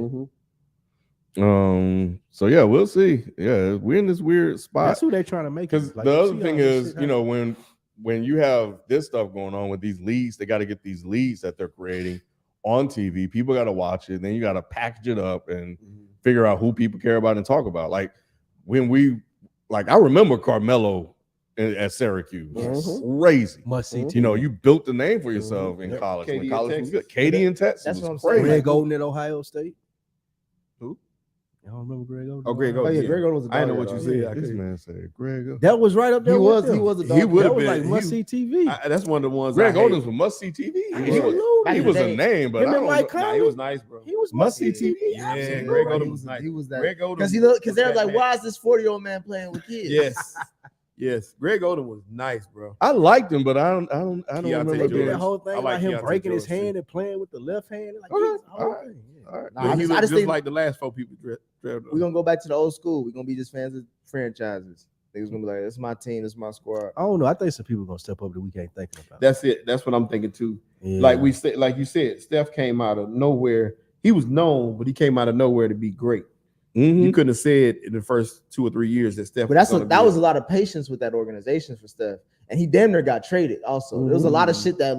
So yeah, we'll see. Yeah, we're in this weird spot. That's who they're trying to make. Because Like, the you other see thing all this is, shit you know, when you have this stuff going on with these leagues, they got to get these leagues that they're creating on TV. People got to watch it. Then you got to package it up and figure out who people care about and talk about. Like I remember Carmelo at Syracuse. Crazy. must see. You know, you built the name for yourself in college. Cade When in college was Texas. good. Cade in Texas. That's what I'm was saying. crazy. Greg Golden at Ohio State. Who? Y'all remember Greg Golden? Oh, Greg Oh Golden. yeah, Greg Oden was a dog. I didn't know what you said. I This couldn't- man said Greg. That was right up there. He with was them. a dog. He would That have was been. like must see TV. That's one of the ones. Greg I hate. Oden's was must see TV. Absolutely. He was a name, but Him I and don't Mike know. Nah, he was nice, bro. He was Must see TV. TV. Yeah, Absolutely. Greg Oden was nice. He was that. Greg Oden Because they're that like, man. why is this 40-year-old man playing with kids? Yes, yes. Greg Oden was nice, bro. I liked him, but I don't Keontae remember They did doing that it. whole thing I like about him Keontae breaking his George, too. hand and playing with the left hand. Like, Okay, he was the whole all right. thing, yeah. All right. Nah, But I he just looked just think like the last 4 people. we're gonna go back to the old school. We're gonna be just fans of franchises. Niggas gonna be like, this is my team, this is my squad. I don't know. I think some people gonna step up that we can't think about. That's it. That's what I'm thinking too. Yeah. Like you said, Steph came out of nowhere. He was known, but he came out of nowhere to be great. You couldn't have said in the first 2 or 3 years that Steph. But that was a lot of patience with that organization for Steph. And he damn near got traded also. There was a lot of shit that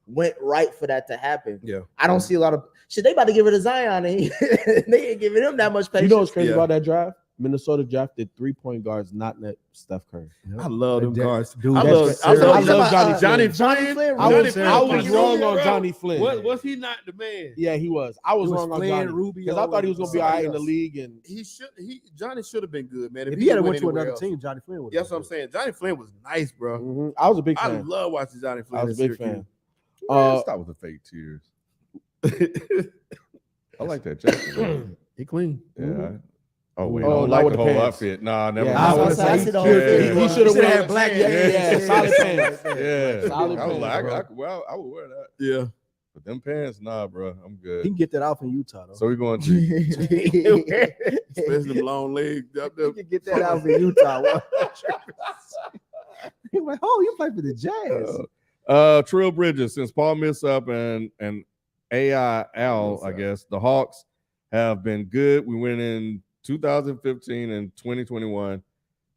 went right for that to happen. Yeah. I don't see a lot of shit. They about to give it to Zion and they ain't giving him that much patience. You know what's crazy Yeah. about that draft? Minnesota drafted 3-point guards, not net Steph Curry. I love them guards. Dude, I that's love serious. Johnny Johnny Flynn. I was Flynn. wrong on Johnny Flynn. Was he not the man? Yeah, he was. I was wrong on Flynn, Johnny Rubio, because I thought he was gonna be all right in the somebody league. And Johnny should have been good, man. If he had went went to anywhere another else. team, Johnny Flynn would. That's what I'm saying. Johnny Flynn was nice, bro. I was a big I fan. love watching Johnny Flynn. I was a big fan. Stop with the fake tears. I like that jacket. He clean. Yeah. Oh wait, Oh, I not like with the the whole pants. outfit. Nah, never. Yeah, mind. I was gonna say, I see the whole thing. He should have had went black. Yeah, solid pants. Yeah, Solid I was like, pants, I would wear that. Yeah. But them pants, nah, bro, I'm He good. can get that off in Utah though. So we're going to. Especially them long legs up He there. can get that out in Utah. He's like, oh, you play for the Jazz. Trill Bridges, since Paul Millsap and AIL, I guess the Hawks have been good. We went in 2015 and 2021.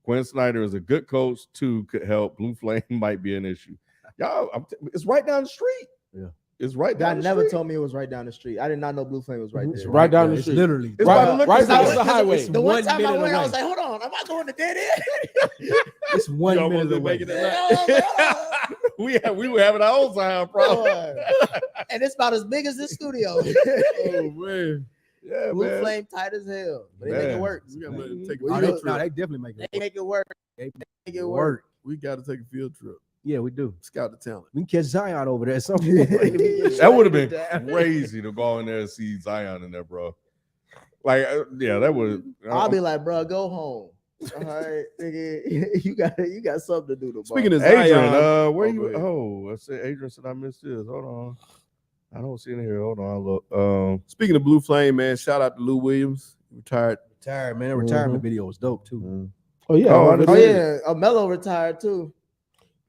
Quinn Snyder is a good coach too. Could help. Blue Flame might be an issue. Y'all, it's right down the street. Yeah. It's right God down the never street. told me it was right down the street. I did not know Blue Flame was right there. Right down the It's street. literally It's about to Right, look right the down same. the highway. The one 1 time I minute went, I away. was like, hold on, am I going to dead end? It's 1 You almost minute didn't away. make it that night. we were having our own Zion problem. And it's about as big as this studio. Oh man. Yeah, Blue man. Flame tight as hell. But they make it Man. work. We gotta take a Oh, field they trip. definitely make They it make it work. They Make it work. work. We gotta take a field trip. Yeah, we do. Scout the talent. We can catch Zion over there. At some point. That would have been crazy to go in there and see Zion in there, bro. Like, yeah, that would. I'll be like, bro, go home. All right, nigga, you got something to do tomorrow. Speaking of Adrian, Zion, where go you? ahead. Oh, I said Adrian said I missed this. Hold on, I don't see it here. Hold on, I'll look. Speaking of Blue Flame, man, shout out to Lou Williams, retired. Retired, man. That retirement video was dope too. Oh yeah. Oh, I I didn't Oh see it. yeah, Melo retired too.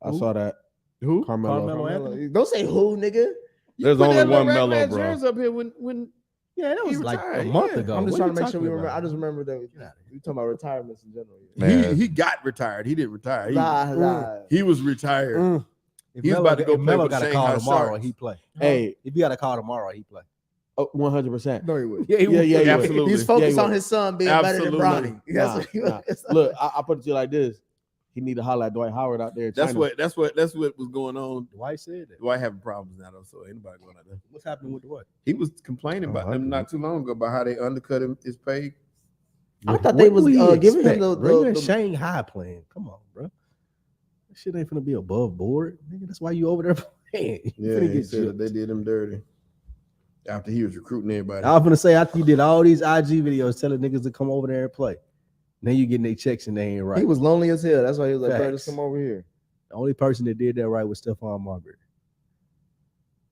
saw that. Who? Carmelo. Carmelo Anthony. Don't say who, nigga. There's put only that one little Melo, rat bro. Jerz up here when Yeah, that was like retired, a month yeah. ago. I'm just What trying you to make sure we talking remember. about? I just remember that Get outta we talking about retirements in general. Man. he got retired. He didn't retire. Nah. He was retired. If He's Melo, about to go if play Melo with got a Shanghai call tomorrow, Sharks. he play. Hey, If you got a call tomorrow, he play. 100%. No, he would. Yeah, Yeah, Absolutely. He's focused Yeah, he on would. his son being better than Absolutely. Bronny. That's Nah, what he nah. was. Look, I put it to you like this. He need to holler at Dwight Howard out there. In That's China. what was going on. Dwight said that. Dwight having problems now though, so anybody going out there. What's happening with Dwight? He was complaining about I them didn't. not too long ago about how they undercut his pay. I thought they was do you giving him expect, bro? You in the Shanghai playing. Come on, bro. That shit ain't finna be above board. Nigga, that's why you over there playing. You Yeah, finna he get said that gypped. they did him dirty after he was recruiting everybody. I was gonna say after you did all these IG videos telling niggas to come over there and play, now you getting their checks and they ain't right. He was lonely as hell. That's why he was like, "Bro, Facts. just come over here." The only person that did that right was Stephon Marbury.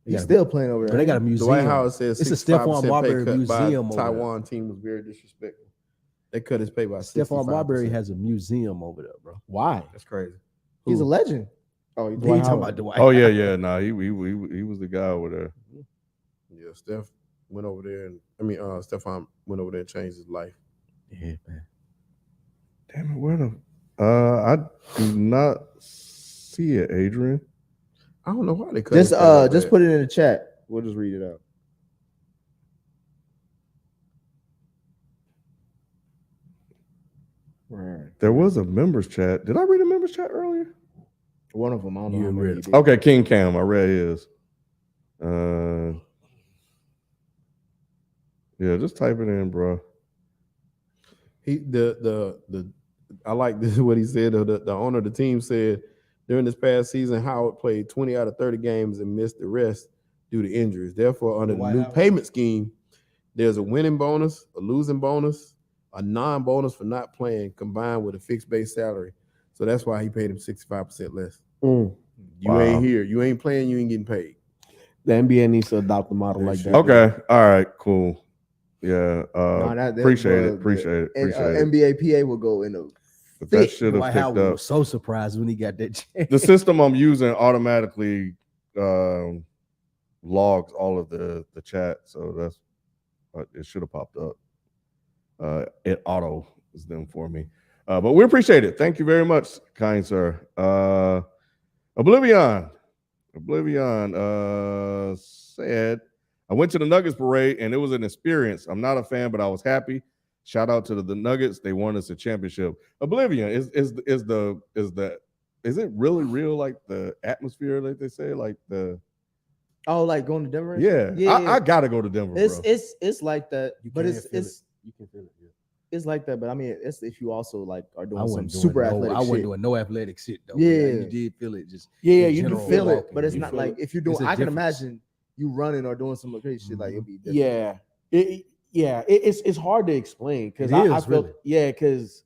He's still playing over there. But they got a museum. Dwight Howard says It's a 65% Stephon pay Marbury cut by museum over there. Taiwan team was very disrespectful. They cut his pay by 65%. Stephon Marbury has a museum over there, bro. Why? That's crazy. He's a legend. Oh, He Dwight talking Howard. about Dwight. Oh yeah. Nah, he was the guy over there. Yeah, Steph went over there and Stephon went over there and changed his life. Yeah, man. Damn it, where the? I do not see it, Adrian. I don't know why they cut his Just pay like just that. put it in the chat. We'll just read it out. Right. There was a members chat. Did I read a members chat earlier? One of them. I don't know. You how read many it. he did. Okay, King Cam. I read his. Yeah, just type it in, bro. He I like this what he said. The owner of the team said during this past season, Howard played 20 out of 30 games and missed the rest due to injuries. Therefore, under the Dwight new Howard. payment scheme, there's a winning bonus, a losing bonus, a non-bonus for not playing, combined with a fixed base salary. So that's why he paid him 65% less. You Wow. ain't here. You ain't playing. You ain't getting paid. The NBA needs to adopt a model They like should. that. Okay, all right, cool. Yeah, Nah, that- appreciate bro, it. Appreciate it. And Appreciate it. NBA PA will go in the But that should have Dwight picked Howard up. was so surprised when he got that check. The system I'm using automatically logs all of the chat, so that's it should have popped up. It auto is them for me, but we appreciate it. Thank you very much, kind sir. Oblivion said, I went to the Nuggets parade and it was an experience. I'm not a fan, but I was happy. Shout out to the Nuggets. They won us a championship. Oblivion is it really real, like the atmosphere, like they say, like the like going to Denver. yeah. I gotta go to Denver, bro. It's like that, You but can it's feel it's it. You can feel it. Yeah. it's like that. But I mean, it's if you also like are I doing some wasn't doing super no, athletic I wasn't shit. doing no athletic shit though. Yeah. You did feel it. Just Yeah, in you do general Feel it, walking, but it's you not feel like it. if you're doing. It's a I can difference. imagine you running or doing some crazy shit. Like it'd be different. Yeah. It's hard to explain because It I is, felt really. because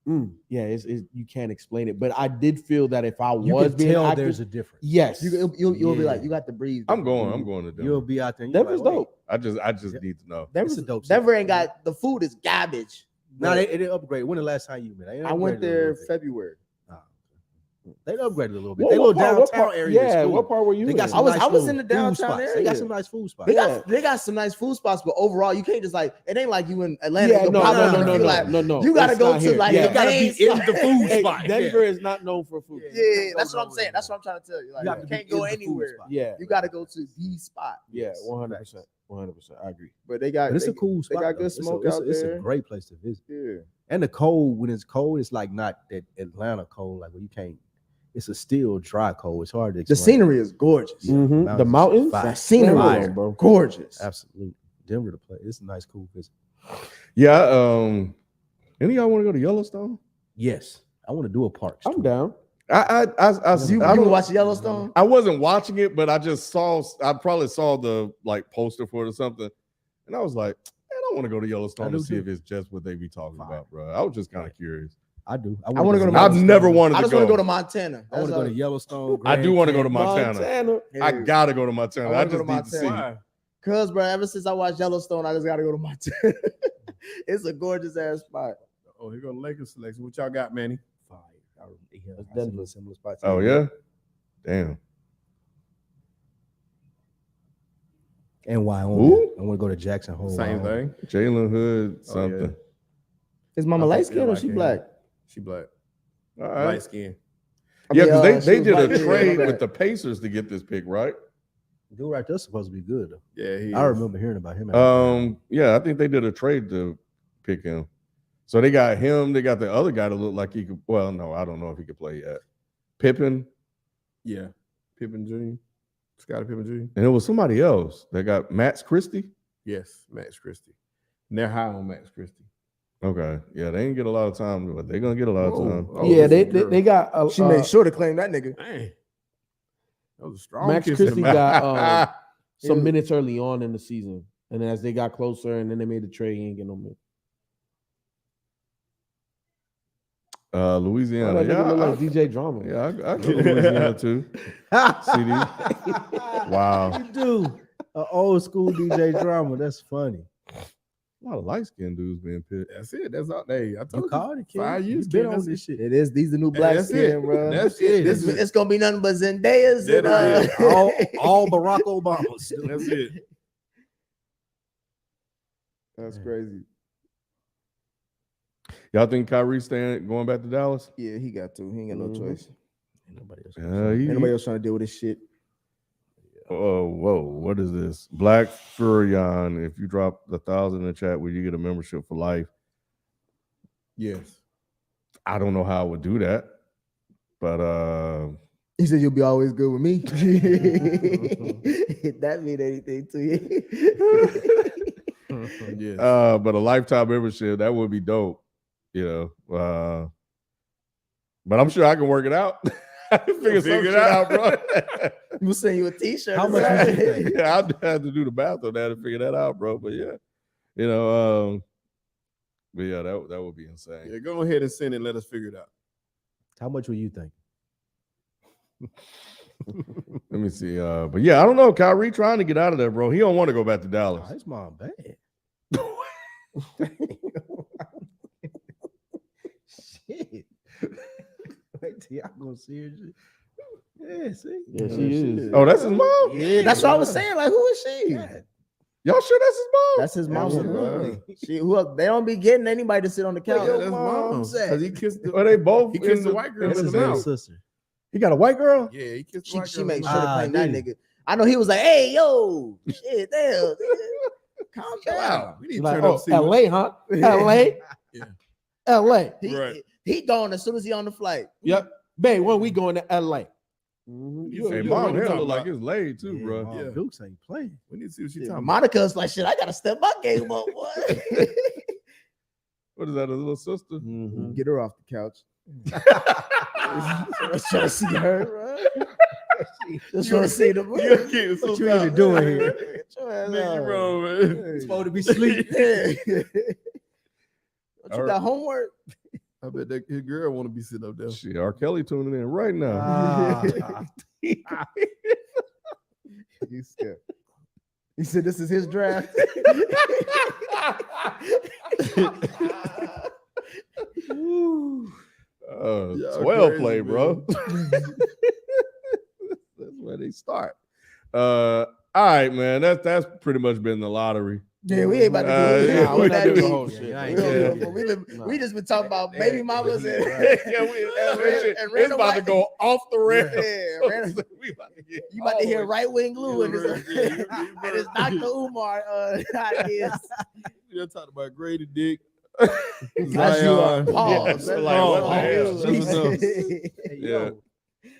it's you can't explain it. But I did feel that if I You was can being tell active, there's a difference. yes, You'll be like Yeah. you got to breathe. I'm going to You'll Denver. be out there. And you're Denver's like, wait. dope. I just need to know. Denver's It's a dope Denver city. ain't got the food is garbage. No, they upgraded. When the last time you been? I went there February. They upgraded a little bit. What- They what little part- what downtown part- area. is Yeah, cool. what part were you They in? got some I was- nice I was little in the food downtown spots. They area. got some nice food spots. They got some nice food spots, but overall, you can't just like it ain't like you in Atlanta. Yeah, you no, pop no, up no, and no, feel no, like, no. You gotta It's go not to here. like Yeah. the gotta main be in the spot. food Hey, spot. Denver is not known for food. Yeah, that's what I'm saying. That's what I'm trying to tell you. Like, You have you to be can't go in the food anywhere. spot. Yeah, You got to go to the spot. yeah, 100%, 100%. I agree. But they got. But it's they, a cool spot. got though. good It's a- smoke it's a- out It's there. a great place to visit. Yeah. And the cold, when it's cold, it's like not that Atlanta cold, like where you can't. It's a still dry cold. It's hard to The explain. scenery is gorgeous. Mhm. The Mountains mountains, fire. The scenery Fire. is gorgeous. Absolutely, Denver to play. It's a nice, cool visit. Yeah. Any of y'all want to go to Yellowstone? Yes, I want to do a park. I'm down. I You don't watch Yellowstone? I wasn't watching it, but I probably saw the like poster for it or something, and I was like, man, I want to go to Yellowstone I to do see too. if it's just what they be talking Fire. about, bro. I was just kind of curious. I do. I want to go to I've never wanted I to just want to go go. to Montana. I want to go to Yellowstone. I do want to go to Grand Montana. Yeah. I gotta go to Montana. I I wanna just go to need to see. Montana. Cause, bro, ever since I watched Yellowstone, I just gotta go to Montana. It's a gorgeous ass spot. Oh, here go the Lakers selection. What y'all got, Manny? Fire. Yeah, That's I Denver. see similar spots. Oh yeah, damn. And Wyoming. Who? I want to go to Jackson Hole. Same Wyoming. thing. Jalen Hood, Oh, something. yeah. Is Mama I light think skin they or like she it. black? She black. All right. Light skin. Yeah, because they she was did black. a Yeah, trade my with bad. the Pacers to get this pick, right? Dude, right there's supposed to be good. Though. Yeah, he I is. remember hearing about him. Yeah, I think they did a trade to pick him. So they got him. They got the other guy that looked like he could. Well, no, I don't know if he could play yet. Pippen, Yeah. Pippen Jr. Scottie Pippen Jr. and it was somebody else. They got Max Christie. Yes, Max Christie. And they're high on Max Christie. Okay, yeah, they didn't get a lot of time, but they're gonna get a lot of Whoa. time. Oh, Yeah, this is they girl. got She made sure to claim that nigga. Dang. That was a strong Max kiss in the Christie mouth. got some Yeah. minutes early on in the season, and then as they got closer, and then they made the trade, he ain't get no minutes. Louisiana. That nigga Yeah, look I, like DJ Drama. yeah, I go to Louisiana too. CD. Wow. You do. An old school DJ drama. That's funny. A lot of light skinned dudes being picked. That's it. That's all. Hey, I You told you. called it, kid. 5 years, You been kid. on That's this shit. It is. These the new black That's skin, it. bro. That's it. This, This is- it's gonna be nothing but Zendayas That and is all Barack Obamas. That's it. That's crazy. Y'all think Kyrie going back to Dallas? Yeah, he got to. He ain't got no choice. Ain't nobody else. He- Ain't nobody else trying to deal with this shit. Oh, whoa, what is this? Black Furion, if you drop 1,000 in the chat, will you get a membership for life? Yes. I don't know how I would do that, but He said you'll be always good with me. That mean anything to you? Yes. but a lifetime membership, that would be dope, you know. But I'm sure I can work it out. I can figure some Figure shit it out, out. bro. We'll send you a t-shirt. How much right? would you think? Yeah, I'd have to do the math on that to figure that out, bro. But yeah, you know, but yeah, that would be insane. Yeah, go ahead and send it. Let us figure it out. How much were you think? Let me see. But yeah, I don't know. Kyrie trying to get out of there, bro. He don't want to go back to Oh, Dallas. his mom bad. Shit. Wait till y'all go see her. Yeah, see? Yeah, she is. Oh, that's his mom? Yeah, That's what I was saying. Like, who is she? God. Y'all sure that's his mom? That's his mom. Absolutely. She, who else? They don't be getting anybody to sit on the couch. Yeah, that's mom. Because he kissed the, Well, they both he kissed in the white girl That's in his the little mouth. sister. He got a white girl? Yeah, he kissed the She, white she girl. made in the sure to mouth. claim that did he? nigga. I know he was like, "Hey, yo, shit, damn, nigga. Calm Chill down." out. We need to Like, turn oh, up. See what- LA, huh? LA? Yeah. LA. Right. He gone as soon as he on the flight. Yep. Babe, when we going to LA? You Hey, said- mom you hair know look like about- it's laid too, Yeah, bro. Mom Yeah. Dukes ain't playing. We need to see what she's Yeah, talking about. Monica's like, "Shit, I gotta step my game up, boy." What is that, a little sister? Mm-hmm. Get her off the couch. Just trying to see her, bro. Just trying to see the You gotta keep it so What you even doing here? Get your ass Nigga, out. bro, man. It's supposed to be sleep. Yeah. What, you got homework? I bet that his girl want to be sitting up there. Shit, R. Kelly tuning in right now. Ah. You scared? He said, "This is his draft." Y'all 12 crazy, play, man. bro. That's where they start. All right, man. That's pretty much been the lottery. Yeah, we ain't about to do it. Yeah, Nah, we're we not not doing the deep. whole We shit. Yeah, I don't ain't give a doing fuck. it. We just been talking about baby mamas and It's random about to white- go off the rails. Yeah, random- We about to get you about to hear all right wing glue in Yeah, this. And it's Dr. Umar ideas. You're talking about Grady Dick. As you are. Zion. Pause. Yeah, like, what the hell? Pause. This is a- Hey, Yeah. yo,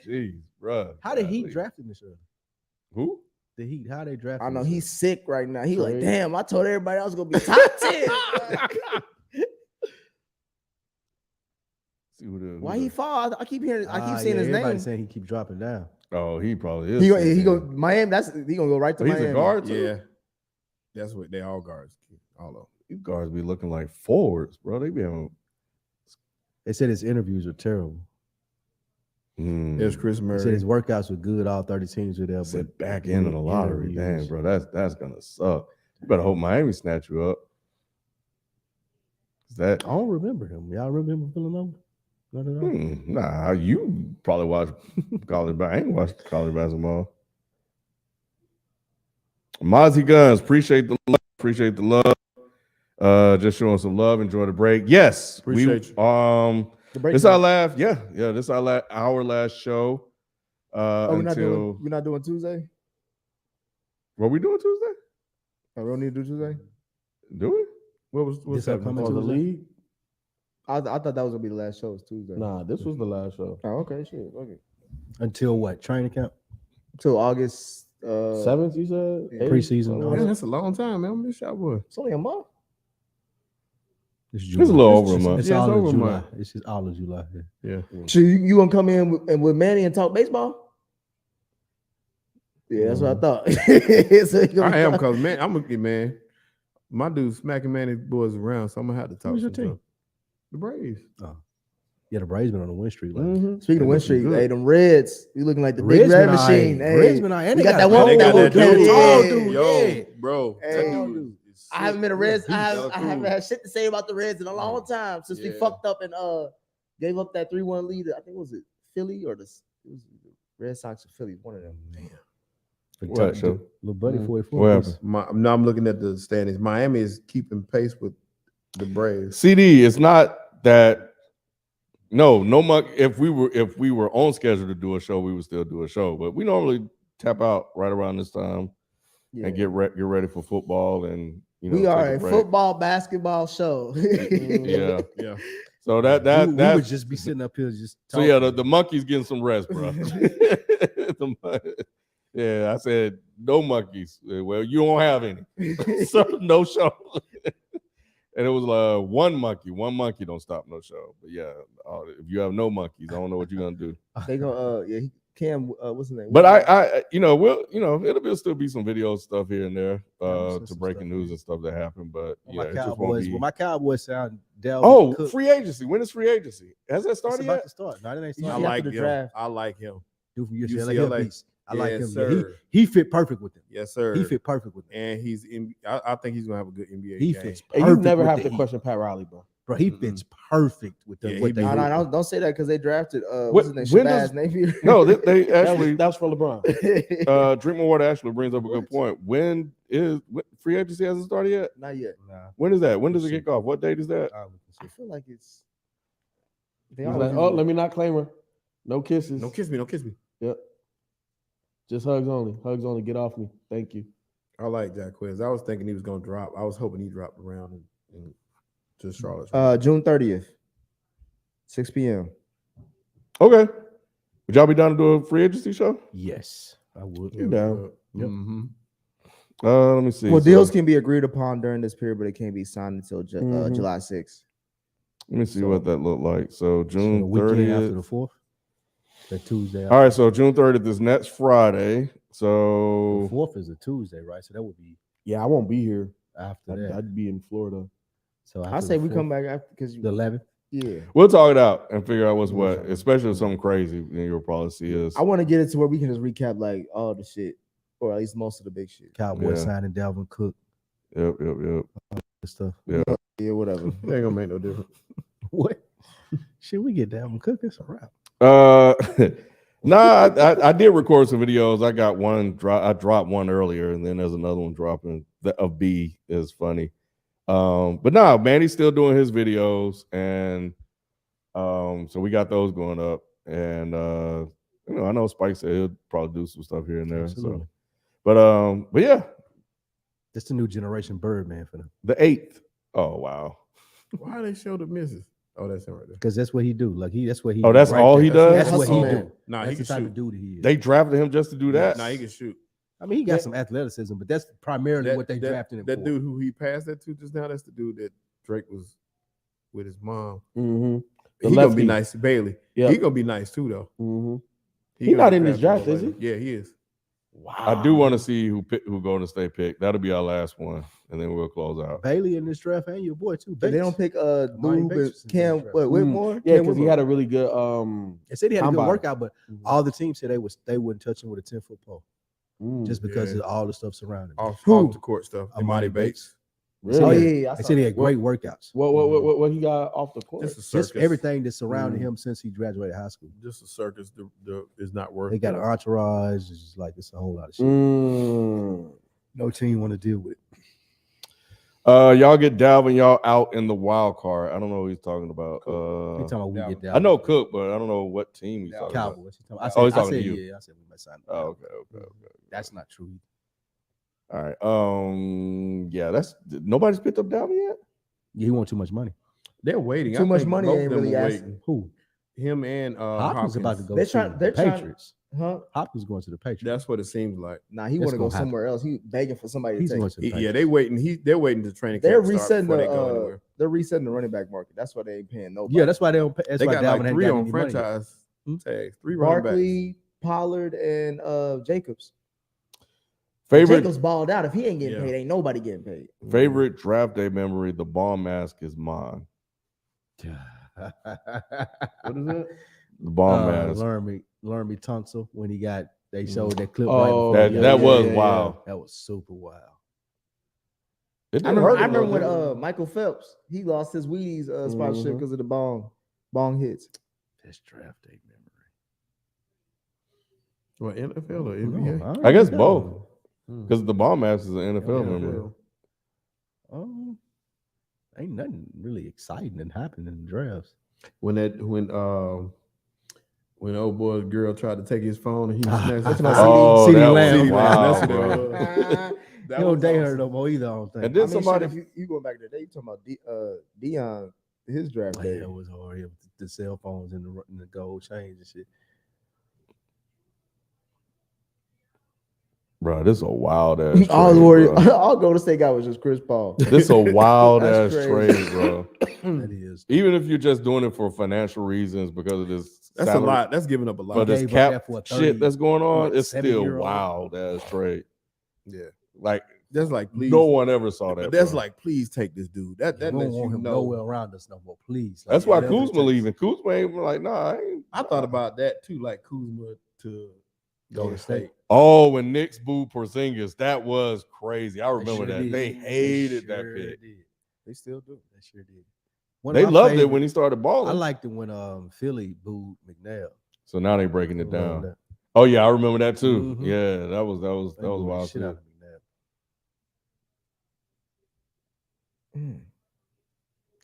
Jeez, bro. how did he draft in this year? Who? The Heat, how they drafted? I know this he's sick right now. He like, Trey. damn, I told everybody I was gonna be top 10. See who the, Why he fall? I keep hearing, I year? keep seeing his everybody name. saying he keep dropping down. Oh, he probably is. He sick, go man. Miami. He gonna go right to Oh, he's Miami. a guard too. Yeah. That's what they all guards. All of them. these guards be looking like forwards, bro. They be having. They said his interviews are terrible. There's Chris They Murray. said his workouts were good. All 30 teams were there, Said but back end of the lottery. interviews- Dang, bro, that's gonna suck. You better hope Miami snatch you up. Is that I don't remember him. Y'all remember Villanova? Not at all. Nah, you probably watch college, but I ain't watched college basketball. Mozzie Guns, appreciate the love. Just showing some love. Enjoy the break. Yes, Appreciate you. The break This time. our last, yeah. This is our last show. we're Until not doing Tuesday. what we doing Tuesday? Oh, we don't need to do Tuesday. Do we? What's This happening? upcoming Oh, the Tuesday? league? I thought that was gonna be the last show. It's Tuesday. Nah, this was the last show. Oh, okay, shit. Okay. Until what? Training camp? Till August. 7th, you said? yeah. 8th? Preseason. Oh, Man, that's a long time, man. I miss y'all boy. It's only a month. It's It's a little over a just- month. It's Yeah, all it's of over a July. month. It's just all of July. Yeah. Yeah. So you gonna come in with Manny and talk baseball? Yeah, that's what I thought. So you gonna I am talk- because man, I'm gonna get man. My dude smacking man his boys around, so I'm gonna have to talk. Who's your some team? stuff. The Braves. Yeah, the Braves been on a win streak. Like, Speaking They of win looking streak, good. hey, them Reds, you looking like the big Reds red been machine. aight. Hey, Reds been aight. And we they got that got one They got that that dude. tall yeah. dude. Yo, Yeah. bro. Hey. That dude is I haven't been a Reds. I Hella haven't cool. had shit to say about the Reds in a long time since we Yeah. fucked up and gave up that 3-1 lead. I think was it Philly or it was the Red Sox or Philly, one of them. What show? Little buddy 44. What happened? Now I'm looking at the standings. Miami is keeping pace with the Braves. CD, it's not that. No muck. If we were on schedule to do a show, we would still do a show. But we normally tap out right around this time Yeah. and get ready for football. And we take are a break. football basketball show. Yeah. Yeah. So we would that's just be sitting up here just so talking. yeah. The monkey's getting some rest, bro. Yeah, I said no monkeys. Well, you don't have any, so no show. And it was one monkey. One monkey don't stop no show. But yeah, if you have no monkeys, I don't know what you're gonna do. They gonna Cam, what's his name? But I it'll still be some video stuff here and there Yeah, to some breaking stuff, news yeah. and stuff that happened. But When yeah, my it just won't Cowboys, be. when my Cowboys sound Dalvin Oh, Cook, free agency. When is free agency? Has that it's started about yet? to start. No, it ain't I I started. after like the him. draft. I like him. Dude from UCLA. UCLA. He a beast. I like Yes, him. sir. He fit perfect with him. Yes, sir. He fit perfect with him. And he's in. I think he's gonna have a good NBA. He game. fits And perfect. you never with have the to Heat. question Pat Riley, bro. Bro, he fits perfect with the Yeah, what he they be- do. No, don't say that because they drafted When what's his name? does- Shabazz Napier. No, they That actually. was for LeBron. Drink more water. Actually brings up a good point. When free agency hasn't started yet? Not yet. Nah, When is that? When does it kick off? What date is that? I feel like it's. They He's always like, oh, let me not claim her. No kisses. Don't kiss me. Don't kiss me. Yep. Just hugs only. Hugs only. Get off me. Thank you. I like Jacquez. I was thinking he was gonna drop. I was hoping he dropped around and to Charlotte. June 30th, 6 p.m. Okay. Would y'all be down to do a free agency show? yes, I would. You down? Yep. Mm-hmm. Let me see. Well, So, deals can be agreed upon during this period, but it can't be signed until Mhm. July 6th. let me see what that looked like. So So the June weekend after 30th. the 4th, the Tuesday. All right, so June 30th is next Friday. The So 4th is a Tuesday, right? So that would be Yeah, I won't be here. after I'd, that. I'd be in Florida. So I after say the we 4th, come back after because the 11th. yeah. we'll talk it out and figure out what's We'll what, talk it out. especially if something crazy. Then you'll probably see us. I want to get it to where we can just recap like all the shit, or at least most of the big shit. Cowboys Yeah. signing Dalvin Cook Yep. and stuff. Yeah, whatever. It ain't gonna make no difference. What? Shit, we get Dalvin Cook. It's a wrap. Nah, I did record some videos. I got one. I dropped one earlier, and then there's another one dropping. The of B is funny. But no, Manny's still doing his videos, and so we got those going up. And I know Spike said he'll probably do some stuff here and there. Absolutely. So, but yeah, That's the new generation Birdman for them. the 8th. Oh wow. Why they show the misses? Oh, that's him right there. Because that's what he do. Like that's what he. Oh, that's right all there. he does? That's what he Hustle, do. Nah, That's he the can type shoot. of dude he is. They drafted him just to do that. Nah, he can shoot. I mean, he got some athleticism, but that's primarily what they drafted him That for. dude who he passed that to just now, that's the dude that Drake was with his mom. Mm-hmm. The He gonna be lefty. nice to Bailey. Yeah. He gonna be nice too, though. Mm-hmm. He He gonna not be in this crafty draft, is Bailey. Yeah, he is. Wow. I do want to see who Golden State pick. That'll be our last one, and then we'll close out. Bailey in this draft and your boy too. But they don't pick Amari dude, Bates but Cam is in Whitmore. Yeah, Cam because he Whitmore. had a really good They said he had a good combine. workout, but all the teams said they wouldn't touch him with a 10-foot pole just because Yeah. of all the stuff surrounding him. Off the court stuff. Amari Amari Bates. Really? Oh yeah, I They saw said he that. had great workouts. What he got off the court? Just a Just circus. everything that surrounded him since he graduated high school. Just a circus. Is not worth. They got an it. entourage. It's just like it's a whole lot of shit. Mm. No team want to deal with it. Y'all get Dalvin, y'all out in the wild card. I don't know what he's talking about. He talking about we get down. I know Cook, but I don't know what team he's talking about. Cowboys. He Oh, he's I talking said, to you. yeah, I said we might sign him. Oh, okay. That's not true. All right. Yeah, that's nobody's picked up Dalvin yet. Yeah, he want too much money. They're waiting. Too I much think money both ain't of them really are asking. waiting. Who? Him and Hopkins about to go. They're to trying- the they're trying- Patriots. Huh? Hopkins going to the Patriots. That's what it seems like. Nah, he That's want to go gonna happen. somewhere else. He begging for somebody He's to going take. to the Patriots. Yeah, they waiting. They're waiting to training. They're camp start resetting before they go the anywhere. they're resetting the running back market. That's why they ain't paying nobody. Yeah, that's why they don't. That's They why got Dalvin like ain't 3 got on any money yet. franchise tags. 3 running backs. Barkley, Pollard, and Jacobs. Favorite Jacobs balled out. If he ain't getting Yeah. paid, ain't nobody getting paid. favorite draft day memory. The ball mask is mine. What is it? The ball mask. Learn me Tunsil when he got they showed that clip Oh, right before That he that got- was yeah, wild. that was super wild. It I didn't remember, hurt I a remember little when bit. Michael Phelps he lost his Wheaties sponsorship Mhm. because of the bong hits. That's draft day memory. What, NFL or No, NBA? don't I guess know. both. Because the ball mask is an NFL Yeah, memory. NFL. Ain't nothing really exciting and happening in the drafts. When old boy girl tried to take his phone and he snatched it. Oh, CD that Lamb. was wild, That's what bro. it was. He That don't was date her awesome. no more either. I don't think. And then I mean, somebody, shit, if you go back to the day, you talking about Dion, his draft day. Yeah, it was hard. Yeah, the cell phones and the gold chains and shit. bro, this is a wild ass. All trade, Warrior, bro. all Golden State guy was just Chris Paul. This is a wild ass That's trade, crazy. bro. That is. Even if you're just doing it for financial reasons because of this, That's a salary- lot. That's giving up a For lot. this gave up cap that for a shit 30 that's going on, what, it's still 7-year-old? wild ass trade. Yeah. Like That's like, please. no one ever saw that. That's bro. like, please take this dude. That We don't lets you want him know. nowhere around us no more, please. Like, That's why whatever it Kuzma takes. leaving. Kuzma ain't like, nah, I ain't. I thought about that too, like Kuzma to Golden State. Oh, when Knicks booed Porzingis, that was crazy. I remember sure that. did. They hated that sure pick. did. They still do. They sure did. One They of my loved it favorite- when he started balling. I liked it when Philly booed McNair. So now they breaking it Remember down. that? Oh yeah, I remember that too. Mhm. Yeah, that was They was booed the wild shit out too. of McNair.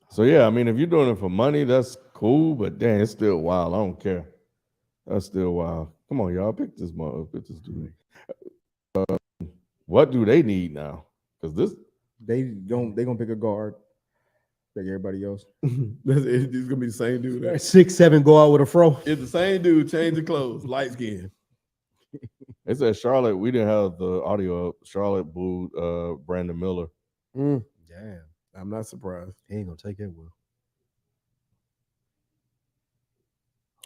So yeah, I mean, if you're doing it for money, that's cool. But dang, it's still wild. I don't care. That's still wild. Come on, y'all, pick this mother, pick this dude. What do they need now? Because this, They gonna pick a guard like everybody else. It's gonna be the same dude. 6'7" go out with a fro. It's the same dude. Change the clothes. Light skin. it said Charlotte. We didn't have the audio up. Charlotte booed Brandon Miller. Damn, I'm not surprised. he ain't gonna take it well.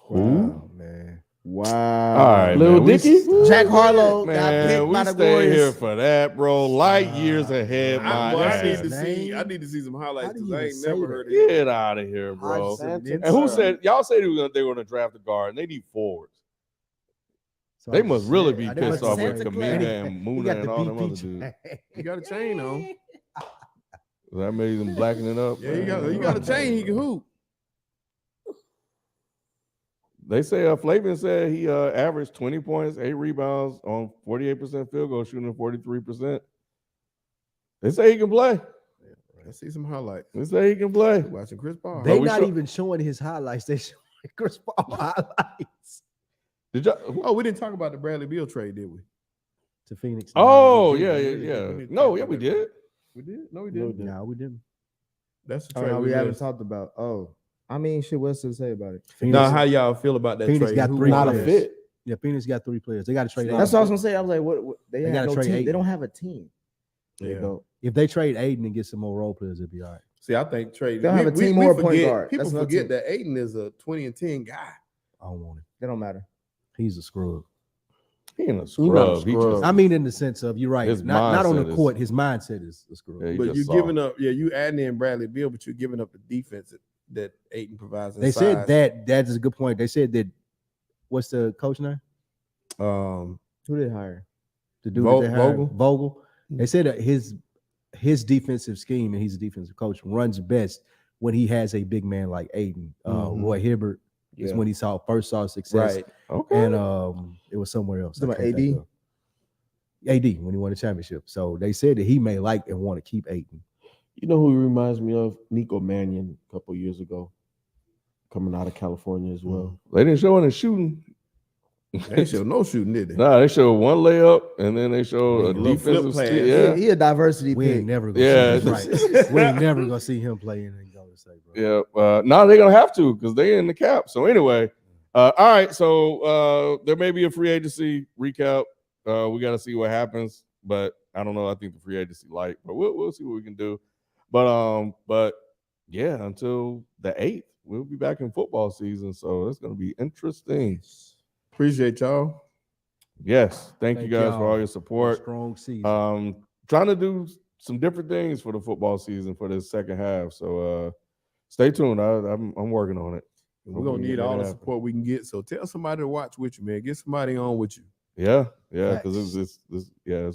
Who? Wow, man. Wow. All right, Lil man. We Dicky? Jack Harlow got Man, picked we by the stay here Warriors. for that, bro. Light years ahead, my I need ass. to see. Name? I need to see some highlights How do because you I even ain't say never that? heard of it. Get out of here, bro. Hodgson, And who said y'all said they were gonna draft a guard and they need forwards? So They I'm must just really saying, be I didn't pissed like off to with say- Kaminga and He Muna got and the all them other BP dudes. You got a chain on. That made them blacken it up. Yeah, you got a chain. He can hoop. They say Flavian said he averaged 20 points, 8 rebounds on 48% field goal shooting, 43%. They say he can play. Let's see some highlights. They say he can play. Watching Chris Paul. They we not show- even showing his highlights. They showing Chris Paul highlights Did y'all? Oh, we didn't talk about the Bradley Beal trade, did we? to Phoenix. Oh, we yeah, did. yeah. We did No, talk yeah, about we that. did. We did. No, we didn't. No, we didn't. That's the Oh, trade no, we haven't missed. talked about. Oh, I mean, shit. What's to say about it? Now, how y'all feel about that Phoenix trade? got Who three won Not a that? fit. Yeah, Phoenix got 3 players. They got to trade. That's Aiden. what I was gonna say. I was like, what? They They have gotta no trade team. They Aiden. don't have a team. They Yeah. don't. If they trade Aiden and get some more role players, it'll be all right. See, I think trade. They'll have a team or a point forget- guard. People That's another forget team. that Aiden is a 20 and 10 guy. I don't want him. They don't matter. He's a scrub. He ain't a He not a scrub. He scrub. just, I mean, in the sense of you're right. His Not on the mindset court. His mindset is screwed. Yeah, he But just you're soft. giving up, you adding in Bradley Beal, but you're giving up the defense that Ayton provides. They said that is a good point. They said that. What's the coach name? Who Who they hire? The dude that they hired, Vogel? Vogel. They said that his defensive scheme, and he's a defensive coach, runs best when he has a big man like Ayton. Roy Hibbert is when he first saw success. Right. Okay. And it was somewhere else. Talking I about can't think of. AD when he won the championship. So they said that he may like and want to keep Ayton. You know who he reminds me of? Nico Mannion a couple years ago, coming out of California as well. They didn't show any shooting. They showed no shooting, did they? Nah, they showed one layup and then they showed a Little flip defensive pass. steal. Yeah, Yeah. he a diversity We pick. ain't never gonna Yeah. see him. Right. We ain't never gonna see him play in Golden State, bro. Yeah. Now they're gonna have to because they're in the cap. So anyway, all right. So there may be a free agency recap. We got to see what happens, but I don't know. I think the free agency light, but we'll see what we can do. But yeah, until the 8th, we'll be back in football season. So it's gonna be interesting. Appreciate y'all. Yes, thank you Thank guys y'all. for all your support. Strong season. Trying to do some different things for the football season for this second half. So stay tuned. I'm working on it. We're gonna need all the support we can get. So tell somebody to watch with you, man. Get somebody on with you. Yeah, because it's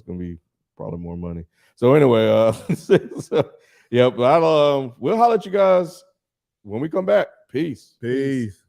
gonna be probably more money. So anyway, but we'll holler at you guys when we come back. Peace. Peace.